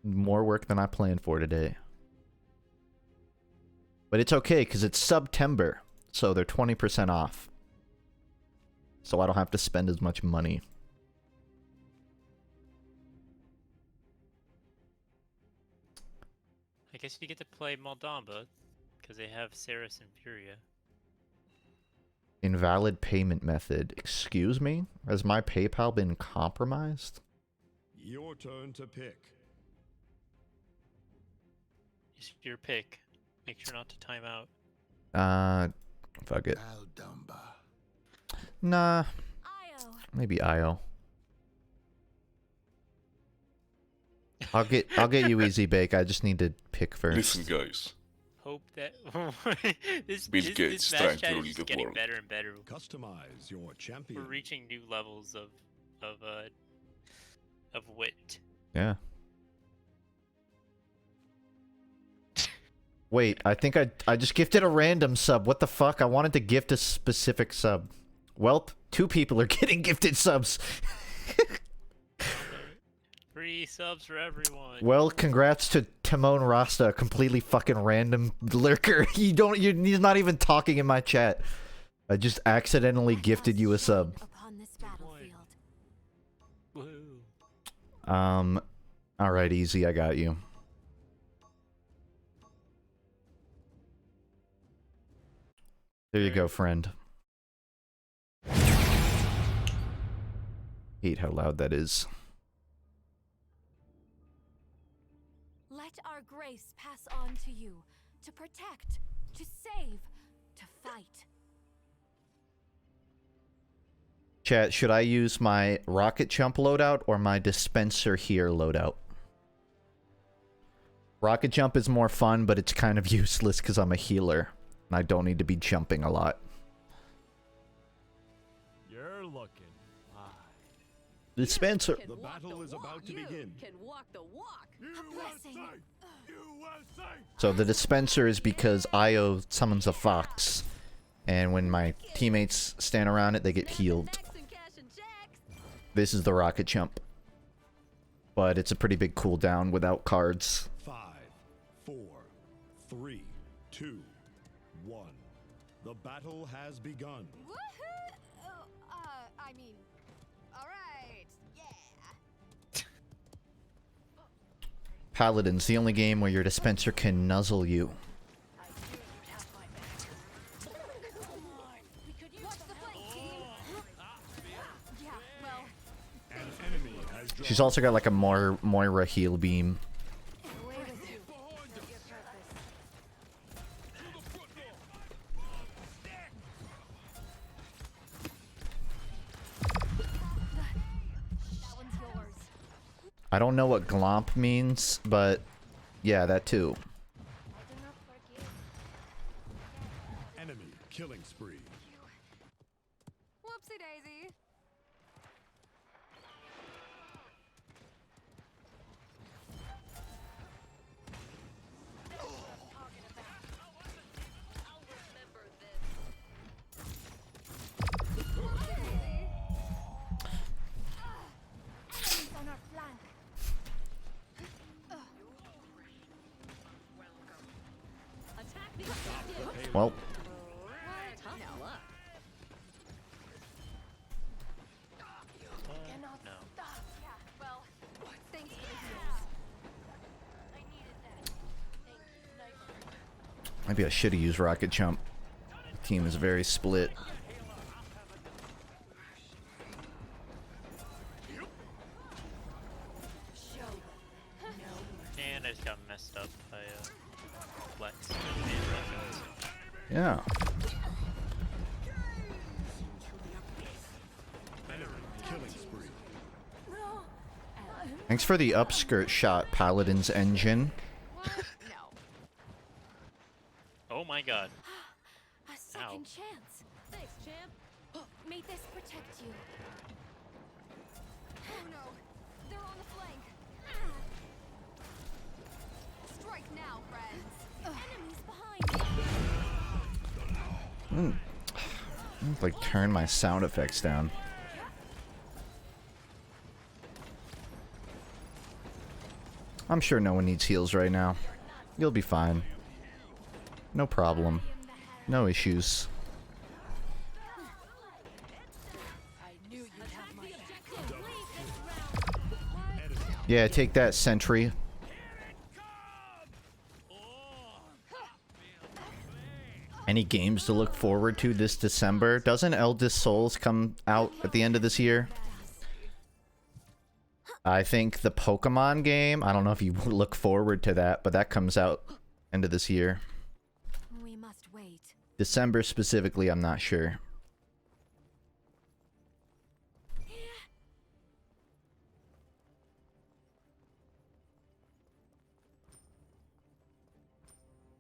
More work than I planned for today. But it's okay, because it's September, so they're 20% off. So I don't have to spend as much money. I guess you get to play Moldamba, because they have Saris and Furia. Invalid payment method. Excuse me? Has my PayPal been compromised? Your turn to pick. It's your pick. Make sure not to time out. Fuck it. Nah. Maybe IO. I'll get you easy bake. I just need to pick first. Listen, guys. Hope that this Bill Gates this trying match to chat rule is just the getting world. better and better. Customize your champion. We're reaching new levels of wit. Yeah. Wait, I think I just gifted a random sub. What the fuck? I wanted to gift a specific sub. Welp, 2 people are getting gifted subs. Free subs for everyone. Well, congrats to Timon Rasta, a completely fucking random lurker. He's not even talking in my chat. I just accidentally gifted you a sub. Alright, easy, I got you. There you go, friend. Hate how loud that is. Let our grace pass on to you, to protect, to save, to fight. Chat, should I use my rocket jump loadout or my dispenser here loadout? Rocket jump is more fun, but it's kind of useless because I'm a healer. And I don't need to be jumping a lot. You're looking fine. Dispenser. The battle is about to begin. Can walk the walk. A blessing. So the dispenser is because Io summons a fox, and when my teammates stand around it, they get healed. This is the rocket jump, but it's a pretty big cooldown without cards. 5, 4, 3, 2, 1. The battle has begun. Woohoo! I mean, alright, yeah. Paladins, the only game where your dispenser can nuzzle you. She's also got like a Moira heal beam. I don't know what glomp means, but yeah, that too. Enemy killing spree. Whoopsie daisy. On our flank. Attack me. Well, Tough luck. No. Yeah, well, thanks for the heals. I needed that. Thank you, maybe I should have used rocket jump. Team is very split. And I just got messed up by flex. Yeah. Killing spree. Thanks for the upskirt shot, Paladins engine. Oh my god. A second chance. Thanks, champ. May this protect you. Oh no, they're on the flank. Strike now, friends. Enemies behind. Like turn my sound effects down. I'm sure no one needs heals right now. You'll be fine. No problem. No issues. Yeah, take that, sentry. Any games to look forward to this December? Doesn't Eldest Souls come out at the end of this year? I think the Pokemon game, I don't know if you look forward to that, but that comes out end of this year. We must wait. December specifically, I'm not sure.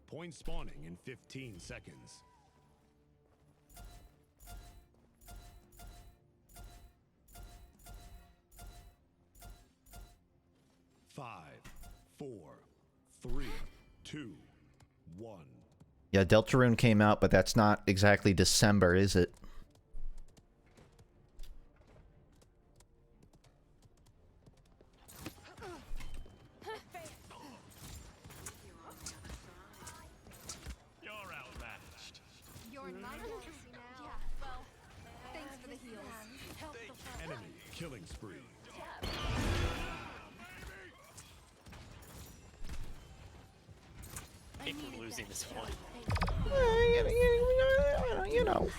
Point spawning in 15 seconds. Five, 4, 3, 2, 1. Yeah, Deltarune came out, but that's not exactly December, is it? You're outmatched. You're in my policy now. Yeah, well, thanks for the heals. Enemy killing spree. I think we're losing this one. You know.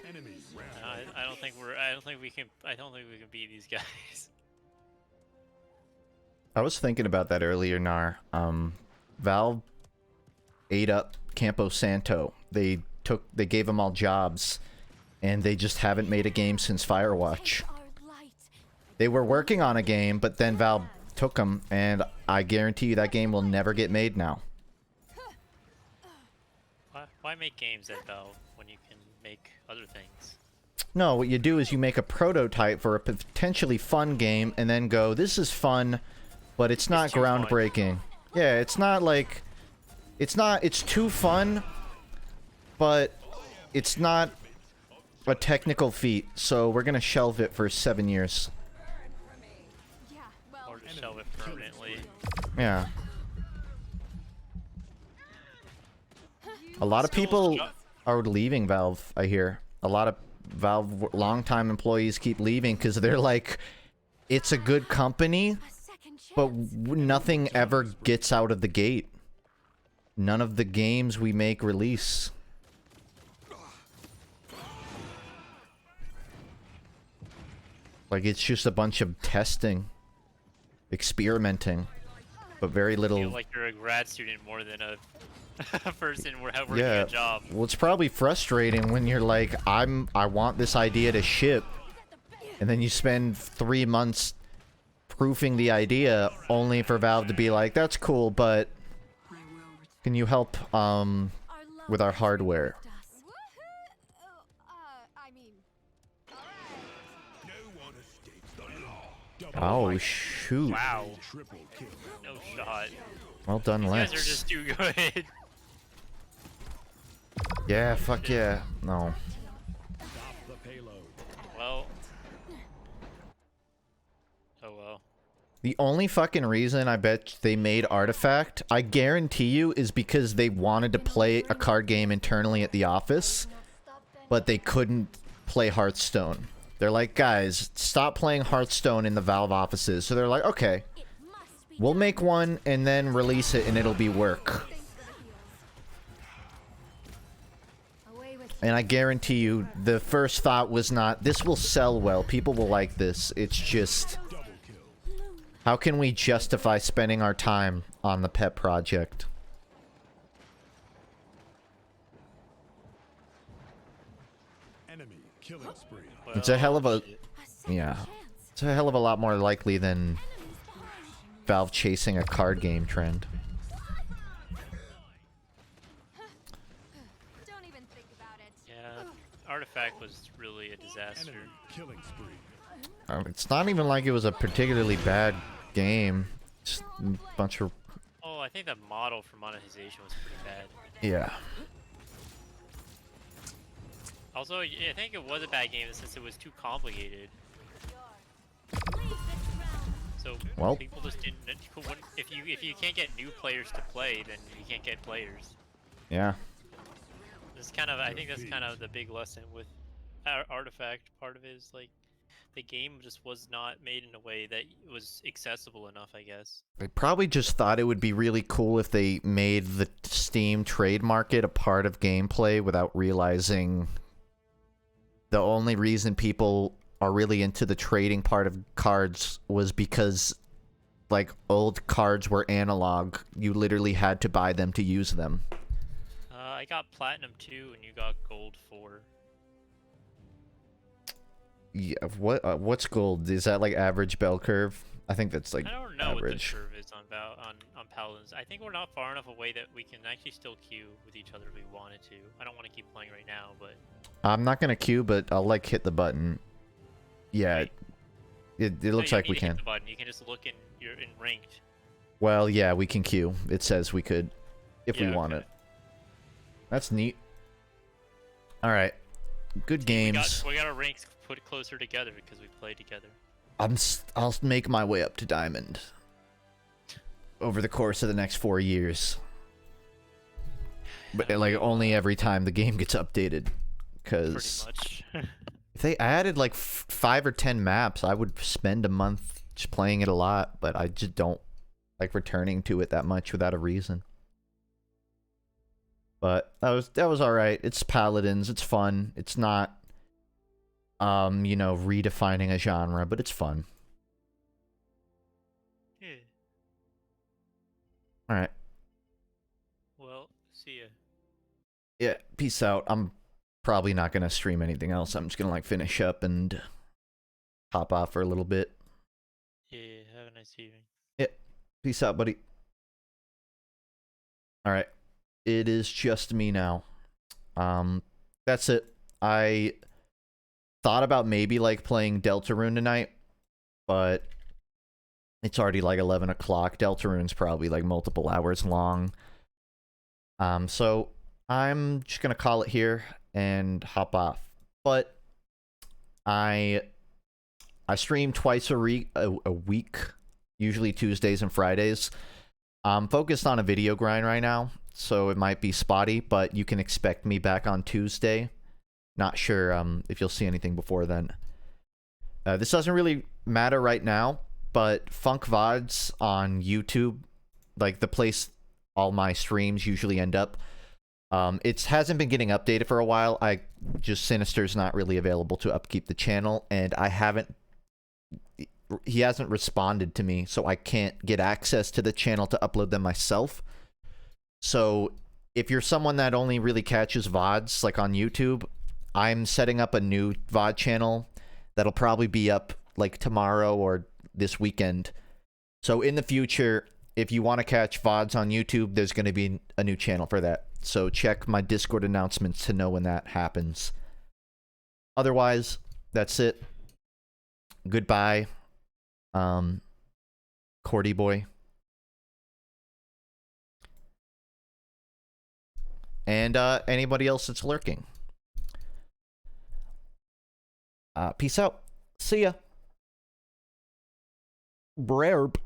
Enemy I don't think we're. I don't think we can. I don't think we can beat these guys. I was thinking about that earlier, Nar. Valve ate up Campo Santo. They gave them all jobs, and they just haven't made a game since Firewatch. They were working on a game, but then Valve took them, and I guarantee you that game will never get made now. Why make games at Valve when you can make other things? No, what you do is you make a prototype for a potentially fun game, and then go, this is fun, but it's not too fun. groundbreaking. Yeah, it's not like... It's too fun, but it's not a technical feat, so we're gonna shelve it for 7 years. Yeah, well, Or just shelve it permanently. Yeah. A lot of people are leaving Valve, I hear. A lot of Valve longtime employees keep leaving because they're like, it's a good company, a second chance. but nothing ever gets out of the gate. None of the games we make release. Like, it's just a bunch of testing, experimenting, but very You little... feel like you're a grad student more than a person working Yeah, a job. well, it's probably frustrating when you're like, I want this idea to ship, and then you spend 3 months proofing the idea, only for Valve to be like, that's cool, but can you help with our hardware? I mean, Oh shoot! Wow. No shot. Well done, You guys are Lex. just too good. Yeah, fuck yeah. No. Well. Oh well. The only fucking reason I bet they made Artifact, I guarantee you, is because they wanted to play a card game internally at the office, but they couldn't play Hearthstone. They're like, guys, stop playing Hearthstone in the Valve offices. So they're like, okay, we'll make one and then release it and it'll be work. And I guarantee you, the first thought was not, this will sell well, people will like this. It's just, how can we justify spending our time on the pet project? Enemy killing spree. It's a hell of a... Yeah. It's a hell of a lot more likely than Valve chasing a card game trend. don't even think about it. Yeah. Artifact was really a disaster. Enemy killing spree. It's not even like it was a particularly bad game. Just a bunch of... Oh, I think the model for monetization was pretty bad. Yeah. Also, I think it was a bad game since it was too complicated. So Well. people just didn't. If you can't get new players to play, then you can't get players. Yeah. This kind of, I think that's kind of the big lesson with Artifact. Part of it is like the game just was not made in a way that was accessible enough, I guess. They probably just thought it would be really cool if they made the Steam trade market a part of gameplay without realizing the only reason people are really into the trading part of cards was because, like, old cards were analog. You literally had to buy them to use them. I got Platinum 2 and you got Gold 4. Yeah, what's gold? Is that like average bell curve? I think that's like I don't know average. what the curve is on Paladins. I think we're not far enough away that we can actually still queue with each other if we wanted to. I don't want to keep playing right now, but... I'm not gonna queue, but I'll like hit the button. Yeah, Right. it No, looks you like don't we need to hit can. the button. You can just look in. You're in ranked. Well, yeah, we can queue. It says we could, if we Yeah, want okay. it. That's neat. All right, good games. We got our ranks put closer together because we play together. I'll make my way up to diamond over the course of the next 4 years. But like only every time the game gets updated, Pretty because much. if they added like 5 or 10 maps, I would spend a month just playing it a lot. But I just don't like returning to it that much without a reason. But that was all right. It's Paladins. It's fun. It's not, you know, redefining a genre, but it's fun. Yeah. All right. Well, see ya. Yeah, peace out. I'm probably not going to stream anything else. I'm just going to like finish up and hop off for a little bit. Yeah, have a nice evening. Yeah, peace out, buddy. All right. It is just me now. That's it. I thought about maybe like playing Deltarune tonight, but it's already like 11 o'clock. Deltarune's probably like multiple hours long. So I'm just gonna call it here and hop off. But I stream twice a week, usually Tuesdays and Fridays. I'm focused on a video grind right now, so it might be spotty, but you can expect me back on Tuesday. Not sure if you'll see anything before then. This doesn't really matter right now, but FUNKe VODs on YouTube, like the place all my streams usually end up, it hasn't been getting updated for a while. Sinister's not really available to upkeep the channel, and he hasn't responded to me, so I can't get access to the channel to upload them myself. So if you're someone that only really catches VODs like on YouTube, I'm setting up a new VOD channel that'll probably be up like tomorrow or this weekend. So in the future, if you want to catch VODs on YouTube, there's going to be a new channel for that. So check my Discord announcements to know when that happens. Otherwise, that's it. Goodbye. Cordy boy. And anybody else that's lurking. Peace out. See ya. Brerp.